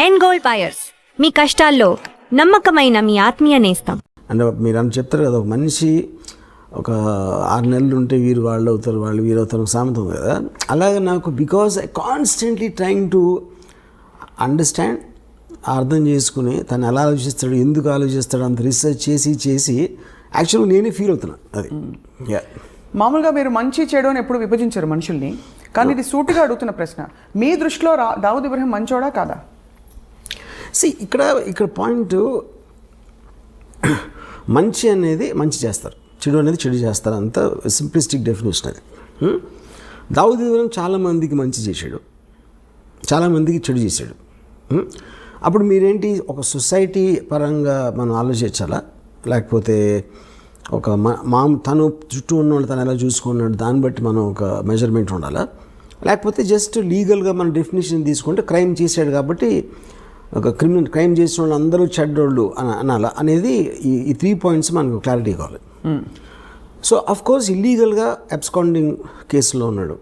End gold buyers, మీ కష్టాల్లో నమ్మకమైన మీ ఆత్మీయ నేస్తం. అంటే మీరు అని చెప్తారు కదా, ఒక మనిషి ఒక 6 నెలలు ఉంటే వీరు వాళ్ళు అవుతారు, వాళ్ళు వీరు అవుతారు సామెత ఉంది కదా. అలాగే నాకు because I constantly trying to understand, అర్థం చేసుకుని తను ఎలా ఆలోచిస్తాడు, ఎందుకు ఆలోచిస్తాడు అంత రీసెర్చ్ చేసి యాక్చువల్గా నేనే ఫీల్ అవుతున్నా. అది మామూలుగా మీరు మంచి చెడు అని ఎప్పుడు విభజించారు మనుషుల్ని, కానీ ఇది సూటిగా అడుగుతున్న ప్రశ్న, మీ దృష్టిలో దావుద్ ఇబ్రహీం మంచోడా కాదా? ఇక్కడ పాయింట్, మంచి అనేది మంచి చేస్తారు, చెడు అనేది చెడు చేస్తారు, అంత సింప్లిస్టిక్ డెఫినేషన్ అది. దావుద్ ఇబ్రహీం చాలామందికి మంచి చేశాడు, చాలామందికి చెడు చేశాడు. అప్పుడు మీరేంటి, ఒక సొసైటీ పరంగా మనం ఆలోచించాలా, లేకపోతే ఒక తను చుట్టూ ఉన్న వాళ్ళు తను ఎలా చూసుకున్నాడు దాన్ని బట్టి మనం ఒక మెజర్మెంట్ ఉండాలా, లేకపోతే జస్ట్ లీగల్గా మన డెఫినేషన్ తీసుకుంటే క్రైమ్ చేశాడు కాబట్టి ఒక క్రైమ్ చేసిన వాళ్ళు అందరూ చెడ్డోళ్ళు అనాలా అనేది ఈ 3 పాయింట్స్ మనకు క్లారిటీ కావాలి. సో అఫ్ కోర్స్ ఇల్లీగల్గా అబ్స్కాండింగ్ కేసులో ఉన్నాడు,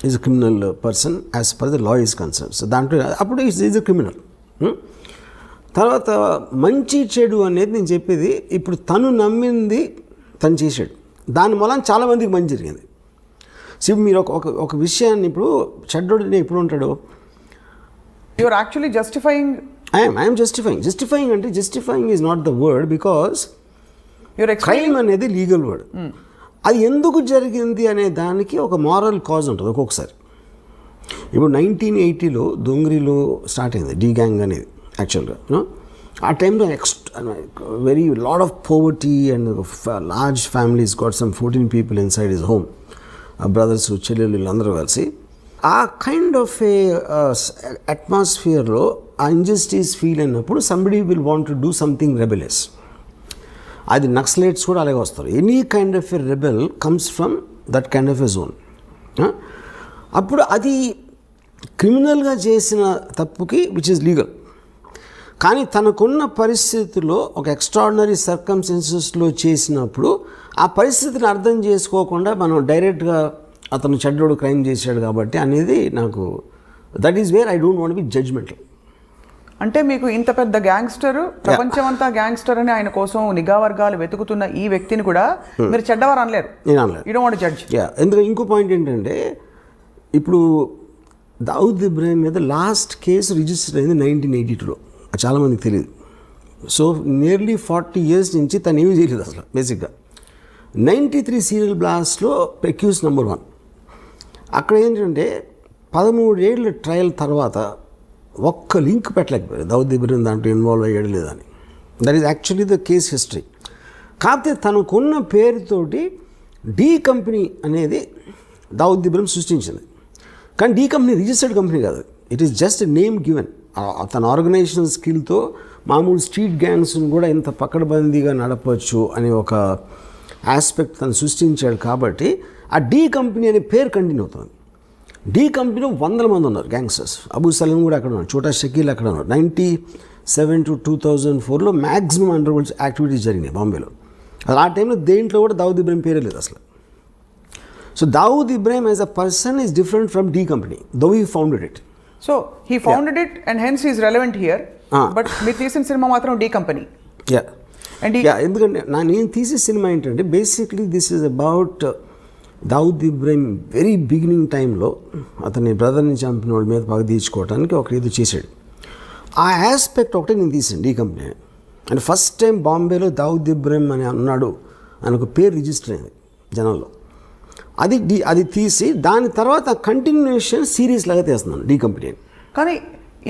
is a criminal person as per the law is concern. So దాంట్లో అప్పుడు ఈజ్ అ క్రిమినల్. తర్వాత మంచి చెడు అనేది నేను చెప్పేది, ఇప్పుడు తను నమ్మింది తను చేశాడు, దాని మూలం చాలామందికి మంచి జరిగింది. సో మీరు ఒక విషయాన్ని, ఇప్పుడు చెడ్డోడు ఎప్పుడు ఉంటాడు, you are actually justifying. I'm justifying అంటే justifying is not the word, because crime అనేది లీగల్ వర్డ్. అది ఎందుకు జరిగింది అనే దానికి ఒక మారల్ కాజ్ ఉంటుంది ఒక్కొక్కసారి. ఇప్పుడు 1980లో దొంగరిలో స్టార్ట్ అయింది డీ గ్యాంగ్ అనేది. యాక్చువల్గా ఆ టైంలో very lot of poverty and large families got some 14 people inside his home, brothers చెల్లెళ్ళు వీళ్ళందరూ కలిసి ఆ కైండ్ ఆఫ్ ఏ అట్మాస్ఫియర్లో ఆ ఇంజస్టిస్ ఫీల్ అయినప్పుడు somebody will want to do something rebellious. అది నక్సలైట్స్ కూడా అలాగే వస్తారు. Any kind of a rebel comes from that kind of a zone. అప్పుడు అది క్రిమినల్గా చేసిన తప్పుకి విచ్ ఇస్ లీగల్, కానీ తనకున్న పరిస్థితుల్లో ఒక ఎక్స్ట్రాడినరీ సర్కమ్స్టెన్సెస్లో చేసినప్పుడు ఆ పరిస్థితిని అర్థం చేసుకోకుండా మనం డైరెక్ట్గా అతను చెడ్డోడు క్రైమ్ చేశాడు కాబట్టి అనేది నాకు, that is where I don't want be judgemental. అంటే మీకు ఇంత పెద్ద గ్యాంగ్స్టర్, ప్రపంచమంతా గ్యాంగ్స్టర్ అని ఆయన కోసం నిఘా వర్గాలు వెతుకుతున్న ఈ వ్యక్తిని కూడా మీరు చెడ్డవారు అనలేరు. నేను అనలేదు. You don't want judge. ఎందుకంటే ఇంకో పాయింట్ ఏంటంటే, ఇప్పుడు దావుద్ ఇబ్రహీం మీద లాస్ట్ కేసు రిజిస్టర్ అయింది 1982లో, చాలామందికి తెలియదు. సో నియర్లీ 40 years నుంచి తను ఏమీ చేయలేదు అసలు. బేసిక్గా 93 సీరియల్ బ్లాస్ట్లో అక్యూజ్ నెంబర్ 1. అక్కడ ఏంటంటే 13 ఏళ్ళ ట్రయల్ తర్వాత ఒక్క లింక్ పెట్టలేకపోయారు దావుద్ ఇబ్రహీం దాంట్లో ఇన్వాల్వ్ అయ్యాడు లేదని. That is actually the case history. కాకపోతే తనకున్న పేరుతోటి డీ కంపెనీ అనేది దావుద్ ఇబ్రహీం సృష్టించింది, కానీ డీ కంపెనీ రిజిస్టర్డ్ కంపెనీ కాదు, it is just name given. తన ఆర్గనైజేషన్ స్కిల్తో మామూలు స్ట్రీట్ గ్యాంగ్స్ని కూడా ఇంత పకడ్బందీగా నడపచ్చు అనే ఒక ఆస్పెక్ట్ తను సృష్టించాడు. కాబట్టి ఆ డీ కంపెనీ అనే పేరు కంటిన్యూ అవుతుంది. డీ కంపెనీలో 100 మంది ఉన్నారు గ్యాంగ్స్టర్స్. అబూ సలీం కూడా అక్కడ ఉన్నారు, చోటా షకీల్ అక్కడ ఉన్నారు. 97 to 2004లో మ్యాక్సిమం అండర్ వరల్డ్ యాక్టివిటీస్ జరిగినాయి బాంబేలో. అసలు ఆ టైంలో దేంట్లో కూడా దావుద్ ఇబ్రహీం పేరే లేదు అసలు. So Dawood Ibrahim as a person is different from D company, though he founded it. So he founded it and hence is relevant here. But మీరు తీసిన సినిమా మాత్రం డీ కంపెనీ. ఎందుకంటే నేను తీసే సినిమా ఏంటంటే, basically this is about Dawood Ibrahim very beginning టైంలో అతని బ్రదర్ని చంపిన వాళ్ళ మీద పగ తీర్చుకోవడానికి ఒక ఇది చేశాడు. ఆ ఆస్పెక్ట్ ఒకటే నేను తీసాను D company. And first time బాంబేలో దావుద్ ఇబ్రహీం అని అన్నాడు అని ఒక పేరు రిజిస్టర్ అయింది జనంలో. అది తీసి దాని తర్వాత కంటిన్యూషన్ సిరీస్ లాగా తీస్తున్నాను డీ కంపెనీ. కానీ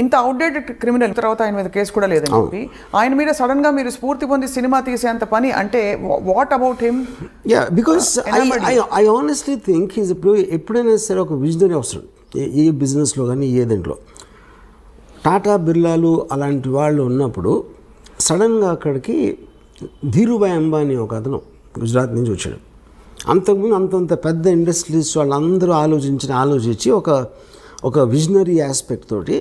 ఇంత అవుట్డేటెడ్ క్రిమినల్ తర్వాత ఆయన మీద కేసు కూడా లేదని చెప్పి ఆయన మీద సడన్గా మీరు స్ఫూర్తి పొంది సినిమా తీసేంత పని అంటే, what about him? Because I honestly think he's ఎప్పుడైనా సరే ఒక విజనరీ అవసరం, ఏ బిజినెస్లో కానీ ఏ దాంట్లో. టాటా బిర్లాలు అలాంటి వాళ్ళు ఉన్నప్పుడు సడన్గా అక్కడికి ధీరుభాయ్ అంబానీ ఒక అతను గుజరాత్ నుంచి వచ్చాడు. అంతకుముందు అంతంత పెద్ద ఇండస్ట్రీస్ వాళ్ళందరూ ఆలోచించి ఒక విజనరీ ఆస్పెక్ట్ తోటి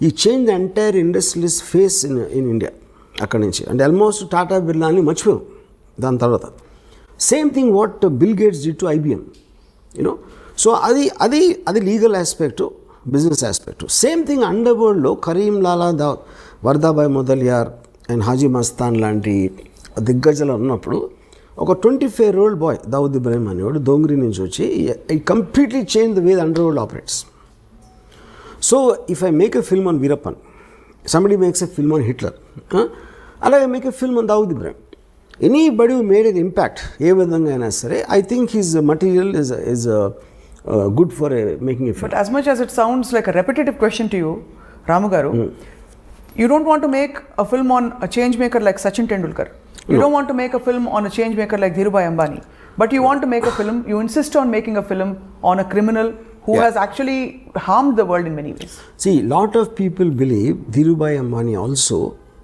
ఈ change entire industries face in India అక్కడి నుంచి. అంటే ఆల్మోస్ట్ టాటా బిర్లాని మర్చిపోయాం దాని తర్వాత. Same thing what Bill Gates did to IBM, you know. So అది legal aspect. Business aspect. Same thing under వరల్డ్లో కరీం లాలా వర్దాబాయ్ మొదలియార్ అండ్ హాజీ మస్తాన్ లాంటి దిగ్గజాలు ఉన్నప్పుడు ఒక 25-year-old బాయ్ దావుద్ ఇబ్రాహిం అనేవాడు దోంగ్రీ నుంచి వచ్చి I completely change the way the under world operates. So if I make a film on Veerappan, somebody makes a film on Hitler, అలాగే make a film on Dawood Ibrahim. Anybody made an impact ఏ విధంగా అయినా సరే, I think his material is good for making a film. But as much as it sounds like a repetitive question to you, Ramu garu, you don't want to make a film on a change maker like Sachin Tendulkar. You don't want to make a film on a change maker like Dhirubhai Ambani. But you want to make a film, you insist on making a film on a criminal who has actually harmed the world in many ways. See, lot of people believe Dhirubhai Ambani also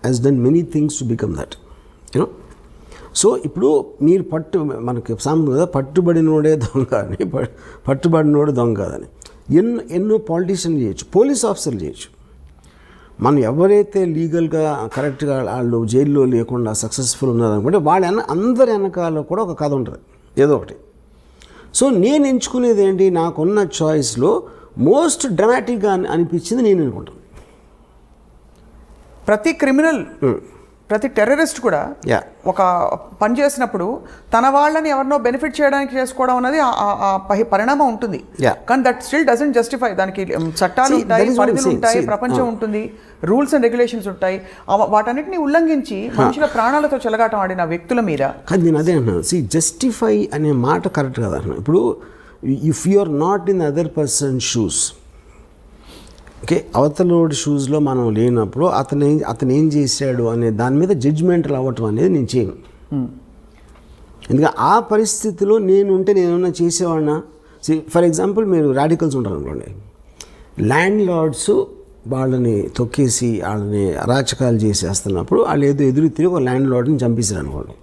has done many things to become that. You know? So ఇప్పుడు మీరు మనకి సామెత కదా, పట్టుబడినోడే దొంగ అని, పట్టుబడినోడే దొంగ కాదని. ఎన్నో పాలిటీషియన్ చేయొచ్చు, పోలీస్ ఆఫీసర్లు చేయొచ్చు. మనం ఎవరైతే లీగల్గా కరెక్ట్గా వాళ్ళు జైల్లో లేకుండా సక్సెస్ఫుల్ ఉన్నారనుకుంటే అందరి వెనకాల కూడా ఒక కథ ఉంటుంది ఏదో ఒకటి. సో నేను ఎంచుకునేది ఏంటి, నాకున్న చాయిస్లో మోస్ట్ డ్రామాటిక్గా అనిపించింది నేను అనుకుంటాను. ప్రతి క్రిమినల్, ప్రతి టెర్రరిస్ట్ కూడా ఒక పని చేసినప్పుడు తన వాళ్ళని ఎవరినో బెనిఫిట్ చేయడానికి చేసుకోవడం అనేది ఆ పరిణామం ఉంటుంది. కానీ దట్ స్టిల్ డజంట్ జస్టిఫై. దానికి చట్టాలు ఉంటాయి, పరిధులు ఉంటాయి, ప్రపంచం ఉంటుంది, రూల్స్ అండ్ రెగ్యులేషన్స్ ఉంటాయి. వాటన్నిటిని ఉల్లంఘించి మనుషుల ప్రాణాలతో చెలగాటం ఆడిన వ్యక్తుల మీద. కానీ నేను అదే అంటున్నాను, సి జస్టిఫై అనే మాట కరెక్ట్ కదా అంటున్నాను. ఇప్పుడు if you are not in other person shoes, okay, అవతలోడి షూస్లో మనం లేనప్పుడు అతను ఏం చేశాడు అనే దాని మీద జడ్జ్మెంటల్ అవ్వటం అనేది నేను చేయను. ఎందుకంటే ఆ పరిస్థితిలో నేనుంటే నేనేమన్నా చేసేవాడినా. ఫర్ ఎగ్జాంపుల్ మీరు రాడికల్స్ ఉంటారు అనుకోండి, ల్యాండ్ లార్డ్స్ వాళ్ళని తొక్కేసి వాళ్ళని అరాచకాలు చేసేస్తున్నప్పుడు వాళ్ళు ఏదో ఎదురు తిరిగి ఒక ల్యాండ్ లార్డ్ని చంపేశారు అనుకోండి.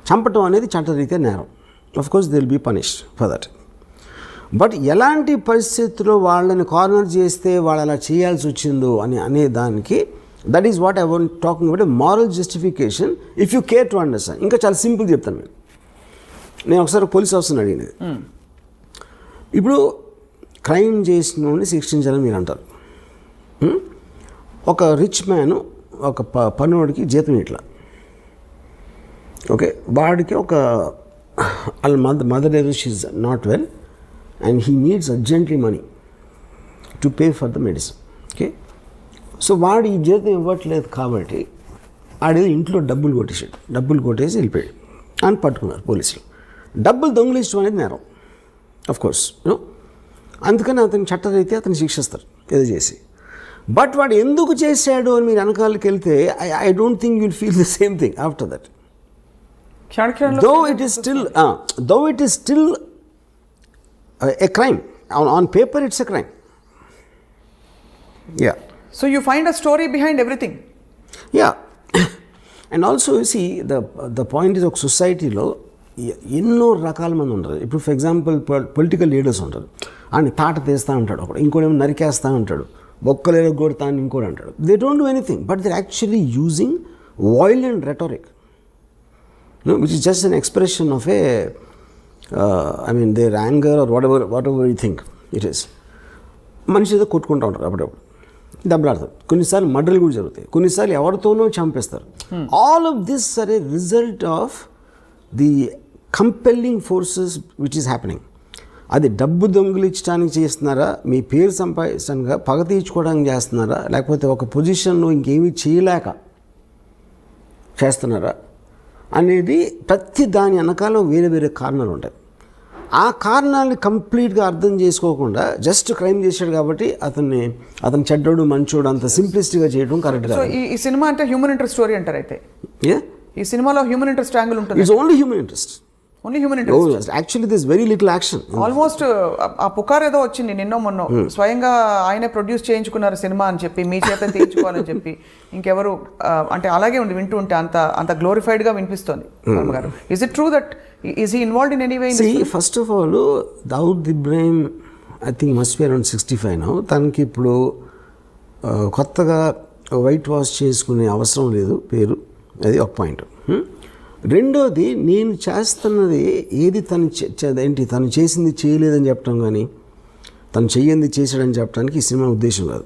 చంపటం అనేది చట్టరీత్యా నేరం. Of course they will be punished for that. But ఎలాంటి పరిస్థితుల్లో వాళ్ళని కార్నర్ చేస్తే వాళ్ళు అలా చేయాల్సి వచ్చిందో అనే దానికి, that is what I want talking about moral justification if you care to understand. ఇంకా చాలా సింపుల్ చెప్తాను. నేను ఒకసారి పోలీస్ ఆఫీసర్ని అడిగినది, ఇప్పుడు క్రైమ్ చేసిన వాడిని శిక్షించాలని మీరు అంటారు. ఒక రిచ్ మ్యాన్ ఒక పనివాడికి జీతం ఇట్లా, ఓకే, వాడికి ఒక వాళ్ళ mother she's not well and he needs urgently money to pay for the medicine. Okay, so వాడు ఈ జీతం ఇవ్వట్లేదు కాబట్టి ఆడేదో ఇంట్లో డబ్బులు కొట్టేసి వెళ్ళిపోయాడు అని పట్టుకున్నారు పోలీసులు. డబ్బులు దొంగిలించడం అనేది నేరం, ఆఫ్ కోర్స్. అందుకని అతని చట్టరీత్యా అతను శిక్షిస్తారు ఏదో చేసి. బట్ వాడు ఎందుకు చేశాడు అని మీరు వెనకాలకి వెళ్తే I don't think you'll feel the same thing after that. Though it is still a crime. On paper it's a crime. Yeah. So you find a story behind everything. Yeah. And also you see the point is, ఒక సొసైటీలో ఎన్నో రకాల మంది ఉంటారు. ఇప్పుడు for example political leaders ఉంటారు, ఆయన తాట తీస్తూ ఉంటాడు, ఒకడు ఇంకోటేమో నరికేస్తూ ఉంటాడు, బొక్కలు కొడతా అని ఇంకోటి అంటాడు. They don't do anything but they actually using violent rhetoric, which is just an expression of their anger or whatever you think it is. మనిషి ఏదో కొట్టుకుంటూ ఉంటారు, అప్పుడప్పుడు దెబ్బలాడతారు, కొన్నిసార్లు మర్డర్లు కూడా జరుగుతాయి, కొన్నిసార్లు ఎవరితోనో చంపేస్తారు. All of this are a result of the compelling forces which is happening. అది డబ్బు దొంగిలించడానికి చేస్తున్నారా, మీ పేరు సంపాదించడానికి, పగ తీర్చుకోవడానికి చేస్తున్నారా, లేకపోతే ఒక పొజిషన్లో ఇంకేమీ చేయలేక చేస్తున్నారా అనేది ప్రతి దాని వెనకాల వేరే వేరే కారణాలు ఉంటాయి. ఆ కారణాలని కంప్లీట్గా అర్థం చేసుకోకుండా జస్ట్ క్రైమ్ చేశాడు కాబట్టి అతను చెడ్డోడు మంచోడు అంత సింప్లిస్టిక్గా చేయడం కరెక్ట్ కాదు. ఈ సినిమా అంటే హ్యూమన్ ఇంట్రెస్ట్ స్టోరీ అంటారు. అయితే ఈ సినిమాలో హ్యూమన్ ఇంట్రెస్ట్ యాంగిల్ ఉంటుంది. It's only human interest. Only human interest. Actually this very little action. Almost ఆ పుకార్ ఏదో వచ్చింది నిన్నో మొన్నో, స్వయంగా ఆయనే ప్రొడ్యూస్ చేయించుకున్నారు సినిమా అని చెప్పి, మీ చేత తీయించుకోవాలని చెప్పి. ఇంకెవరు అంటే అలాగే ఉంది, వింటూ ఉంటే అంత గ్లోరిఫైడ్ గా వినిపిస్తోంది. గారు, is it true that is he involved in any way? First of all Dawood Ibrahim I think must be around 65 now. తనకి ఇప్పుడు కొత్తగా వైట్ వాష్ చేసుకునే అవసరం లేదు పేరు, అది ఒక పాయింట్. రెండోది, నేను చేస్తున్నది ఏది తను చేసింది చేయలేదని చెప్పడం కానీ, తను చెయ్యింది చేశాడని చెప్పడానికి ఈ సినిమా ఉద్దేశం కాదు.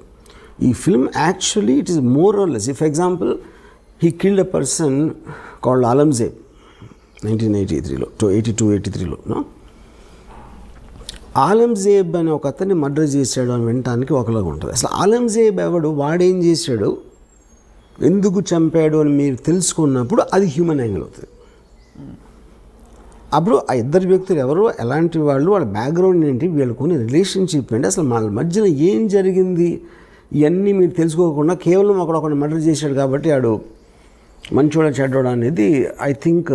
ఈ film actually it is more or less. If example he killed a person called Alamzeb 1983లో 82-83లో. ఆలంజేబ్ అని ఒక అతన్ని మర్డర్ చేశాడు అని వినటానికి ఒకలాగా ఉంటుంది. అసలు ఆలంజేబ్ ఎవడు, వాడేం చేశాడు, ఎందుకు చంపాడు అని మీరు తెలుసుకున్నప్పుడు అది హ్యూమన్ యాంగిల్ అవుతుంది. అప్పుడు ఆ ఇద్దరు వ్యక్తులు ఎవరు, ఎలాంటి వాళ్ళు, వాళ్ళ బ్యాక్గ్రౌండ్ ఏంటి, వీళ్ళకున్న రిలేషన్షిప్ ఏంటి, అసలు వాళ్ళ మధ్యన ఏం జరిగింది, ఇవన్నీ మీరు తెలుసుకోకుండా కేవలం ఒకడు మర్డర్ చేశాడు కాబట్టి ఆడు మంచోడ చెడ్డోడా అనేది I think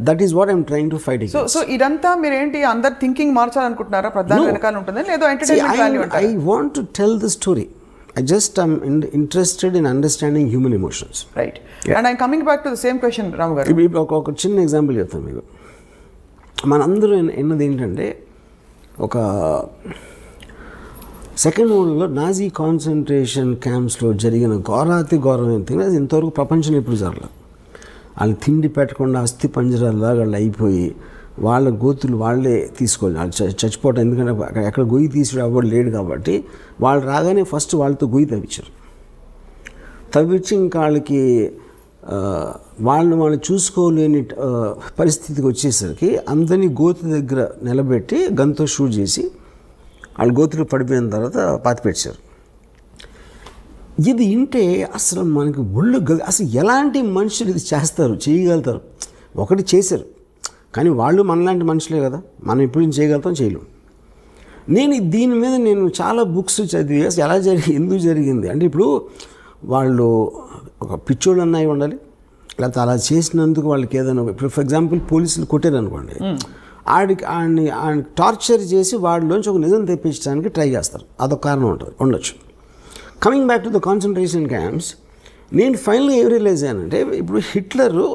that is what I'm trying to fight. So ఇదంతా మీరు ఏంటి అందరు థింకింగ్ మార్చాలనుకుంటున్నారా? ప్రధాన వెనకాల ఉంటుంది లేదో ఎంటర్టైన్మెంట్ వాల్యూ అంటారా? I want to tell the story. I just am interested in understanding human emotions. Right. Yeah. And I'm coming back to the same question, Ramu garu. ఇప్పుడు ఒక చిన్న ఎగ్జాంపుల్ చెప్తాను మీకు. మనందరూ ఎన్నది ఏంటంటే, ఒక సెకండ్ వరల్డ్లో నాజీ కాన్సన్ట్రేషన్ క్యాంప్స్లో జరిగిన ఘోరాతి ఘోరమైన థింగ్ అది ఇంతవరకు ప్రపంచంలో ఎప్పుడు జరగలేదు. వాళ్ళు తిండి పెట్టకుండా అస్థి పంజరాల్లాగా వాళ్ళు అయిపోయి వాళ్ళ గోతులు వాళ్ళే తీసుకోవాలి, వాళ్ళు చచ్చిపోవటం. ఎందుకంటే ఎక్కడ గొయ్యి తీసుడు అవ్వడు లేడు కాబట్టి వాళ్ళు రాగానే ఫస్ట్ వాళ్ళతో గొయ్యి తవ్వించారు. తవ్వించి ఇంకా వాళ్ళకి వాళ్ళు చూసుకోలేని పరిస్థితికి వచ్చేసరికి అందరినీ గోతు దగ్గర నిలబెట్టి గన్తో షూట్ చేసి వాళ్ళు గోతులు పడిపోయిన తర్వాత పాతిపెట్టారు. ఇది వింటే అసలు మనకి ఒళ్ళు అసలు ఎలాంటి మనుషులు ఇది చేస్తారు, చేయగలుగుతారు. ఒకటి చేశారు కానీ వాళ్ళు మనలాంటి మనుషులే కదా, మనం ఎప్పుడు చేయగలుగుతాం, చేయలేం. దీని మీద నేను చాలా బుక్స్ చదివి ఎలా ఎందుకు జరిగింది అంటే, ఇప్పుడు వాళ్ళు ఒక పిచ్చోళ్ళు అన్నవి ఉండాలి, లేకపోతే అలా చేసినందుకు వాళ్ళకి ఏదైనా, ఇప్పుడు ఫర్ ఎగ్జాంపుల్ పోలీసులు కొట్టారు అనుకోండి, ఆడిని టార్చర్ చేసి వాడిలోంచి ఒక నిజం తెప్పించడానికి ట్రై చేస్తారు, అదొక కారణం ఉండొచ్చు. Coming back to the concentration camps, నేను ఫైనల్గా ఏం రియలైజ్ అయ్యానంటే, ఇప్పుడు హిట్లరు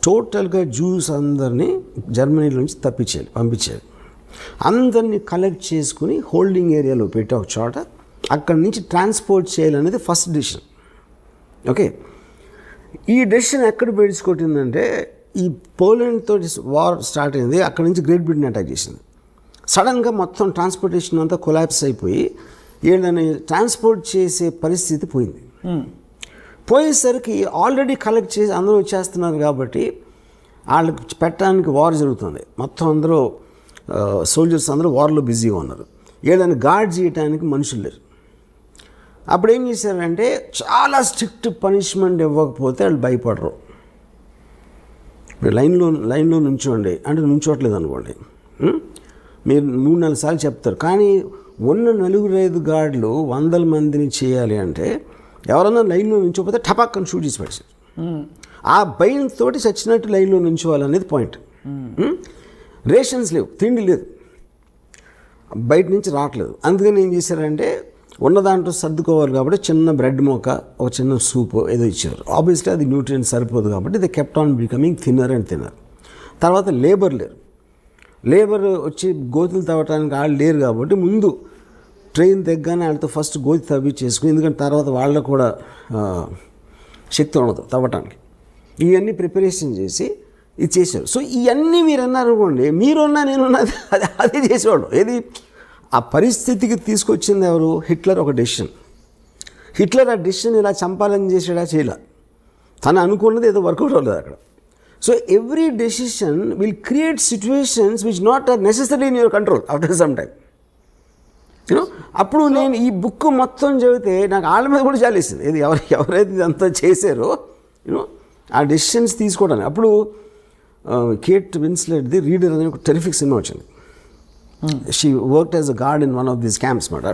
టోటల్గా జ్యూస్ అందరినీ జర్మనీలో నుంచి పంపించారు. అందరినీ కలెక్ట్ చేసుకుని హోల్డింగ్ ఏరియాలో పెట్టి ఒక చోట అక్కడి నుంచి ట్రాన్స్పోర్ట్ చేయాలనేది ఫస్ట్ డెసిషన్. ఓకే, ఈ డెసిషన్ ఎక్కడ బెడిసికొట్టిందంటే, ఈ పోలాండ్ తోటి వార్ స్టార్ట్ అయింది, అక్కడి నుంచి గ్రేట్ బ్రిటన్ అటాక్ చేసింది. సడన్గా మొత్తం ట్రాన్స్పోర్టేషన్ అంతా కొలాప్స్ అయిపోయి వీళ్ళని ట్రాన్స్పోర్ట్ చేసే పరిస్థితి పోయింది. పోయేసరికి ఆల్రెడీ కలెక్ట్ చేసి అందరూ వచ్చేస్తున్నారు కాబట్టి వాళ్ళకి పెట్టడానికి వార్ జరుగుతుంది. మొత్తం అందరూ సోల్జర్స్ అందరూ వార్లో బిజీగా ఉన్నారు. వీళ్ళని గార్డ్ చేయడానికి మనుషులు లేరు. అప్పుడు ఏం చేశారంటే, చాలా స్ట్రిక్ట్ పనిష్మెంట్ ఇవ్వకపోతే వాళ్ళు భయపడరు. మీరు లైన్లో నుంచోండి అంటే నుంచోట్లేదు అనుకోండి, మీరు 3-4 సార్లు చెప్తారు. కానీ ఉన్న 4-5 గార్డులు 100 మందిని చేయాలి అంటే ఎవరన్నా లైన్లో నుంచోపోతే టపాక్కని షూట్ చేసి పడేసారు. ఆ భయంతో చచ్చినట్టు లైన్లో నుంచోవాలనేది పాయింట్. రేషన్స్ లేవు, తిండి లేదు, బయట నుంచి రావట్లేదు. అందుకని ఏం చేశారంటే, ఉన్న దాంట్లో సర్దుకోవాలి కాబట్టి చిన్న బ్రెడ్ మొక్క, ఒక చిన్న సూప్ ఏదో ఇచ్చారు. ఆబ్వియస్లీ అది న్యూట్రియంట్ సరిపోదు కాబట్టి the kept on becoming thinner and thinner. తర్వాత లేబర్ వచ్చి గోతులు తవ్వటానికి వాళ్ళు లేరు కాబట్టి ముందు ట్రైన్ దగ్గరనే వాళ్ళతో ఫస్ట్ గోతి తవ్వించేసుకుని, ఎందుకంటే తర్వాత వాళ్ళకు కూడా శక్తి ఉండదు తవ్వటానికి. ఇవన్నీ ప్రిపరేషన్ చేసి ఇది చేశారు. సో ఇవన్నీ మీరు అన్నారు అనుకోండి, మీరున్నా నేనున్నా అదే చేసేవాడు. ఏది ఆ పరిస్థితికి తీసుకొచ్చింది ఎవరు? హిట్లర్. ఒక డెసిషన్. హిట్లర్ ఆ డెసిషన్ ఇలా చంపాలని చేసాడా? చేయలే. తను అనుకున్నది ఏదో వర్కౌట్ అవ్వలేదు అక్కడ. So every decision will create situations which not are necessary in your control after some time. You know, అప్పుడు నేను ఈ బుక్ మొత్తం చదివితే నాకు వాళ్ళ మీద కూడా చాలేసింది. ఇది ఎవరైతే ఇదంతా చేశారో యూనో ఆ డెసిషన్స్ తీసుకోవడానికి. అప్పుడు కేట్ విన్స్లెట్ది రీడర్ అనే ఒక టెరిఫిక్ సినిమా వచ్చింది. She worked as a guard in one of these camps మాట.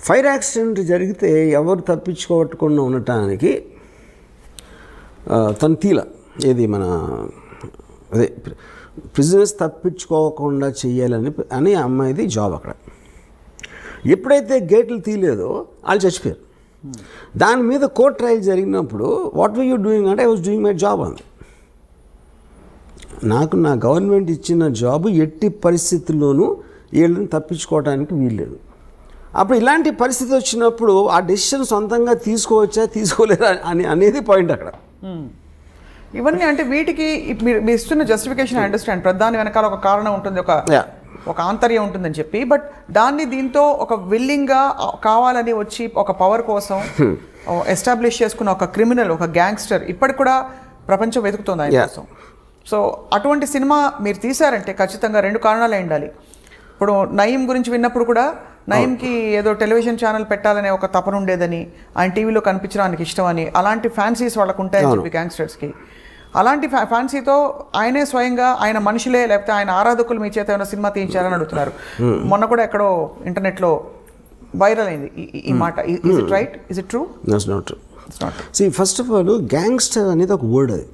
ఫైర్ యాక్సిడెంట్ జరిగితే ఎవరు తప్పించుకోవకుండా ఉండటానికి తను తీల ఏది మన అదే ప్రిజనర్స్ తప్పించుకోకుండా చెయ్యాలని అమ్మాయిది జాబ్ అక్కడ. ఎప్పుడైతే గేట్లు తీయలేదో వాళ్ళు చచ్చిపోయారు. దాని మీద కోర్ట్ ట్రయల్ జరిగినప్పుడు వాట్ వర్ యూ డూయింగ్ అంటే, I was doing my job అంది. నాకు నా గవర్నమెంట్ ఇచ్చిన జాబు ఎట్టి పరిస్థితుల్లోనూ వీళ్ళని తప్పించుకోవడానికి వీల్లేదు. అప్పుడు ఇలాంటి పరిస్థితి వచ్చినప్పుడు ఆ డెసిషన్ సొంతంగా తీసుకోవచ్చా తీసుకోలేరా అనేది పాయింట్ అక్కడ. ఇవన్నీ అంటే వీటికి మీరు ఇస్తున్న జస్టిఫికేషన్ అండర్స్టాండ్, ప్రధాని వెనకాల ఒక కారణం ఉంటుంది, ఒక ఒక ఆంతర్యం ఉంటుందని చెప్పి, బట్ దాన్ని దీంతో ఒక విల్లింగ్గా కావాలని వచ్చి ఒక పవర్ కోసం ఎస్టాబ్లిష్ చేసుకున్న ఒక క్రిమినల్, ఒక గ్యాంగ్స్టర్ ఇప్పటికి కూడా ప్రపంచం వెతుకుతుంది ఆయన కోసం. సో అటువంటి సినిమా మీరు తీశారంటే ఖచ్చితంగా 2 కారణాలు ఉండాలి. ఇప్పుడు నయీం గురించి విన్నప్పుడు కూడా నయీంకి ఏదో టెలివిజన్ ఛానల్ పెట్టాలనే ఒక తపన ఉండేదని, ఆయన టీవీలో కనిపించడానికి ఇష్టం అని, అలాంటి ఫ్యాన్సీస్ వాళ్ళకు ఉంటాయని చెప్పి గ్యాంగ్స్టర్స్కి, అలాంటి ఫ్యాన్సీతో ఆయనే స్వయంగా ఆయన మనుషులే లేకపోతే ఆయన ఆరాధకులు మీ చేత ఏమైనా సినిమా తీయించారని అడుగుతున్నారు. మొన్న కూడా ఎక్కడో ఇంటర్నెట్లో వైరల్ అయింది ఈ మాట. Is it right? Is it true? That's not true. First of all gangster అనేది ఒక వర్డ్. అది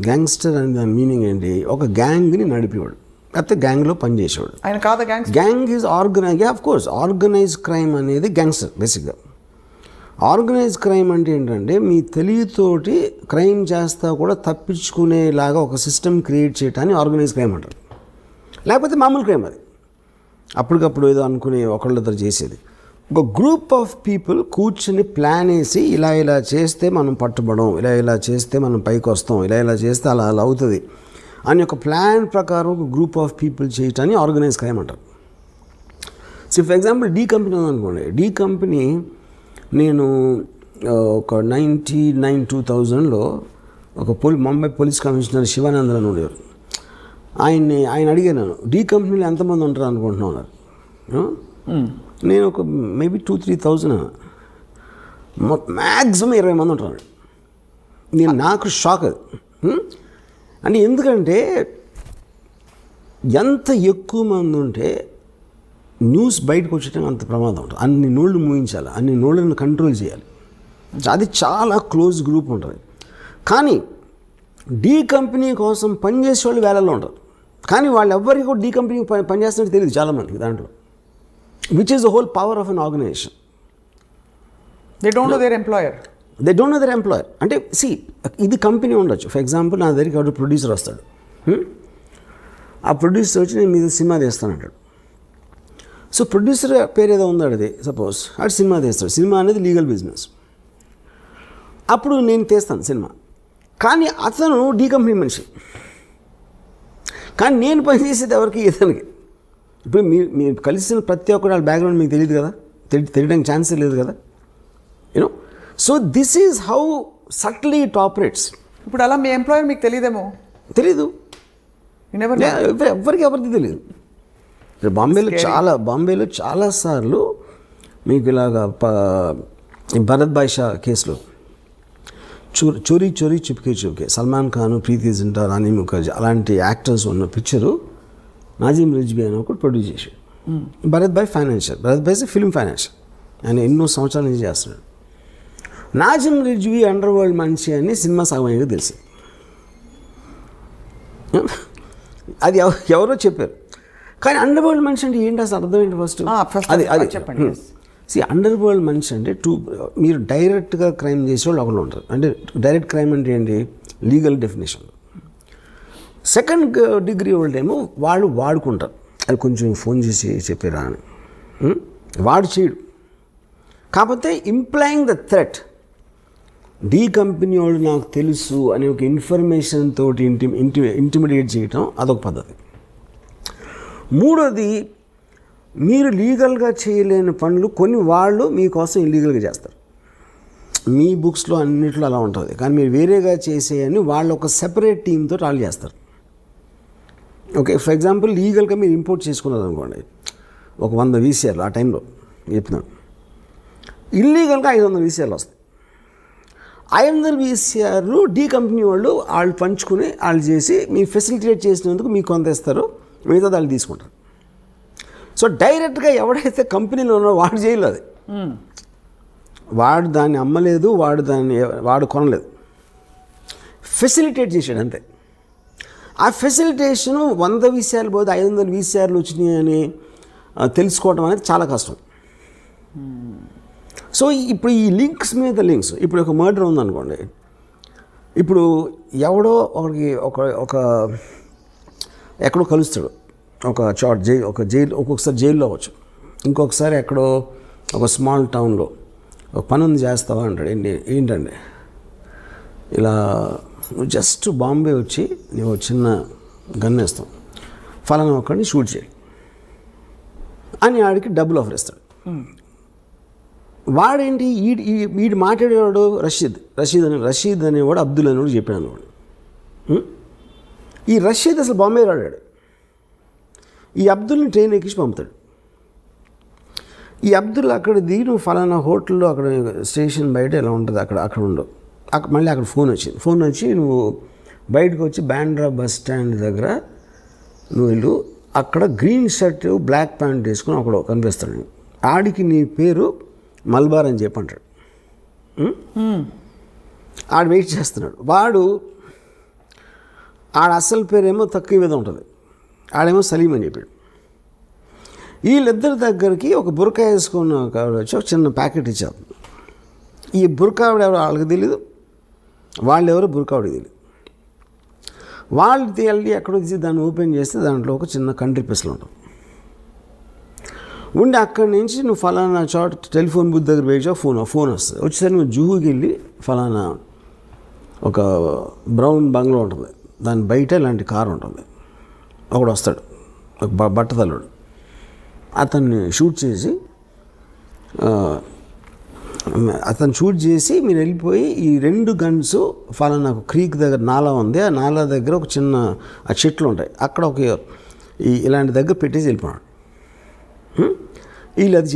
గ్యాంగ్స్టర్ అనే దాని మీనింగ్ ఏంటి? ఒక గ్యాంగ్ని నడిపేవాడు, లేకపోతే గ్యాంగ్లో పనిచేసేవాడు. ఆయన కాదా gang? Gang is organise, of course organise crime అనేది గ్యాంగ్స్టర్ బేసిక్గా. ఆర్గనైజ్ క్రైమ్ అంటే ఏంటంటే మీ తెలివితోటి క్రైమ్ చేస్తా కూడా తప్పించుకునేలాగా ఒక సిస్టమ్ క్రియేట్ చేయటాన్ని ఆర్గనైజ్ క్రైమ్ అంటారు. లేకపోతే మామూలు క్రైమ్ అది అప్పటికప్పుడు ఏదో అనుకుని ఒకళ్ళిద్దరు చేసేది. ఒక గ్రూప్ ఆఫ్ పీపుల్ కూర్చుని ప్లాన్ వేసి ఇలా చేస్తే మనం పట్టుబడం, ఇలా చేస్తే మనం పైకి వస్తాం, ఇలా చేస్తే అలా అవుతుంది అని ఒక ప్లాన్ ప్రకారం ఒక గ్రూప్ ఆఫ్ పీపుల్ చేయటాన్ని ఆర్గనైజ్ క్రైమ్ అంటారు. So for example D company ఉందనుకోండి. డీ కంపెనీ నేను ఒక 1999-2000లో ఒక ముంబై పోలీస్ కమిషనర్ శివానందన్ అని ఉండేవారు. ఆయన అడిగాను, డీ కంపెనీలో ఎంతమంది ఉంటారు అనుకుంటున్నారు? నేను ఒక మేబీ 2-3,000, మ్యాక్సిమం 20 మంది ఉంటారు. నాకు షాక్ అది. అంటే ఎందుకంటే ఎంత ఎక్కువ మంది ఉంటే న్యూస్ బయటకు వచ్చేటప్పుడు అంత ప్రమాదం ఉంటుంది. అన్ని నోళ్ళు మూయించాలి, అన్ని నోళ్ళను కంట్రోల్ చేయాలి. అది చాలా క్లోజ్ గ్రూప్ ఉంటుంది. కానీ డీ కంపెనీ కోసం పనిచేసే వాళ్ళు వేలల్లో ఉంటారు. కానీ వాళ్ళు ఎవ్వరికి కూడా డీ కంపెనీ పనిచేస్తున్నట్టు తెలియదు చాలామందికి దాంట్లో. Which is the whole power of an organization. They don't know their employer. అంటే ఇది కంపెనీ ఉండొచ్చు. ఫర్ ఎగ్జాంపుల్ నా దగ్గరికి ఎవరు ప్రొడ్యూసర్ వస్తాడు. ఆ ప్రొడ్యూసర్ వచ్చి నేను మీద సినిమా తీస్తానంటాడు. సో ప్రొడ్యూసర్ పేరు ఏదో ఉందాడు, అది సపోజ్ అటు సినిమా తీస్తాడు. సినిమా అనేది లీగల్ బిజినెస్. అప్పుడు నేను తీస్తాను సినిమా, కానీ అతను డీ కంపెనీ మనిషి. కానీ నేను పనిచేసేది ఎవరికి? ఇతనికి. ఇప్పుడు మీరు కలిసిన ప్రతి ఒక్కరు వాళ్ళ బ్యాక్గ్రౌండ్ మీకు తెలియదు కదా, తెలియడానికి ఛాన్సే లేదు కదా, you know. So this is how సట్లీ it operates. ఇప్పుడు అలా మీ ఎంప్లాయర్ మీకు తెలియదేమో? తెలీదు, ఎవరికి తెలియదు. బాంబేలో చాలాసార్లు మీకు ఇలాగా భరత్ భాయ్ షా కేసులో చోరీ చుప్కే సల్మాన్ ఖాన్, ప్రీతి జింటా, రాణి ముఖర్జీ అలాంటి యాక్టర్స్ ఉన్న పిక్చరు నాజిమ్ రిజ్వీ అని ఒకటి ప్రొడ్యూస్ చేశాడు. భరత్ భాయ్ ఫిల్మ్ ఫైనాన్షియల్, ఆయన ఎన్నో సంవత్సరాల నుంచి చేస్తున్నాడు. నాజిమ్ రిజ్వీ అండర్ వరల్డ్ మనిషి అని సినిమా సగమయ్యాక తెలిసి అది ఎవరో చెప్పారు. కానీ అండర్ వరల్డ్ మనిషి అంటే ఏంటి అసలు అర్థం ఏంటి? ఫస్ట్ అది చెప్పండి. అండర్ వరల్డ్ మనిషి అంటే మీరు డైరెక్ట్గా క్రైమ్ చేసేవాళ్ళు ఒకళ్ళు ఉంటారు. అంటే డైరెక్ట్ క్రైమ్ అంటే ఏంటి? Legal definition. సెకండ్ డిగ్రీ వాళ్ళేమో వాళ్ళు వాడుకుంటారు, అది కొంచెం ఫోన్ చేసి చెప్పారా అని. వాడు చేయడు. కాకపోతే employing the threat, D company వాళ్ళు నాకు తెలుసు అనే ఒక ఇన్ఫర్మేషన్ తోటి ఇంటిమిడియేట్ చేయటం అదొక పద్ధతి. మూడోది, మీరు లీగల్గా చేయలేని పనులు కొన్ని వాళ్ళు మీకోసం ఇల్లీగల్గా చేస్తారు. మీ బుక్స్లో అన్నిట్లో అలా ఉంటుంది. కానీ మీరు వేరేగా చేసేయని వాళ్ళు ఒక సెపరేట్ టీమ్తో వాళ్ళు చేస్తారు. ఓకే, ఫర్ ఎగ్జాంపుల్ లీగల్గా మీరు ఇంపోర్ట్ చేసుకున్నారు అనుకోండి, ఒక 100 VCRలు ఆ టైంలో చెప్తున్నాను, ఇల్లీగల్గా 500 VCRలు వస్తాయి. 500 VCRలు డీ కంపెనీ వాళ్ళు పంచుకుని వాళ్ళు చేసి మీరు ఫెసిలిటేట్ చేసినందుకు మీకు కొంత ఇస్తారు, మిగతా వాళ్ళు తీసుకుంటారు. సో డైరెక్ట్గా ఎవడైతే కంపెనీలో ఉన్నారో వాడు చేయలేదు, అది వాడు దాన్ని అమ్మలేదు, వాడు కొనలేదు, ఫెసిలిటేట్ చేశాడు అంతే. ఆ ఫెసిలిటేషను 100 VCRలు పోతే 500 VCRలు వచ్చినాయి అని తెలుసుకోవడం అనేది చాలా కష్టం. సో ఇప్పుడు ఈ లింక్స్ మీద లింక్స్, ఇప్పుడు ఒక మర్డర్ ఉందనుకోండి, ఇప్పుడు ఎవడో ఒక ఎక్కడో కలుస్తాడు, ఒక జైలు, ఒక్కొక్కసారి జైల్లో అవ్వచ్చు, ఇంకొకసారి ఎక్కడో ఒక స్మాల్ టౌన్లో ఒక పని ఉంది చేస్తావా అంటాడు. ఏంటండి ఇలా నువ్వు జస్ట్ బాంబే వచ్చి నువ్వు చిన్న గన్ వేస్తావు, ఫలానా ఒకడిని షూట్ చేయి. అని ఆడికి డబ్బులు ఆఫర్ ఇస్తాడు. వాడేంటి వీడు మాట్లాడేవాడు రషీద్ అనేవాడు అబ్దుల్ అనేవాడు చెప్పాడు అన్నవాడు. ఈ రషీద్ అసలు బాంబే రాడాడు. ఈ అబ్దుల్ని ట్రైన్ ఎక్కించి పంపుతాడు. ఈ అబ్దుల్ అక్కడ దిగి నువ్వు ఫలానా హోటల్లో అక్కడ స్టేషన్ బయట ఎలా ఉంటుంది అక్కడ ఉండవు. మళ్ళీ అక్కడ ఫోన్ వచ్చి నువ్వు బయటకు వచ్చి బాండ్రా బస్ స్టాండ్ దగ్గర నువ్వు వెళ్ళు, అక్కడ గ్రీన్ షర్ట్ బ్లాక్ ప్యాంట్ వేసుకుని అక్కడ కనిపిస్తాడు. ఆడికి నీ పేరు మల్బార్ అని చెప్పి అంటాడు. ఆడు వెయిట్ చేస్తున్నాడు. ఆడ అసలు పేరేమో తక్కువ మీద ఉంటుంది, ఆడేమో సలీం అని చెప్పాడు. వీళ్ళిద్దరి దగ్గరికి ఒక బురకా వేసుకున్న వచ్చి ఒక చిన్న ప్యాకెట్ ఇచ్చారు. ఈ బురకావిడ ఎవరో వాళ్ళకి తెలీదు, వాళ్ళు ఎవరో బురకావిడికి తెలియదు. వాళ్ళు వెళ్ళి ఎక్కడో తీసి దాన్ని ఓపెన్ చేస్తే దాంట్లో ఒక చిన్న కంట్రీ పిస్టల్ ఉంటుంది. ఉండి అక్కడి నుంచి నువ్వు ఫలానా చోట టెలిఫోన్ బూత్ దగ్గర వేసావు, ఫోన్ వస్తుంది. వచ్చేసరికి నువ్వు జూహుకి వెళ్ళి ఫలానా ఒక బ్రౌన్ బంగ్లా ఉంటుంది, దాని బయట ఇలాంటి కారు ఉంటుంది. ఒకడు వస్తాడు, ఒక బట్టతల్లుడు, అతన్ని షూట్ చేసి మీరు వెళ్ళిపోయి ఈ 2 గన్స్ ఫలానా క్రీక్ దగ్గర నాలా ఉంది, ఆ నాలా దగ్గర ఒక చిన్న ఆ చెట్లు ఉంటాయి, అక్కడ ఒక ఇలాంటి దగ్గర పెట్టేసి వెళ్ళిపోయాడు. వీళ్ళు అది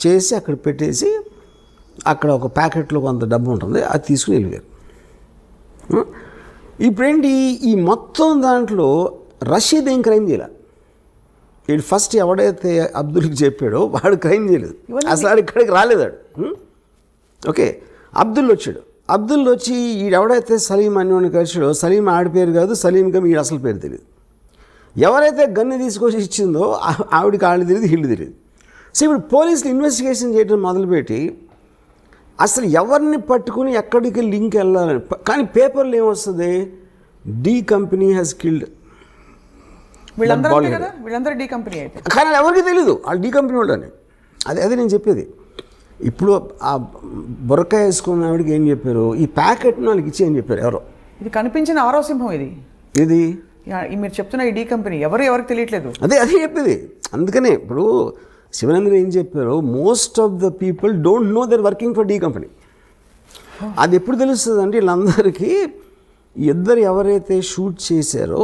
చేసి అక్కడ పెట్టేసి అక్కడ ఒక ప్యాకెట్లో కొంత డబ్బు ఉంటుంది, అది తీసుకుని వెళ్ళిపోయారు. ఇప్పుడేంటి ఈ మొత్తం దాంట్లో రషీద్ ఏం క్రైమ్ చేయలే. వీడు ఫస్ట్ ఎవడైతే అబ్దుల్కి చెప్పాడో వాడు క్రైమ్ చేయలేదు, అసలు ఆడు ఇక్కడికి రాలేదాడు. ఓకే, అబ్దుల్ వచ్చి ఎవడైతే సలీం అని కలిసాడో, సలీం ఆడి పేరు కాదు, సలీంగా వీడు అసలు పేరు తెలియదు. ఎవరైతే గన్ను తీసుకొచ్చి ఇచ్చిందో ఆవిడికి ఆళ్ళు తెలియదు, వీళ్ళు తెలియదు. సో ఇప్పుడు పోలీసులు ఇన్వెస్టిగేషన్ చేయడం మొదలుపెట్టి అసలు ఎవరిని పట్టుకుని ఎక్కడికి లింక్ వెళ్ళాలని, కానీ పేపర్లు ఏమొస్తుంది, డి కంపెనీ హ్యాస్ కిల్డ్. వీళ్ళందరూ డి కంపెనీ అయితే కానీ ఎవరికి తెలీదు వాళ్ళు డి కంపెనీ వాళ్ళని. అదే నేను చెప్పేది. ఇప్పుడు ఆ బురకా వేసుకున్న ఆవిడకి ఏం చెప్పారు, ఈ ప్యాకెట్ను వాళ్ళకి ఇచ్చి ఏం చెప్పారు ఎవరో. ఇది కనిపించిన ఆరో సింహం ఇది మీరు చెప్తున్న ఈ డి కంపెనీ ఎవరికి తెలియట్లేదు. అదే చెప్పేది. అందుకనే ఇప్పుడు శివనందన్ ఏం చెప్పారు, most of the people don't know they're working for D company. అది ఎప్పుడు తెలుస్తుంది అంటే వీళ్ళందరికీ ఇద్దరు ఎవరైతే షూట్ చేశారో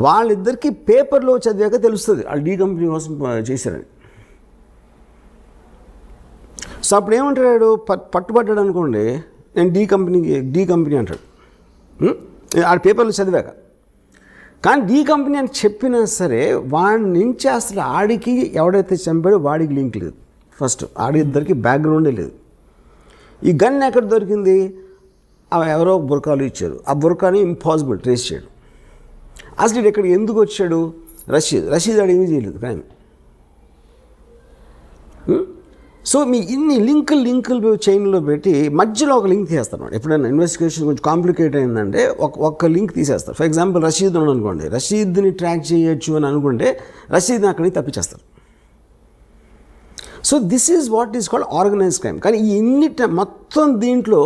వాళ్ళిద్దరికీ పేపర్లో చదివాక తెలుస్తుంది వాళ్ళు డి కంపెనీ కోసం చేశారని. సో అప్పుడు ఏమంటాడు, పట్టుబడ్డాడు అనుకోండి, నేను డి కంపెనీ అంటాడు ఆ పేపర్లో చదివాక. కానీ డి కంపెనీ అని చెప్పినా సరే వాడి నుంచి అసలు ఆడికి ఎవడైతే చంపాడో వాడికి లింక్ లేదు. ఫస్ట్ ఆడిద్దరికి బ్యాక్గ్రౌండే లేదు. ఈ గన్ ఎక్కడ దొరికింది, ఎవరో బుర్కాలు ఇచ్చారు, ఆ బుర్కాని ఇంపాసిబుల్ ట్రేస్ చేయడం. అసలు ఇది ఎక్కడ ఎందుకు వచ్చాడు, రషీద్ ఆడు ఏమీ చేయలేదు క్రైమ్. సో మీ ఇన్ని లింకులు చైన్లో పెట్టి మధ్యలో ఒక లింక్ తీసేస్తాను. ఎప్పుడైనా ఇన్వెస్టిగేషన్ కొంచెం కాంప్లికేట్ అయిందంటే ఒక లింక్ తీసేస్తారు. ఫర్ ఎగ్జాంపుల్ రషీద్ ఉన్నాడు అనుకోండి, రషీద్ని ట్రాక్ చేయొచ్చు అని అనుకుంటే రషీద్ని అక్కడి నుంచి తప్పించేస్తారు. So this is what is called organized crime. కానీ మొత్తం దీంట్లో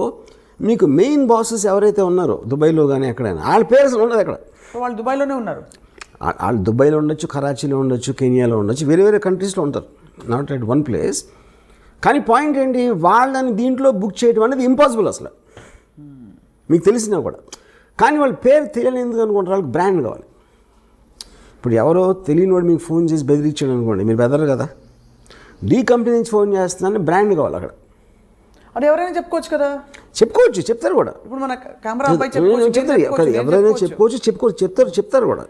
మీకు మెయిన్ బాసెస్ ఎవరైతే ఉన్నారో దుబాయ్లో కానీ ఎక్కడైనా వాళ్ళ పేరు అసలు ఉండదు. అక్కడ వాళ్ళు దుబాయ్లోనే ఉన్నారు. వాళ్ళు దుబాయ్లో ఉండొచ్చు, కరాచీలో ఉండొచ్చు, కెనియాలో ఉండొచ్చు, వేరే కంట్రీస్లో ఉంటారు, నాట్ ఎట్ వన్ ప్లేస్. కానీ పాయింట్ ఏంటి, వాళ్ళని దీంట్లో బుక్ చేయడం అనేది ఇంపాసిబుల్ అసలు మీకు తెలిసినా కూడా. కానీ వాళ్ళ పేరు తెలియని ఎందుకు అనుకుంటారు, వాళ్ళకి బ్రాండ్ కావాలి. ఇప్పుడు ఎవరో తెలియని వాడు మీకు ఫోన్ చేసి బెదిరించాడు అనుకోండి, మీరు బెదరు కదా, డి కంపెనీ నుంచి ఫోన్ చేస్తున్నాను బ్రాండ్ కావాలి అక్కడ. అది ఎవరైనా చెప్పుకోవచ్చు కదా, చెప్తారు కూడా. ఇప్పుడు మన కెమెరా చెప్తారు, ఎవరైనా చెప్తారు కూడా.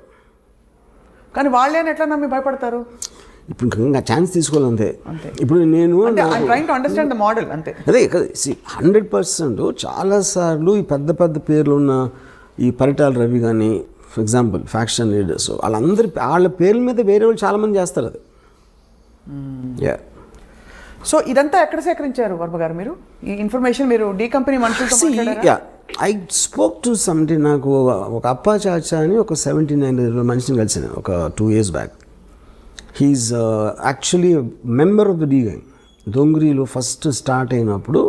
కానీ వాళ్ళని ఎట్లా నమ్మి భయపడతారు? ఇప్పుడు ఇంకా ఛాన్స్ తీసుకోవాలంతే. ఇప్పుడు నేను అండర్స్టాండ్ ద మోడల్ అంతే. అదే 100% చాలాసార్లు ఈ పెద్ద పేర్లు ఉన్న ఈ పరిటాల రవి కానీ ఫర్ ఎగ్జాంపుల్ ఫ్యాక్షన్ లీడర్స్ వాళ్ళ పేర్ల మీద వేరే వాళ్ళు చాలామంది చేస్తారు అది. సో ఇదంతా ఎక్కడ సేకరించారు వర్మ గారు మీరు ఈ ఇన్ఫర్మేషన్? మీరు డి కంపెనీ మనుషులతో మాట్లాడారా? I spoke to somebody. నాకు ఒక అప్పా చాచా అని ఒక 79 మనిషిని కలిసాను ఒక 2 years back. He is actually member of the D gang. దొంగరిలో ఫస్ట్ స్టార్ట్ అయినప్పుడు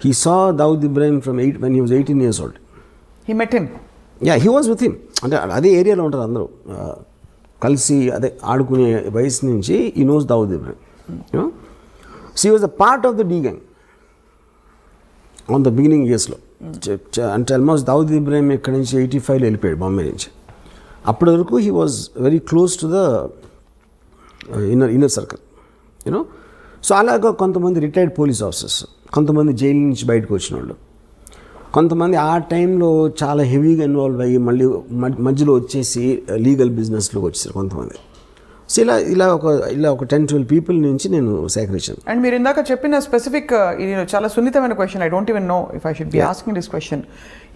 he saw Dawood Ibrahim from when he was 18 years old. He met him? Yeah, he was with him. అంటే అదే ఏరియాలో ఉంటారు అందరూ. కలిసి అదే ఆడుకునే వయసు నుంచి ఈ knows Dawood Ibrahim. She was a part of the D gang on the beginning ఇయర్స్లో. అంటే ఆల్మోస్ట్ దావుద్ ఇబ్రాహిం ఇక్కడ నుంచి 85లో వెళ్ళిపోయాడు బాంబే నుంచి. అప్పటి వరకు he was very close to the inner circle you know. So అలాగా కొంతమంది రిటైర్డ్ పోలీస్ ఆఫీసర్స్, కొంతమంది జైలు నుంచి బయటకు వచ్చిన వాళ్ళు, కొంతమంది ఆ టైంలో చాలా హెవీగా ఇన్వాల్వ్ అయ్యి మళ్ళీ మధ్యలో వచ్చేసి లీగల్ బిజినెస్లోకి వచ్చేసారు కొంతమంది. సో ఇలా ఒక 10-12 పీపుల్ నుంచి నేను సేకరించాను. అండ్ మీరు ఇందాక చెప్పిన స్పెసిఫిక్ ఇది చాలా సున్నితమైన question. I don't even know if I should be asking this question.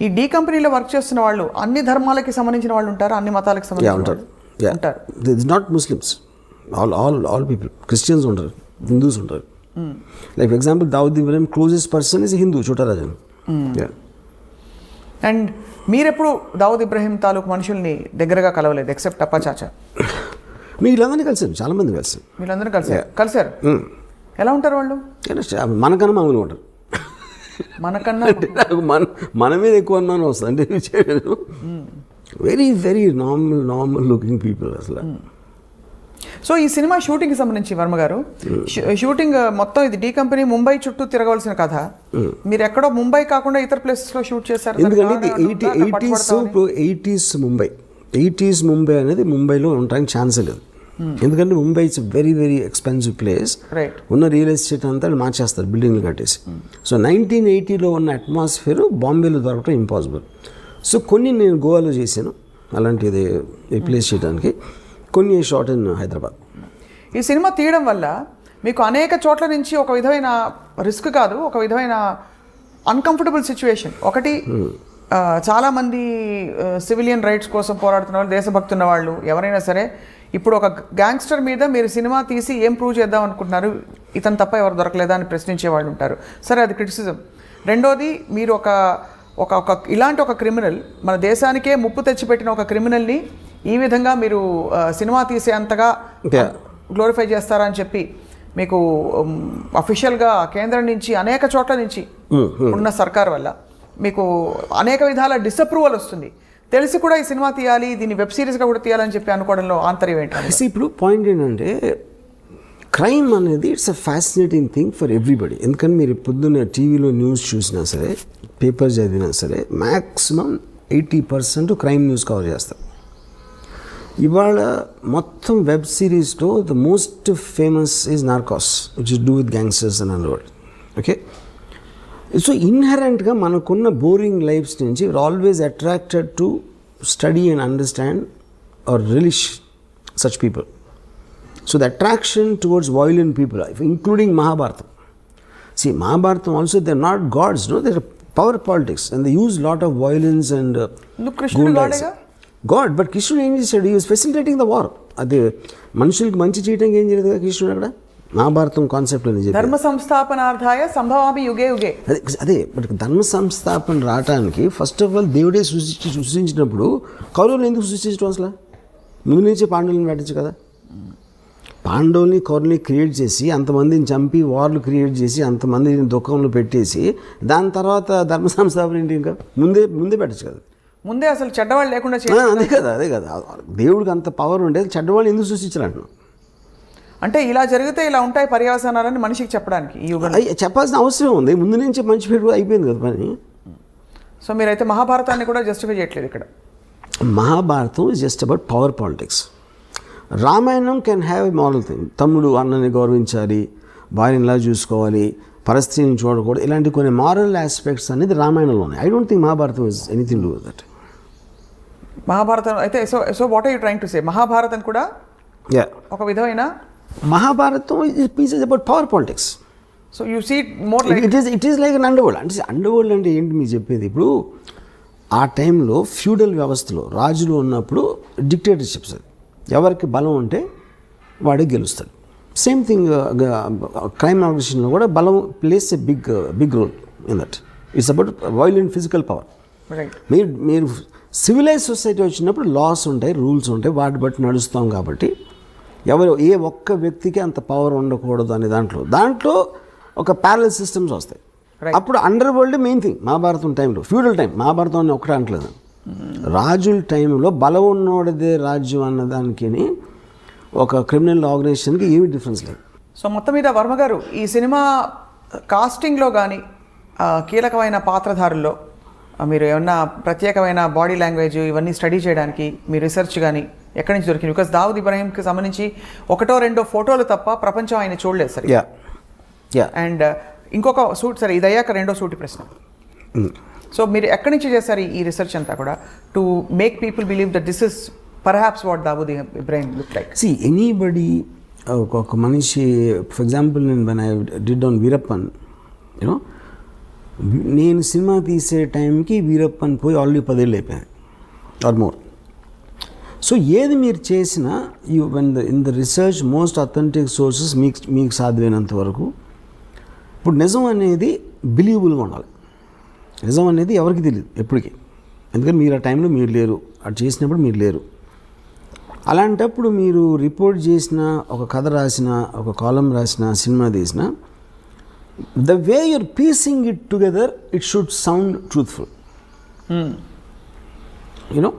ఈ డీ కంపెనీలో వర్క్ చేస్తున్న వాళ్ళు అన్ని ధర్మాలకి సంబంధించిన వాళ్ళు ఉంటారు, అన్ని మతాలకు సంబంధించిన ఉంటారు. ఉంటారు. It's not Muslims, all people. Christians ఉంటారు, హిందూస్ ఉంటారు. Like for example Dawood Ibrahim closest person is Hindu, Chhota Rajan. And మీరెప్పుడు దావుద్ ఇబ్రాహిం తాలూకు మనుషుల్ని దగ్గరగా కలవలేదు ఎక్సెప్ట్ అప్పా చాచా? వీళ్ళందరినీ కలిసాను, చాలా మంది కలిసాను. వీళ్ళందరూ కలిసారు. ఎలా ఉంటారు వాళ్ళు? మనకన్నా మామూలుగా ఉంటారు. మనకన్నా మన మీద ఎక్కువ అనుమానం వస్తుంది. అంటే very very normal looking people అసలు. సో ఈ సినిమా షూటింగ్కి సంబంధించి వర్మ గారు, షూటింగ్ మొత్తం ఇది డీ కంపెనీ ముంబై చుట్టూ తిరగవలసిన కథ. మీరు ఎక్కడో ముంబై కాకుండా ఇతర ప్లేసెస్లో షూట్ చేశారు. ఎందుకంటే 80s ముంబై అనేది ముంబైలో ఉండడానికి ఛాన్సే లేదు. ఎందుకంటే Mumbai it's very very expensive place. ఉన్న రియల్ ఎస్టేట్ అంతా మార్చేస్తారు బిల్డింగ్లు కట్టేసి. సో 1980లో ఉన్న అట్మాస్ఫియర్ బాంబేలో దొరకడం ఇంపాసిబుల్. సో కొన్ని నేను గోవాలో చేశాను అలాంటిది రీప్లేస్ చేయడానికి, కొన్ని షాట్ ఇన్ హైదరాబాద్. ఈ సినిమా తీయడం వల్ల మీకు అనేక చోట్ల నుంచి ఒక విధమైన రిస్క్ కాదు, ఒక విధమైన అన్కంఫర్టబుల్ సిచ్యువేషన్. ఒకటి, చాలామంది సివిలియన్ రైట్స్ కోసం పోరాడుతున్న వాళ్ళు, దేశభక్తున్న వాళ్ళు ఎవరైనా సరే ఇప్పుడు ఒక గ్యాంగ్స్టర్ మీద మీరు సినిమా తీసి ఏం ప్రూవ్ చేద్దాం అనుకుంటున్నారు, ఇతను తప్ప ఎవరు దొరకలేదా అని ప్రశ్నించే వాళ్ళు ఉంటారు. సరే, అది క్రిటిసిజం. రెండోది, మీరు ఒక ఇలాంటి ఒక క్రిమినల్, మన దేశానికే ముప్పు తెచ్చిపెట్టిన ఒక క్రిమినల్ని ఈ విధంగా మీరు సినిమా తీసే అంతగా గ్లోరిఫై చేస్తారా అని చెప్పి మీకు అఫీషియల్గా కేంద్రం నుంచి అనేక చోట్ల నుంచి ఉన్న సర్కార్ వల్ల మీకు అనేక విధాల డిసప్రూవల్ వస్తుంది. తెలిసి కూడా ఈ సినిమా తీయాలి, దీన్ని వెబ్ సిరీస్గా కూడా తీయాలని చెప్పి అనుకోవడంలో ఆంతర్యం ఏంటంటే, ఇప్పుడు పాయింట్ ఏంటంటే క్రైమ్ అనేది it's a fascinating thing for everybody. ఎందుకంటే మీరు పొద్దున్న టీవీలో న్యూస్ చూసినా సరే, పేపర్ చదివినా సరే, మ్యాక్సిమం 80% క్రైమ్ న్యూస్ కవర్ చేస్తారు. ఇవాళ మొత్తం వెబ్ సిరీస్లో the most famous is Narcos, which is do with gangsters and underworld. Okay, so ఇన్హెరెంట్గా మనకున్న బోరింగ్ లైఫ్స్ నుంచి always attracted to study and understand or relish such people. So the attraction towards violent people, including Mahabharata. See, Mahabharata also, they're not gods, no, they're power politics, and they use lot of violence and God. But Krishna ఏం చేశాడు? He was facilitating the war. అదే మనుషులకి మంచి చేయడానికి ఏం చేయలేదు కృష్ణుడు అక్కడ. మహాభారతం కాన్సెప్ట్ అని చెప్పి ధర్మ సంస్థాపనార్థాయ సంభవామి యుగే యుగే. అదే బట్ ధర్మ సంస్థాపన రావడానికి ఫస్ట్ ఆఫ్ ఆల్ దేవుడే సృష్టించినప్పుడు కౌరవులు ఎందుకు సృష్టించడం అసలు? ముందు నుంచి పాండవులను పెట్టచ్చు కదా. పాండవుల్ని కౌరవుల్ని క్రియేట్ చేసి అంతమందిని చంపి వార్లు క్రియేట్ చేసి అంతమందిని దుఃఖంలో పెట్టేసి దాని తర్వాత ధర్మ సంస్థాపన ఏంటి? ఇంకా ముందే పెట్టచ్చు కదా. ముందే అసలు చెడ్డవాళ్ళు లేకుండా అదే కదా దేవుడికి అంత పవర్ ఉంటే చెడ్డవాళ్ళు ఎందుకు సృష్టించాలంటున్నాను. అంటే ఇలా జరిగితే ఇలా ఉంటాయి పర్యవసానాలని మనిషికి చెప్పడానికి ఈ యుగంలో చెప్పాల్సిన అవసరం ఉంది. ముందు నుంచి మంచి పెట్టుకు అయిపోయింది కదా పని. సో మీరైతే మహాభారతాన్ని కూడా జస్టిఫై చేయట్లేదు ఇక్కడ. Mahabharatam is just about power politics. Ramayanam can have a moral thing. తమ్ముడు అన్నని గౌరవించాలి, భార్యని ఇలా చూసుకోవాలి, పరిస్థితిని చూడకూడదు, ఇలాంటి కొన్ని మారల్ ఆస్పెక్ట్స్ అనేది రామాయణంలో ఉన్నాయి. I don't think Mahabharatam is anything to do with that. Mahabharatam అయితే so what are you trying to say? Mahabharatam కూడా ఒక విధమైన Mahabharatam is about power politics. So you see more like it is like an underworld. అంటే underworld అంటే ఏంటి మీకు చెప్పేది? ఇప్పుడు ఆ టైంలో ఫ్యూడల్ వ్యవస్థలో రాజులు ఉన్నప్పుడు డిక్టేటర్షిప్స్, ఎవరికి బలం ఉంటే వాడే గెలుస్తాడు. సేమ్ థింగ్ క్రైమ్ ఆర్గనైజేషన్లో కూడా బలం plays a big role in that. It's about violent physical power. మీరు సివిలైజ్ సొసైటీ వచ్చినప్పుడు లాస్ ఉంటాయి, రూల్స్ ఉంటాయి, వాటి బట్టి నడుస్తాం. కాబట్టి ఏ ఒక్క వ్యక్తికి అంత పవర్ ఉండకూడదు అనే దాంట్లో ఒక ప్యారలల్ సిస్టమ్స్ వస్తాయి. అప్పుడు under world main thing. Mahabharatam టైంలో ఫ్యూడల్ టైం, మహాభారతం అని ఒకటే అంటలేదు. రాజుల టైంలో బలం ఉన్నోడిదే రాజ్యం అన్నదానికి ఒక క్రిమినల్ ఆర్గనైజేషన్కి ఏమీ డిఫరెన్స్ లేదు. సో మొత్తం మీద వర్మ గారు ఈ సినిమా కాస్టింగ్లో కానీ కీలకమైన పాత్రధారుల్లో మీరు ఏమన్నా ప్రత్యేకమైన బాడీ లాంగ్వేజ్ ఇవన్నీ స్టడీ చేయడానికి మీ రీసెర్చ్ కానీ ఎక్కడి నుంచి దొరికింది? బికాస్ దావుద్ ఇబ్రాహీంకి సంబంధించి ఒకటో రెండో ఫోటోలు తప్ప ప్రపంచం ఆయన చూడలేదు సరే. అండ్ ఇంకొక సూట్ సరే ఇది అయ్యాక రెండో సూటి ప్రశ్న. సో మీరు ఎక్కడి నుంచి చేశారు ఈ రీసెర్చ్ అంతా కూడా to make people believe that this is perhaps what Dawood Ibrahim look like? See anybody ఒక మనిషి ఫర్ ఎగ్జాంపుల్ నేను when I did on Veerappan you know నేను సినిమా తీసే టైంకి వీరప్పన్ పోయి ఆల్రెడీ 10 ఏళ్ళు అయిపోయాయి ఆర్ మోర్. సో ఏది మీరు చేసినా you in the research most authentic sources మీకు సాధ్యమైనంత వరకు. ఇప్పుడు నిజం అనేది బిలీవబుల్గా ఉండాలి. నిజం అనేది ఎవరికి తెలియదు ఎప్పటికీ, ఎందుకంటే మీరు ఆ టైంలో మీరు లేరు, అది చేసినప్పుడు మీరు లేరు. అలాంటప్పుడు మీరు రిపోర్ట్ చేసిన, ఒక కథ రాసిన, ఒక కాలం రాసిన, సినిమా తీసిన, the way your piecing it together it should sound truthful you know.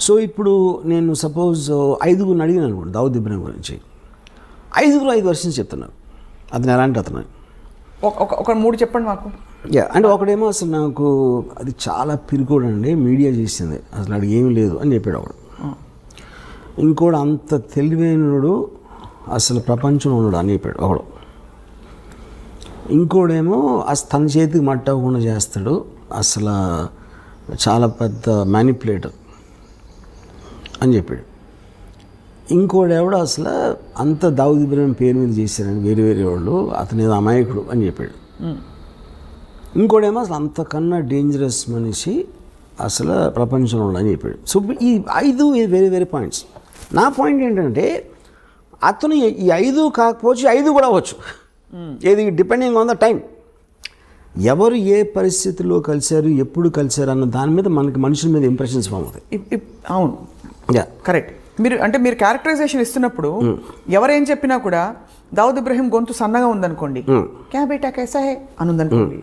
So ఇప్పుడు నేను సపోజ్ 5 అడిగిన అనుకోండి దావుద్ ఇబ్రాహీం గురించి, 5 వర్షన్స్ చెప్తున్నారు. అతను ఎలాంటి అతను ఒక 3 చెప్పండి మాకు. అంటే ఒకడేమో అసలు నాకు అది చాలా పిరికోడండి, మీడియా చేసింది, అసలు అది ఏమీ లేదు అని చెప్పాడు ఒకడు. ఇంకోడు అంత తెలివైనడు అసలు ప్రపంచంలో ఉన్నాడు అని చెప్పాడు ఒకడు. ఇంకోడేమో అసలు తన చేతికి మట్టకుండా చేస్తాడు, అసలు చాలా పెద్ద మ్యానిపులేటర్ అని చెప్పాడు. ఇంకోడెవడో అసలు అంత దావుద్ ఇబ్రాహీం పేరు మీద చేశారని వేరే వాళ్ళు, అతను ఏదో అమాయకుడు అని చెప్పాడు. ఇంకోడేమో అసలు అంతకన్నా డేంజరస్ మనిషి అసలు ప్రపంచంలో అని చెప్పాడు. సో ఈ 5 వేరే వేరే పాయింట్స్. నా పాయింట్ ఏంటంటే అతను ఈ 5 కాకపోవచ్చు, 5 కూడా అవ్వచ్చు. ఏది డిపెండింగ్ ఆన్ ద టైం, ఎవరు ఏ పరిస్థితిలో కలిశారు, ఎప్పుడు కలిశారు అన్న దాని మీద మనకి మనుషుల మీద ఇంప్రెషన్స్ ఫామ్ అవుతాయి. అవును, కరెక్ట్. మీరు క్యారెక్టరైజేషన్ ఇస్తున్నప్పుడు ఎవరేం చెప్పినా కూడా దావుద్ ఇబ్రాహీం గొంతు సన్నగా ఉందనుకోండి, క్యా బేటా కైసా హే అని ఉందనుకోండి,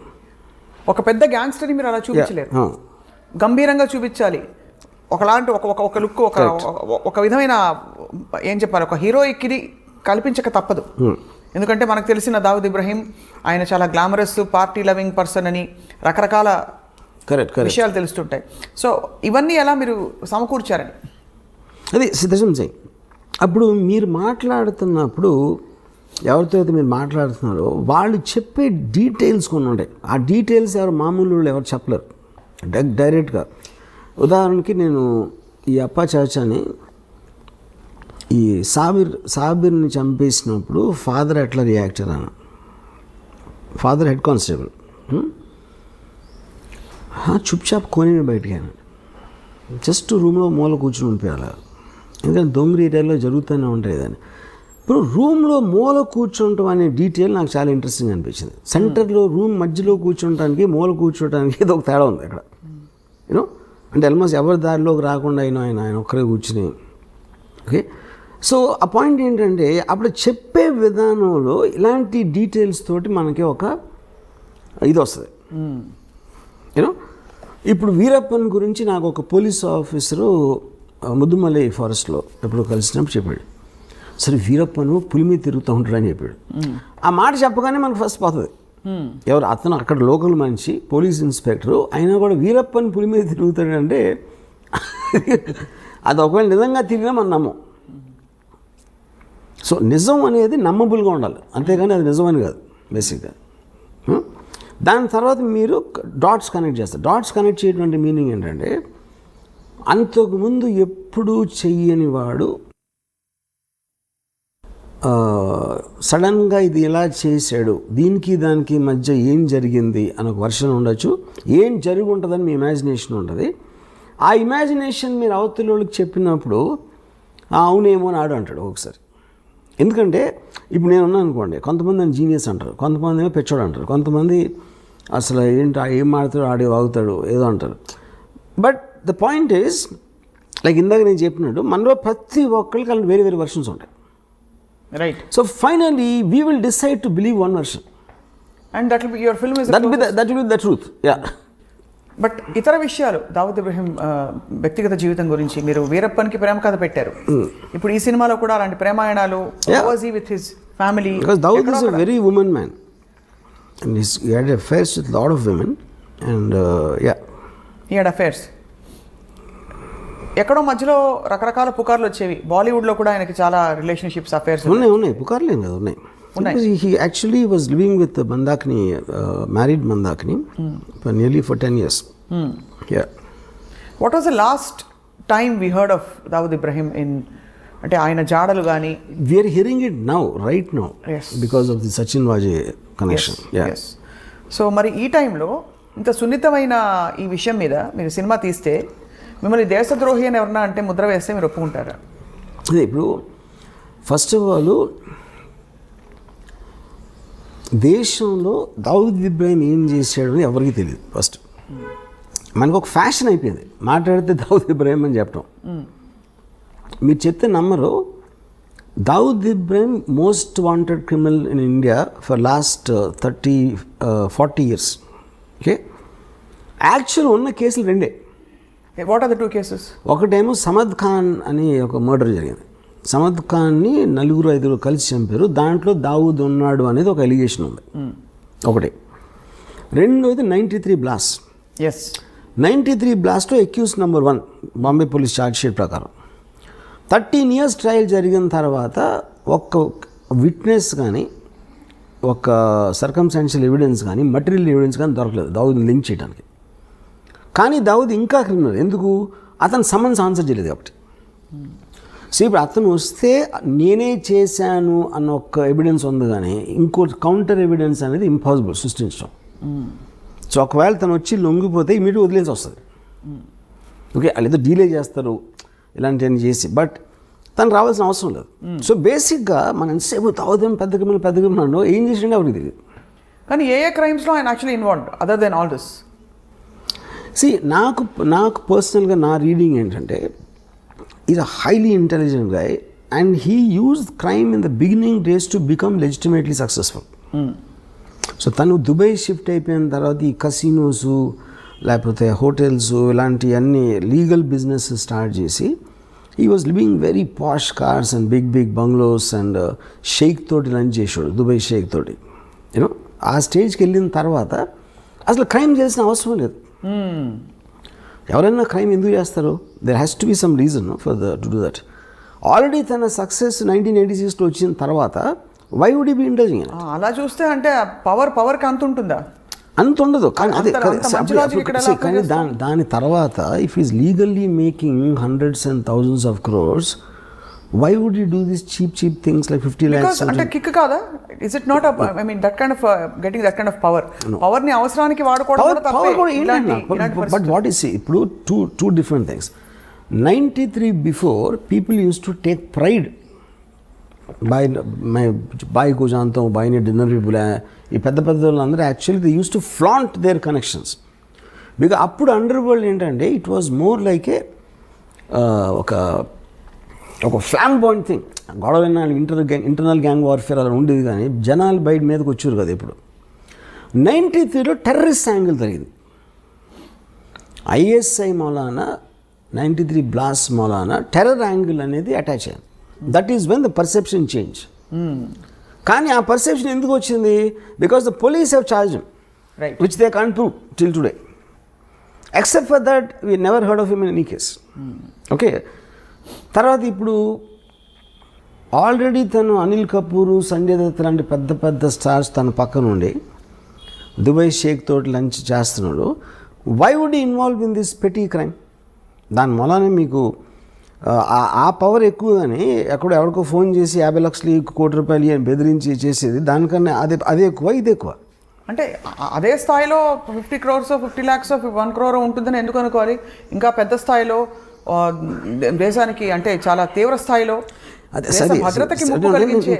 ఒక పెద్ద గ్యాంగ్స్టర్ని మీరు అలా చూపించలేరు, గంభీరంగా చూపించాలి. ఒకలాంటి ఒక లుక్, ఒక విధమైన ఏం చెప్పాలి, ఒక హీరోయిక్కి కల్పించక తప్పదు. ఎందుకంటే మనకు తెలిసిన దావుద్ ఇబ్రాహీం ఆయన చాలా గ్లామరస్, పార్టీ లవింగ్ పర్సన్ అని రకరకాల విషయాలు తెలుస్తుంటాయి. సో ఇవన్నీ ఎలా మీరు సమకూర్చారని అది సిద్ధం చేయి. అప్పుడు మీరు మాట్లాడుతున్నప్పుడు ఎవరితో అయితే మీరు మాట్లాడుతున్నారో వాళ్ళు చెప్పే డీటెయిల్స్ కొన్ని ఉంటాయి. ఆ డీటెయిల్స్ ఎవరు మామూలు వాళ్ళు ఎవరు చెప్పలేరు డైరెక్ట్గా. ఉదాహరణకి నేను ఈ అప్పా చాచాని, ఈ సాబిర్ని చంపేసినప్పుడు ఫాదర్ ఎట్లా రియాక్ట్ అయ్యాను, ఫాదర్ హెడ్ కానిస్టేబుల్, చుప్చాప్ కొని బయటికి ఆయన జస్ట్ రూమ్లో మూల కూర్చుని ఉండిపోయాలి. ఎందుకంటే దొంగ ఏరియాలో జరుగుతూనే ఉంటాయి దాన్ని. ఇప్పుడు రూమ్లో మూల కూర్చుంటాం అనే డీటెయిల్ నాకు చాలా ఇంట్రెస్టింగ్ అనిపించింది. సెంటర్లో రూమ్ మధ్యలో కూర్చుంటానికి, మూల కూర్చోటానికి ఏదో ఒక తేడా ఉంది అక్కడ యూనో. అంటే ఆల్మోస్ట్ ఎవరి దారిలోకి రాకుండా ఆయన ఒక్కరే కూర్చుని. ఓకే, సో ఆ పాయింట్ ఏంటంటే అప్పుడు చెప్పే విధానంలో ఇలాంటి డీటెయిల్స్ తోటి మనకి ఒక ఇది వస్తుంది యూనో. ఇప్పుడు వీరప్పన్ గురించి నాకు ఒక పోలీస్ ఆఫీసరు ముద్దుమలై ఫారెస్ట్లో ఎప్పుడు కలిసినప్పుడు చెప్పాడు, సరే వీరప్పను పులి మీద తిరుగుతూ ఉంటాడని చెప్పాడు. ఆ మాట చెప్పగానే మనకు ఫస్ట్ పోతుంది ఎవరు అతను, అక్కడ లోకల్ మనిషి, పోలీస్ ఇన్స్పెక్టరు, అయినా కూడా వీరప్పన్ పులి మీద తిరుగుతాడంటే అది ఒకవేళ నిజంగా తిరిగినా మనం నమ్మం. సో నిజం అనేది నమ్మబుల్గా ఉండాలి, అంతేగాని అది నిజమని కాదు బేసిక్గా. దాని తర్వాత మీరు డాట్స్ కనెక్ట్ చేస్తారు. డాట్స్ కనెక్ట్ చేయటువంటి మీనింగ్ ఏంటంటే అంతకుముందు ఎప్పుడూ చెయ్యని వాడు సడన్గా ఇది ఎలా చేశాడు, దీనికి దానికి మధ్య ఏం జరిగింది అని ఒక వర్షన్ ఉండొచ్చు, ఏం జరిగి ఉంటుందని మీ ఇమాజినేషన్ ఉంటుంది. ఆ ఇమాజినేషన్ మీరు అవతల వాళ్ళకి చెప్పినప్పుడు అవునేమో అని అంటాడు ఒకసారి. ఎందుకంటే ఇప్పుడు నేను ఉన్నాను అనుకోండి, కొంతమంది అని జీనియస్ అంటారు, కొంతమంది ఏమో పెచ్చోడు అంటారు, కొంతమంది అసలు ఏంటి ఏం ఆడుతాడు ఆడే వాగుతాడు ఏదో అంటారు. But the point is like ఇందాక నేను చెప్పినట్టు మనలో ప్రతి ఒక్కరికి అలా వేరే వేరే వర్షన్స్ ఉంటాయి, right? So finally we will decide to believe one version and that will be your film is that will be the truth. Yeah, but ఇతర విషయాలు దావుద్ ఇబ్రహీం వ్యక్తిగత జీవితం గురించి మీరు వీరప్పన్కి ప్రేమ కథ పెట్టారు. ఇప్పుడు ఈ సినిమాలో కూడా అలాంటి ప్రేమాయణాలు with his family. Because Dawood is a very woman man, and he had affairs with a lot of women, and he had affairs. ఎక్కడో మధ్యలో రకరకాల పుకార్లు వచ్చేవి. బాలీవుడ్లో కూడా ఆయనకి చాలా రిలేషన్షిప్స్ అఫేర్స్ ఉన్నాయి పుకార్లేం కదా ఉన్నాయి. He actually was living with Mandakini, married Mandakini, for nearly 10 years. Yeah. What was the last time we heard of Dawood Ibrahim in, అంటే ఆయన జాడలు కానీ? We are hearing it now, right now, because of the Sachin Vajay connection. Yes. So మరి ఈ టైంలో ఇంత సున్నితమైన ఈ విషయం మీద మీరు సినిమా తీస్తే మిమ్మల్ని దేశద్రోహి అని ఎవరన్నా అంటే ముద్ర వేస్తే మీరు ఒప్పుకుంటారా? అదే ఇప్పుడు ఫస్ట్ ఆఫ్ ఆల్ దేశంలో దావుద్ ఇబ్రాహిం ఏం చేశాడు అని ఎవరికి తెలియదు. ఫస్ట్ మనకు ఒక ఫ్యాషన్ అయిపోయింది మాట్లాడితే దావుద్ ఇబ్రాహిం అని చెప్పడం. మీరు చెప్తే నమ్మరు, Dawood Ibrahim most wanted criminal in India for last 30-40 years. Okay, actual ఉన్న కేసులు రెండే. What are the 2 cases? ఒకటేమో సమద్ ఖాన్ అని ఒక మర్డర్ జరిగింది. సమద్ ఖాన్ని 4-5 కలిసి చంపారు. దాంట్లో దావుద్ ఉన్నాడు అనేది ఒక ఎలిగేషన్ ఉంది ఒకటి. రెండోది 93 బ్లాస్ట్. 93 బ్లాస్ట్లో accuse number 1 Bombay police charge sheet ప్రకారం 13 years ట్రయల్ జరిగిన తర్వాత ఒక్క విట్నెస్ కానీ ఒక సర్కమ్స్టాన్షియల్ ఎవిడెన్స్ కానీ మటీరియల్ ఎవిడెన్స్ కానీ దొరకలేదు దావుద్ని లింక్ చేయడానికి. కానీ దావుద్ ఇంకా క్రిమినల్. ఎందుకు? అతను సమన్స్ ఆన్సర్ చేయలేదు కాబట్టి. సో ఇప్పుడు అతను వస్తే నేనే చేశాను అన్న ఒక ఎవిడెన్స్ ఉంది, కానీ ఇంకో కౌంటర్ ఎవిడెన్స్ అనేది ఇంపాసిబుల్ సృష్టించడం. సో ఒకవేళ తను వచ్చి లొంగిపోతే ఇమీడియట్ వదిలేసి వస్తుంది. ఓకే, వాళ్ళు ఏదో డీలే చేస్తారు ఇలాంటివన్నీ చేసి, బట్ తను రావాల్సిన అవసరం లేదు. సో బేసిక్గా మనం ఎంతసేపు తాగుదాం పెద్ద క్రిమినల్ ఏం చేసిండే ఎవరికి తెలియదు. కానీ ఏ క్రైమ్స్లో ఆయన actually involved other than all this? See నాకు పర్సనల్గా నా రీడింగ్ ఏంటంటే, is a highly intelligent guy and he used crime in the beginning days to become legitimately successful. So తను దుబాయ్ షిఫ్ట్ అయిపోయిన తర్వాత ఈ కసినోస్ లేకపోతే హోటల్స్ ఇలాంటి అన్ని లీగల్ బిజినెస్ స్టార్ట్ చేసి ఈ was living very posh cars and big bungalows and షేక్ తోటి లంచ్ చేసాడు, దుబాయ్ షేక్ తోటి. యూనో ఆ స్టేజ్కి వెళ్ళిన తర్వాత అసలు క్రైమ్ చేసిన అవసరం లేదు. ఎవరైనా క్రైమ్ ఎందుకు చేస్తారు? There has to be some reason for to do that. Already తన సక్సెస్ 1986లో వచ్చిన తర్వాత వై వుడ్ బి ఇండల్జింగ్? అలా చూస్తే అంటే పవర్కి అంత ఉంటుందా? అంత ఉండదు. కానీ అదే కానీ దాని తర్వాత if is legally making hundreds and thousands of crores, why would you do these cheap things like 50 lakhs? అంటే కిక్ కాదా? Is it not I mean that kind of getting that kind of power? Power ని అవసరానికి వాడుకోవడం కూడా తప్పే. But what is ఇప్పుడు two different things. 93 before people used to take pride. బాయ్ को जानता हूँ, బాయ్ని డిన్నర్ भी बुलाया. ఈ పెద్ద వాళ్ళందరూ actually they use to flaunt their connections. Because అప్పుడు అండర్ వరల్డ్ ఏంటంటే it was more like a ఒక ఫ్లాంబాయింట్ థింగ్. గొడవైనా ఇంటర్నల్ గ్యాంగ్ వార్ఫేర్ అలా ఉండేది, కానీ జనాలు బయట మీదకి వచ్చారు కదా. ఇప్పుడు 93లో టెర్రరిస్ట్ యాంగిల్ జరిగింది. ISI Maulana 93 blast Maulana terror angle అనేది అటాచ్ అయ్యింది. That is when the perception change. కానీ ఆ పర్సెప్షన్ ఎందుకు వచ్చింది? Because the police have charge which they can't prove till today. Except for that we never heard of him in any case. Okay, తర్వాత ఇప్పుడు already తను అనిల్ కపూరు, సంజయ్ దత్ లాంటి పెద్ద stars తన పక్క నుండి దుబాయ్ షేక్ తోటి లంచ్ చేస్తున్నాడు. Why would involve in this petty crime? దాని మూలానే మీకు ఆ పవర్ ఎక్కువ. కానీ ఎవరికో ఫోన్ చేసి 50 లక్షలు 1 కోటి రూపాయలు అని బెదిరించి చేసేది దానికన్నా అదే ఎక్కువ, ఇది ఎక్కువ. అంటే అదే స్థాయిలో 50 crores 50 lakhs 1 crore ఉంటుందని ఎందుకు అనుకోవాలి? ఇంకా పెద్ద స్థాయిలో దేశానికి అంటే చాలా తీవ్ర స్థాయిలో భద్రతకి ముప్పు కలిగించే.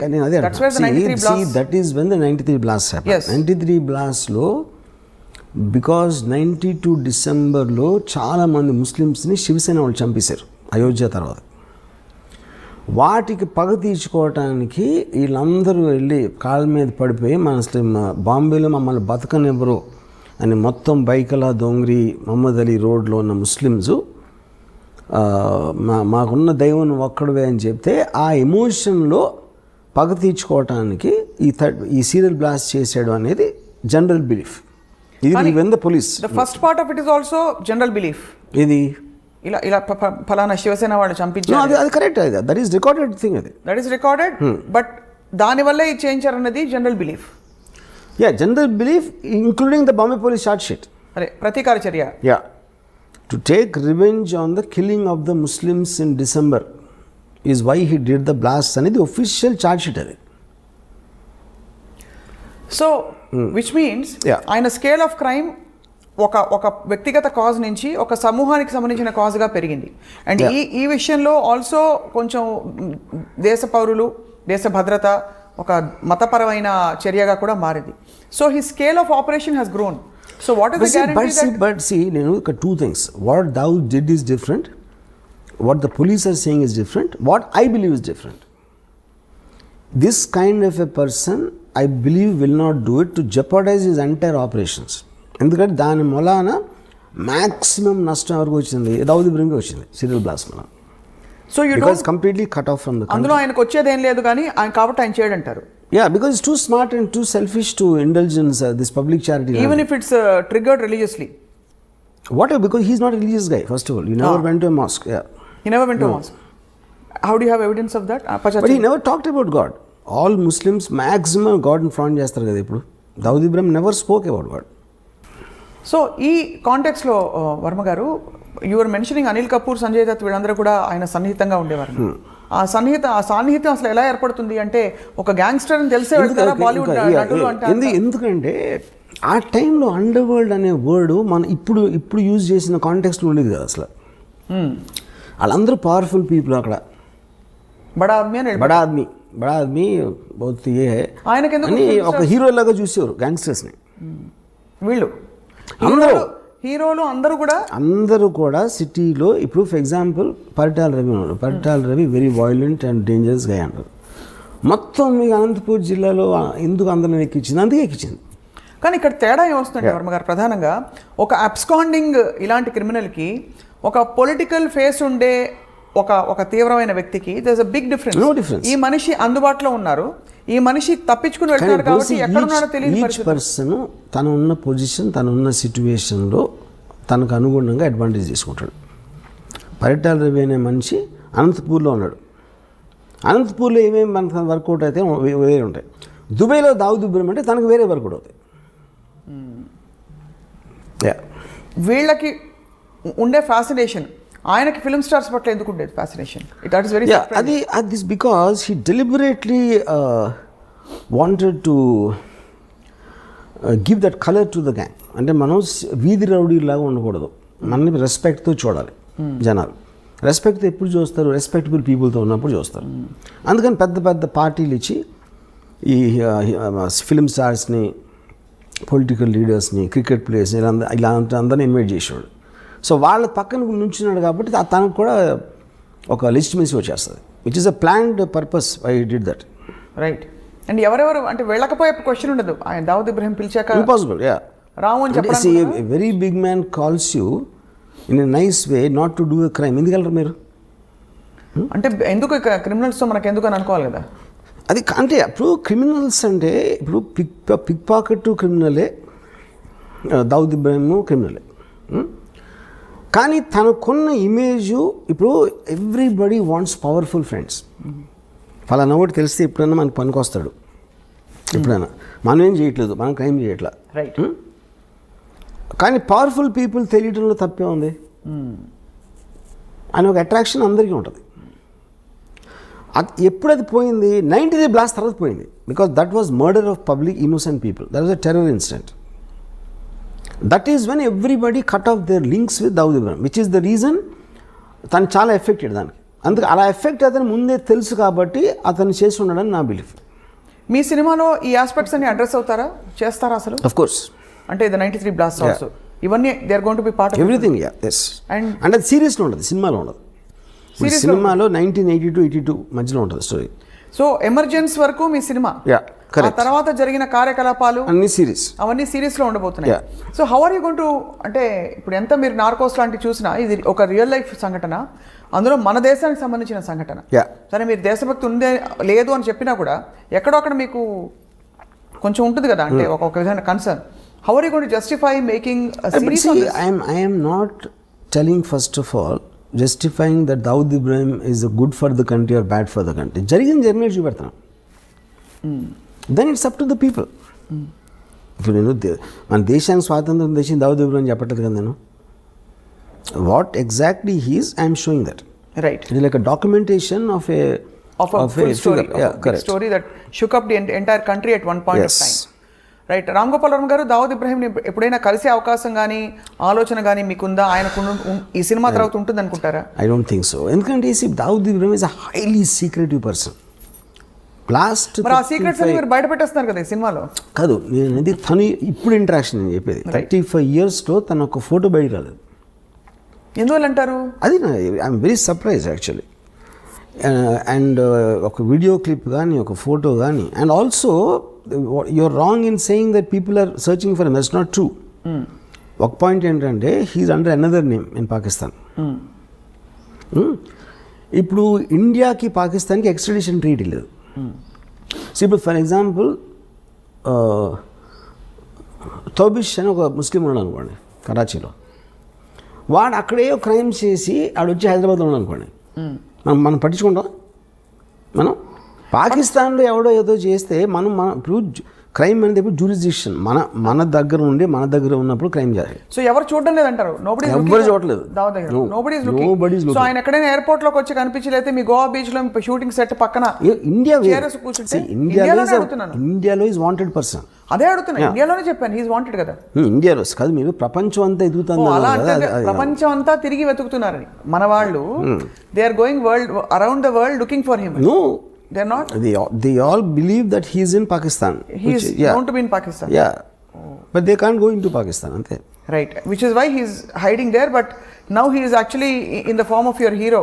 That is when the 93 blast happened. 93 బ్లాస్ట్లో బికాజ్ 92 డిసెంబర్లో చాలామంది ముస్లిమ్స్ని శివసేన వాళ్ళు చంపేశారు అయోధ్య తర్వాత. వాటికి పగ తీర్చుకోవటానికి వీళ్ళందరూ వెళ్ళి కాళ్ళ మీద పడిపోయి మన బాంబేలో మమ్మల్ని బతకనివ్వరు, అని మొత్తం బైకలా దొంగరి మహమ్మద్ అలీ రోడ్లో ఉన్న ముస్లిమ్స్ మాకున్న దైవం ఒక్కడవే అని చెప్తే ఆ ఎమోషన్లో పగ తీర్చుకోవటానికి ఈ సీరియల్ బ్లాస్ట్ చేసాడు అనేది జనరల్ బిలీఫ్. ఇది when the police the first part of it is also general belief. ఇది ఇలా ఇలా ఫలానా శివసేన వాళ్ళు చంపించారు, అది correct, that is recorded thing, that is recorded, but దానివల్లే ఇది చేయించారన్నది general belief. Yeah, general belief including the Bombay police charge sheet. అరే ప్రతీకార చర్య. Yeah, to take revenge on the killing of the Muslims in December is why he did the blast అనేది official charge sheet అది. So which means ఆయన scale of crime ఒక వ్యక్తిగత cause నుంచి ఒక సమూహానికి సంబంధించిన కాజ్గా పెరిగింది. అండ్ ఈ విషయంలో ఆల్సో కొంచెం దేశ పౌరులు, దేశ భద్రత, ఒక మతపరమైన చర్యగా కూడా మారింది. So he scale of operation has grown. So what is the guarantee? But see, two things. What Dawood did is different. What the police are saying is different. What I believe is different. This kind of a person, I believe, will not do it to jeopardize his entire operations. ఎందుకంటే దాని మూలాన maximum నష్టం ఎవరికి వచ్చింది? దావుద్ ఇబ్రహీంకి వచ్చింది serial blast వల్ల. So you don't completely cut off from the, అందులో ఆయనకు వచ్చేది ఏం లేదు కానీ ఆయన కాబట్టి ఆయన చేయడంటారు. Yeah, because it's too smart and too selfish to indulge in this public charity. Even if it's triggered religiously. What? Because he's not a religious guy, first of all. He never went to a mosque. Yeah. He never went to a mosque. How do you have evidence of that? But he never talked about God. All Muslims maximum God in front చేస్తారు కదా ఇప్పుడు. Dawood Ibrahim never spoke about God. So ఈ కాంటెక్స్లో వర్మ గారు, your mentioning Anil Kapoor, Sanjay Dutt వీళ్ళందరూ కూడా ఆయన సన్నిహితంగా ఉండేవారు. ఆ సాన్నిహిత్యం అసలు ఎలా ఏర్పడుతుంది అంటే ఒక గ్యాంగ్స్టర్ అని తెలిసే వెళ్తారా బాలీవుడ్ నటులు అంటే? ఎందుకంటే ఆ టైంలో అండర్ వరల్డ్ అనే వర్డ్ మన ఇప్పుడు యూజ్ చేసిన కాంటెక్స్ట్ ఉండేది కదా అసలు. వాళ్ళందరూ పవర్ఫుల్ పీపుల్ అక్కడ. బడా ఆద్మీ బహుత్ ఏ అని ఒక హీరో లాగా చూసేవారు గ్యాంగ్స్టర్స్ని. వీళ్ళు హీరోలు అందరూ కూడా సిటీలో ఇప్పుడు ఫర్ ఎగ్జాంపుల్ పరిటాల రవి ఉన్నాడు. Paritala Ravi very violent and dangerous గా అంటారు. మొత్తం మీకు అనంతపూర్ జిల్లాలో ఎందుకు అందరిని ఎక్కించింది? అందుకే ఎక్కించింది. కానీ ఇక్కడ తేడా ఏమొస్తుందంటే వర్మ గారు, ప్రధానంగా ఒక అబ్స్కాండింగ్ ఇలాంటి క్రిమినల్కి ఒక పొలిటికల్ ఫేస్ ఉండే ఒక తీవ్రమైన వ్యక్తికి there is a big difference. ఈ మనిషి అందుబాటులో ఉన్నారు, ఈ మనిషి తప్పించుకుని వెళ్తాడు కాబట్టి ఎక్కడున్నాడో తెలియదు. ఈచ్ పర్సన్ తను ఉన్న పొజిషన్, తను ఉన్న సిచ్యువేషన్లో తనకు అనుగుణంగా అడ్వాంటేజ్ తీసుకుంటాడు. పరిటాల రవి అనే మనిషి అనంతపూర్లో ఉన్నాడు. అనంతపూర్లో ఏమేమి మనకు వర్కౌట్ అయితే వేరే ఉంటాయి. దుబాయ్లో దావుద్ ఇబ్రహీం అంటే తనకు వేరే వర్కౌట్ అవుతాయి. వీళ్ళకి ఉండే ఫ్యాసినేషన్ ఆయనకి ఫిల్మ్ స్టార్స్ పట్ల ఎందుకు ఉండేది fascination? That is very this because he deliberately wanted to give that colour to the gang. అంటే మనం వీధి రౌడీలాగా ఉండకూడదు, మనని రెస్పెక్ట్తో చూడాలి జనాలు. రెస్పెక్ట్తో ఎప్పుడు చూస్తారు? రెస్పెక్టబుల్ పీపుల్తో ఉన్నప్పుడు చూస్తారు. అందుకని పెద్ద పెద్ద పార్టీలు ఇచ్చి ఈ ఫిల్మ్ స్టార్స్ని, పొలిటికల్ లీడర్స్ని, క్రికెట్ ప్లేయర్స్ని ఇలా అందరినీ ఇన్వైట్ చేసేవాడు. సో వాళ్ళ పక్కన నుంచున్నాడు కాబట్టి తనకు కూడా ఒక లెజిటిమసీ వచ్చేస్తుంది. It is a planned purpose I did that. Right. And ఎవరెవరు అంటే వెళ్ళకపోయే క్వశ్చన్ ఉండదు. ఆయన దావుద్ ఇబ్రహీం పిలిచాక ఇంపాసిబుల్. యా, రాము అని చెప్పడానికి a very big man calls you in a nice way not to do a crime. ఎందుకు వెళ్ళరు మీరు? అంటే ఎందుకు క్రిమినల్స్తో మనకు ఎందుకు అని అనుకోవాలి కదా. అది అంటే ఇప్పుడు క్రిమినల్స్ అంటే ఇప్పుడు పిక్ పాకెట్ క్రిమినలే, దావుద్ ఇబ్రహీం క్రిమినలే. కానీ తనకున్న ఇమేజు ఇప్పుడు ఎవ్రీబడి వాంట్స్ పవర్ఫుల్ ఫ్రెండ్స్. ఫలానా ఒకటి తెలిస్తే ఎప్పుడైనా మనకు పనికొస్తాడు. ఎప్పుడైనా మనం ఏం చేయట్లేదు, మనం క్రైమ్ చేయట్లా. రైట్. కానీ పవర్ఫుల్ పీపుల్ తెలియటంలో తప్పే ఉంది అని ఒక అట్రాక్షన్ అందరికీ ఉంటుంది. ఎప్పుడు అది పోయింది? 90 బ్లాస్ట్ తర్వాత పోయింది. Because that was murder of public innocent people. That was a terror incident. That is when everybody cut of their links with Dawood Ibrahim, which is the reason తను చాలా ఎఫెక్టెడ్ దానికి. అందుకే అలా ఎఫెక్ట్ అతను ముందే తెలుసు కాబట్టి అతను చేసి ఉండడని నా బిలీఫ్. మీ సినిమాలో ఈ ఆస్పెక్ట్స్ అన్ని అడ్రస్ అవుతారా, చేస్తారా అసలు? Of course. అంటే ద 93 బ్లాస్ట్ ఆల్సో ఇవన్నీ they are going to be part of everything. Yeah, yes. And అది సీరియస్లో ఉండదు, సినిమాలో ఉండదు. సినిమాలో 1982-82 మధ్యలో ఉంటుంది స్టోరీ. సో ఎమర్జెన్స్ వరకు మీ సినిమా. యా. ఆ తర్వాత జరిగిన కార్యకలాపాలు అన్ని సిరీస్, అవన్నీ సిరీస్ లో ఉండబోతున్నాయి. Yeah. So how are you going to, అంటే ఇప్పుడు ఎంత మీరు నార్కోస్ లాంటివి చూసినా ఇది ఒక రియల్ లైఫ్ సంఘటన, అందులో మన దేశానికి సంబంధించిన సంఘటన. సరే మీరు దేశభక్తి ఉందే లేదు అని చెప్పినా కూడా ఎక్కడో అక్కడ మీకు కొంచెం ఉంటుంది కదా, అంటే ఒక విధమైన concern. How are you going to justify making series? I am not telling first of all justifying that Dawood Ibrahim is good for the country or bad for the country. జరిగిన జర్నల్ చూపెడతాను, then it's up to the people. ఇప్పుడు నేను మన దేశానికి స్వాతంత్రం తెచ్చింది దావుద్ ఇబ్రాహిం చెప్పట్లేదు కదా నేను. What exactly he's I'm showing that. Right. It like a documentation of A story that shook up the entire country at one point of time. Right. Ram Gopal Varma గారు, దావుద్ ఇబ్రాహింని ఎప్పుడైనా కలిసే అవకాశం కానీ ఆలోచన కానీ మీకుందా? ఆయనకు ఈ సినిమా తర్వాత ఉంటుంది అనుకుంటారా? I don't think so. ఎందుకంటే Dawood Ibrahim is a highly secretive person. Last మరి ఆ సీక్రెట్స్ అని మీరు బయట పెట్టేస్తున్నారు కదా ఈ సినిమాలో. కాదు, నేను తను ఇప్పుడు ఇంటరాక్షన్ నేను చెప్పేది 35 yearsలో తను ఒక ఫోటో బయట రాలేదు. ఎందువల్ల అంటారు? అది I'm very surprise actually. And ఒక వీడియో క్లిప్ కానీ ఒక ఫోటో కానీ, and also you're wrong in saying that people are searching for him. That's not true. ఒక పాయింట్ ఏంటంటే he is under another name in Pakistan. ఇప్పుడు ఇండియాకి పాకిస్తాన్కి ఎక్స్ట్రడిషన్ ట్రీటీ లేదు. సో ఇప్పుడు ఫర్ ఎగ్జాంపుల్ తౌబిష్ అని ఒక ముస్లిం ఉన్నాడు అనుకోండి కరాచీలో, వాడు అక్కడే క్రైమ్ చేసి ఆడు వచ్చి హైదరాబాద్లో ఉన్నాడు అనుకోండి, మనం పట్టించుకుంటాం. మనం పాకిస్తాన్లో ఎవడో ఏదో చేస్తే మనం ఇప్పుడు క్రైమ్ అనేది ఇప్పుడు జ్యూరిస్డిక్షన్ మన దగ్గర ఉండి మన దగ్గర ఉన్నప్పుడు క్రైమ్ చేయాలి. సో ఎవరు చూడడం లేదంటారు? ఎవరు చూడలేదు. సో ఆయన ఎక్కడైనా ఎయిర్పోర్ట్ లోకి వచ్చి కనిపించలేతే మీ గోవా బీచ్ లో షూటింగ్ సెట్ పక్కన ఇండియాలో ఈజ్ వాంటెడ్ పర్సన్. అదే అడుగుతున్నా, ఇండియాలోనే చెప్పాను హీస్ వాంటెడ్ కదా. ఇండియాలో కాదు, మీరు ప్రపంచం అంతా ఎదుగుతుంది. ప్రపంచం అంతా తిరిగి వెతుకుతున్నారని మన వాళ్ళు. They are going around the world looking for him. No, they're not. They all believe that he is in Pakistan. He is known to be in Pakistan. Yeah. But they can't go into Pakistan, ante. Right. Which is why he is hiding there, but now he is actually in the form of your hero.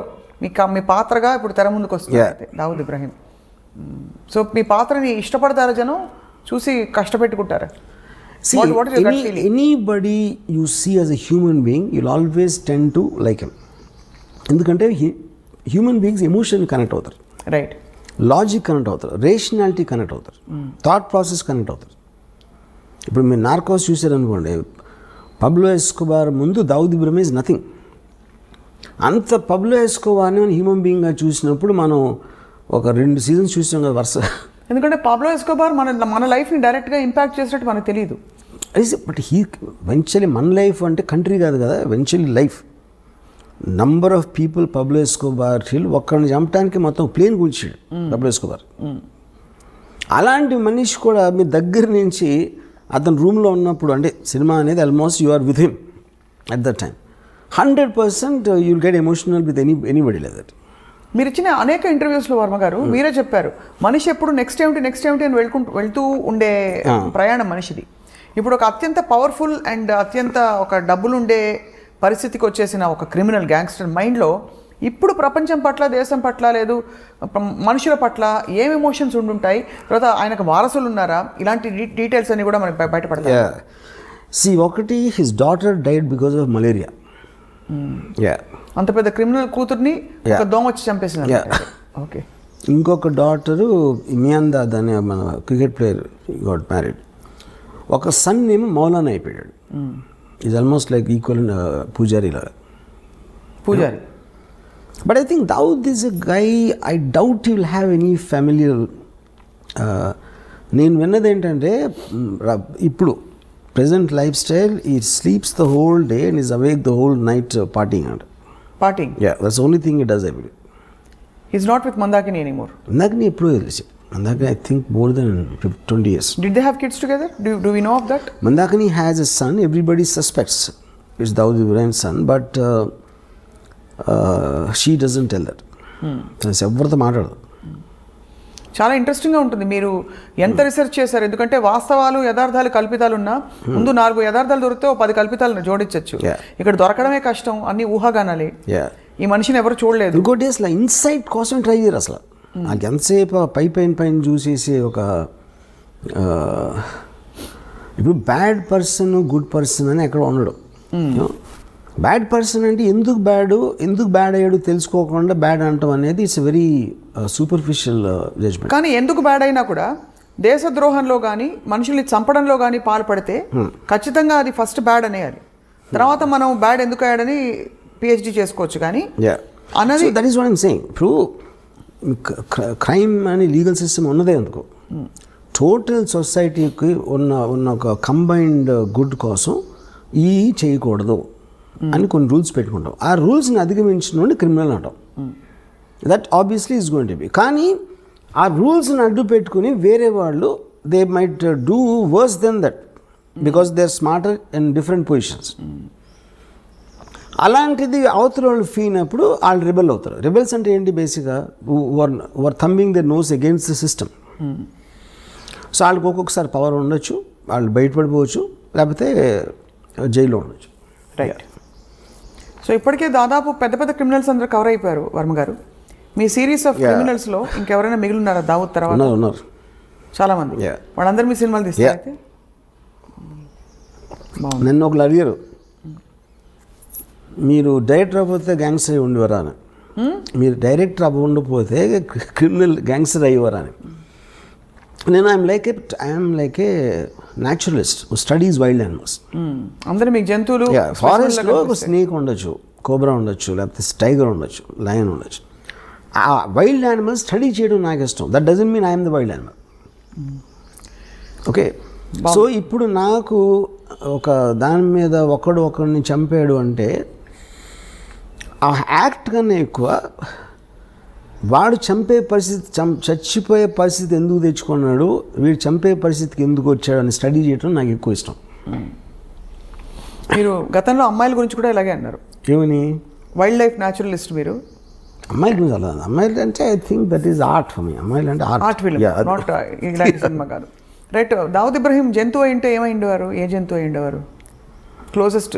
మీ పాత్రగా ఇప్పుడు తెర ముందుకు వస్తుంది Dawood Ibrahim. So మీ పాత్రని ఇష్టపడతారా జనం, చూసి కష్టపెట్టుకుంటారా? See, anybody you see as a human being, you'll always tend to like him. ఎందుకంటే హ్యూమన్ బీయింగ్స్ ఎమోషన్ కనెక్ట్ అవుతారు, రైట్, లాజిక్ కనెక్ట్ అవుతారు, రేషనాలిటీ కనెక్ట్ అవుతారు, థాట్ ప్రాసెస్ కనెక్ట్ అవుతారు. ఇప్పుడు మీరు నార్కోస్ చూసారనుకోండి, పబ్లో ఎస్కోబార్ ముందు దావుద్ ఇబ్రాహిం ఈజ్ నథింగ్. అంత పబ్లో ఎస్కోబార్ని మనం హ్యూమన్ బీయింగ్గా చూసినప్పుడు మనం ఒక 2 seasons చూసాం కదా వరుస. ఎందుకంటే పబ్లో ఎస్కోబార్ మన లైఫ్ని డైరెక్ట్గా ఇంపాక్ట్ చేసినట్టు మనకు తెలియదు. బట్ వెంచువల్లీ మన లైఫ్ అంటే కంట్రీ కాదు కదా, eventually life. Number of people Pablo Escobar ఒక్కడిని చంపడానికి మొత్తం ప్లేన్ కూల్చాడు పబ్లో ఎస్కోబార్. అలాంటి మనిషి కూడా మీ దగ్గర నుంచి అతను రూమ్లో ఉన్నప్పుడు, అంటే సినిమా అనేది almost you are with him at that time. 100% you'll get emotional with anybody like that. మీరు ఇచ్చిన అనేక ఇంటర్వ్యూస్లో వర్మ గారు మీరే చెప్పారు, మనిషి ఎప్పుడు నెక్స్ట్ ఏమిటి అని వెళ్తూ ఉండే ప్రయాణం మనిషిది. ఇప్పుడు ఒక అత్యంత పవర్ఫుల్ అండ్ అత్యంత ఒక డబ్బులుండే పరిస్థితికి వచ్చేసిన ఒక క్రిమినల్ గ్యాంగ్స్టర్ మైండ్లో ఇప్పుడు ప్రపంచం పట్ల, దేశం పట్ల, లేదు మనుషుల పట్ల ఏం ఎమోషన్స్ ఉండుంటాయి, తర్వాత ఆయనకు వారసులు ఉన్నారా, ఇలాంటి డీటెయిల్స్ అన్ని కూడా మనకి బయటపడతాయి. ఒకటి his daughter died because of malaria. అంత పెద్ద క్రిమినల్ కూతుర్ని ఒక దోమ వచ్చి చంపేసింది. ఓకే. ఇంకొక డాటరు మియాందా అనే మన క్రికెట్ ప్లేయర్ గాట్ మ్యారీడ్. ఒక సన్ ఏమో మౌలానా అయిపోయాడు. ఈజ్ ఆల్మోస్ట్ లైక్ ఈక్వల్ పూజారి లాగా. పూజారి. But I think Dawood is a guy, I doubt he will have any familiar. నేను విన్నది ఏంటంటే ఇప్పుడు ప్రెజెంట్ లైఫ్ స్టైల్, ఈ sleeps the whole day and is awake the whole night partying and partying. That's only thing it does I believe. He's not with Mandakini anymore. Mandakini ఎప్పుడో తెలిసి, Mandakini, I think more than 20 years. Did they have kids together? Do we know of that? Mandakini has a son. Everybody suspects it's Dawood Ibrahim's son, but she doesn't tell that. ఎవరితో మాట్లాడదు. చాలా ఇంట్రెస్టింగ్గా ఉంటుంది. మీరు ఎంత research చేశారు? ఎందుకంటే వాస్తవాలు, యథార్థాలు, కల్పితాలు ఉన్నా ముందు 4 యథార్థాలు దొరికితే 10 కల్పితాలను జోడించవచ్చు. ఇక్కడ దొరకడమే కష్టం, అన్ని ఊహాగానాలే. ఈ మనిషిని ఎవరు చూడలేదు. ఇంకోటి అసలు ఇన్సైట్ కోసం ట్రై చేయరు అసలు. నాకు ఎంతసేపు పైన చూసేసి ఒక ఇప్పుడు బ్యాడ్ పర్సన్ గుడ్ పర్సన్ అని ఎక్కడ ఉండడు. బ్యాడ్ పర్సన్ అంటే ఎందుకు బ్యాడ్ అయ్యాడు తెలుసుకోకుండా బ్యాడ్ అంటాం అనేది ఇట్స్ వెరీ సూపర్ఫిషియల్ జడ్జ్మెంట్. కానీ ఎందుకు బ్యాడ్ అయినా కూడా దేశద్రోహంలో కానీ మనుషుల్ని చంపడంలో కానీ పాల్పడితే ఖచ్చితంగా అది ఫస్ట్ బ్యాడ్ అనేయాలి. తర్వాత మనం బ్యాడ్ ఎందుకు అయ్యాడని పిహెచ్డి చేసుకోవచ్చు. కానీ అన్నది that is what I'm saying. ఇప్పుడు క్రైమ్ అని లీగల్ సిస్టమ్ ఉన్నదే ఎందుకు, టోటల్ సొసైటీకి ఉన్న ఒక కంబైన్డ్ గుడ్ కోసం ఈ చేయకూడదు అని కొన్ని రూల్స్ పెట్టుకుంటాం. ఆ రూల్స్ని అధిగమించిన క్రిమినల్ అంటాం. That obviously is going to be. కానీ ఆ రూల్స్ని అడ్డు పెట్టుకుని వేరే వాళ్ళు they might do worse than that because they are smarter in different positions. అలాంటిది అవతల వాళ్ళు ఫీల్ అయినప్పుడు వాళ్ళు రిబెల్ అవుతారు. రిబెల్స్ అంటే ఏంటి, బేసిక్గా were thumbing the nose against the system. So వాళ్ళకి ఒక్కొక్కసారి పవర్ ఉండొచ్చు, వాళ్ళు బయటపడిపోవచ్చు, లేకపోతే జైల్లో ఉండొచ్చు. రైట్. సో ఇప్పటికే దాదాపు పెద్ద పెద్ద క్రిమినల్స్ అందరూ కవర్ అయిపోయారు వర్మ గారు. మీ సిరీస్ ఆఫ్ క్రిమినల్స్లో ఇంకెవరైనా మిగిలి ఉన్నారా దావుద్ తర్వాత? ఉన్నారు చాలా మంది. వాళ్ళందరూ మీ సినిమాలు తీస్తారు అయితే? నన్ను ఒకళ్ళు అడిగారు, మీరు డైరెక్టర్ అవ్వకపోతే గ్యాంగ్స్టర్ అయి ఉండేవారా అని. మీరు డైరెక్టర్ అవ్వకపోతే క్రిమినల్ గ్యాంగ్స్టర్ అయ్యేవారా అని. నేను I'm like A naturalist studies wild animals. అందరూ మీకు జంతువులు, ఫారెస్ట్లో ఒక స్నేక్ ఉండొచ్చు, కోబ్రా ఉండొచ్చు, లేకపోతే టైగర్ ఉండొచ్చు, లయన్ ఉండొచ్చు. ఆ వైల్డ్ యానిమల్స్ స్టడీ చేయడం నాకు ఇష్టం. That doesn't mean I'm the wild animal. Okay. So ఇప్పుడు నాకు ఒక దాని మీద ఒకడిని చంపాడు అంటే ఆ యాక్ట్ కన్నా ఎక్కువ వాడు చంపే పరిస్థితి, చచ్చిపోయే పరిస్థితి ఎందుకు తెచ్చుకున్నాడు, వీడు చంపే పరిస్థితికి ఎందుకు వచ్చాడు అని స్టడీ చేయడం నాకు ఎక్కువ ఇష్టం. మీరు గతంలో అమ్మాయిల గురించి కూడా ఇలాగే అన్నారు. ఏమని? వైల్డ్ లైఫ్ న్యాచురలిస్ట్ మీరు. అమ్మాయిల గురించి అలా, అమ్మాయిలు అంటే I think that is art for me. అమ్మాయిలు అంటే ఆర్ట్ ఫిల్మ్, నాట్ ఇలాంటి సినిమా కాదు. రైట్. దావుద్ ఇబ్రహీం జంతువు అయింటే ఏమైండేవారు? ఏ జంతువు అయిండేవారు closest?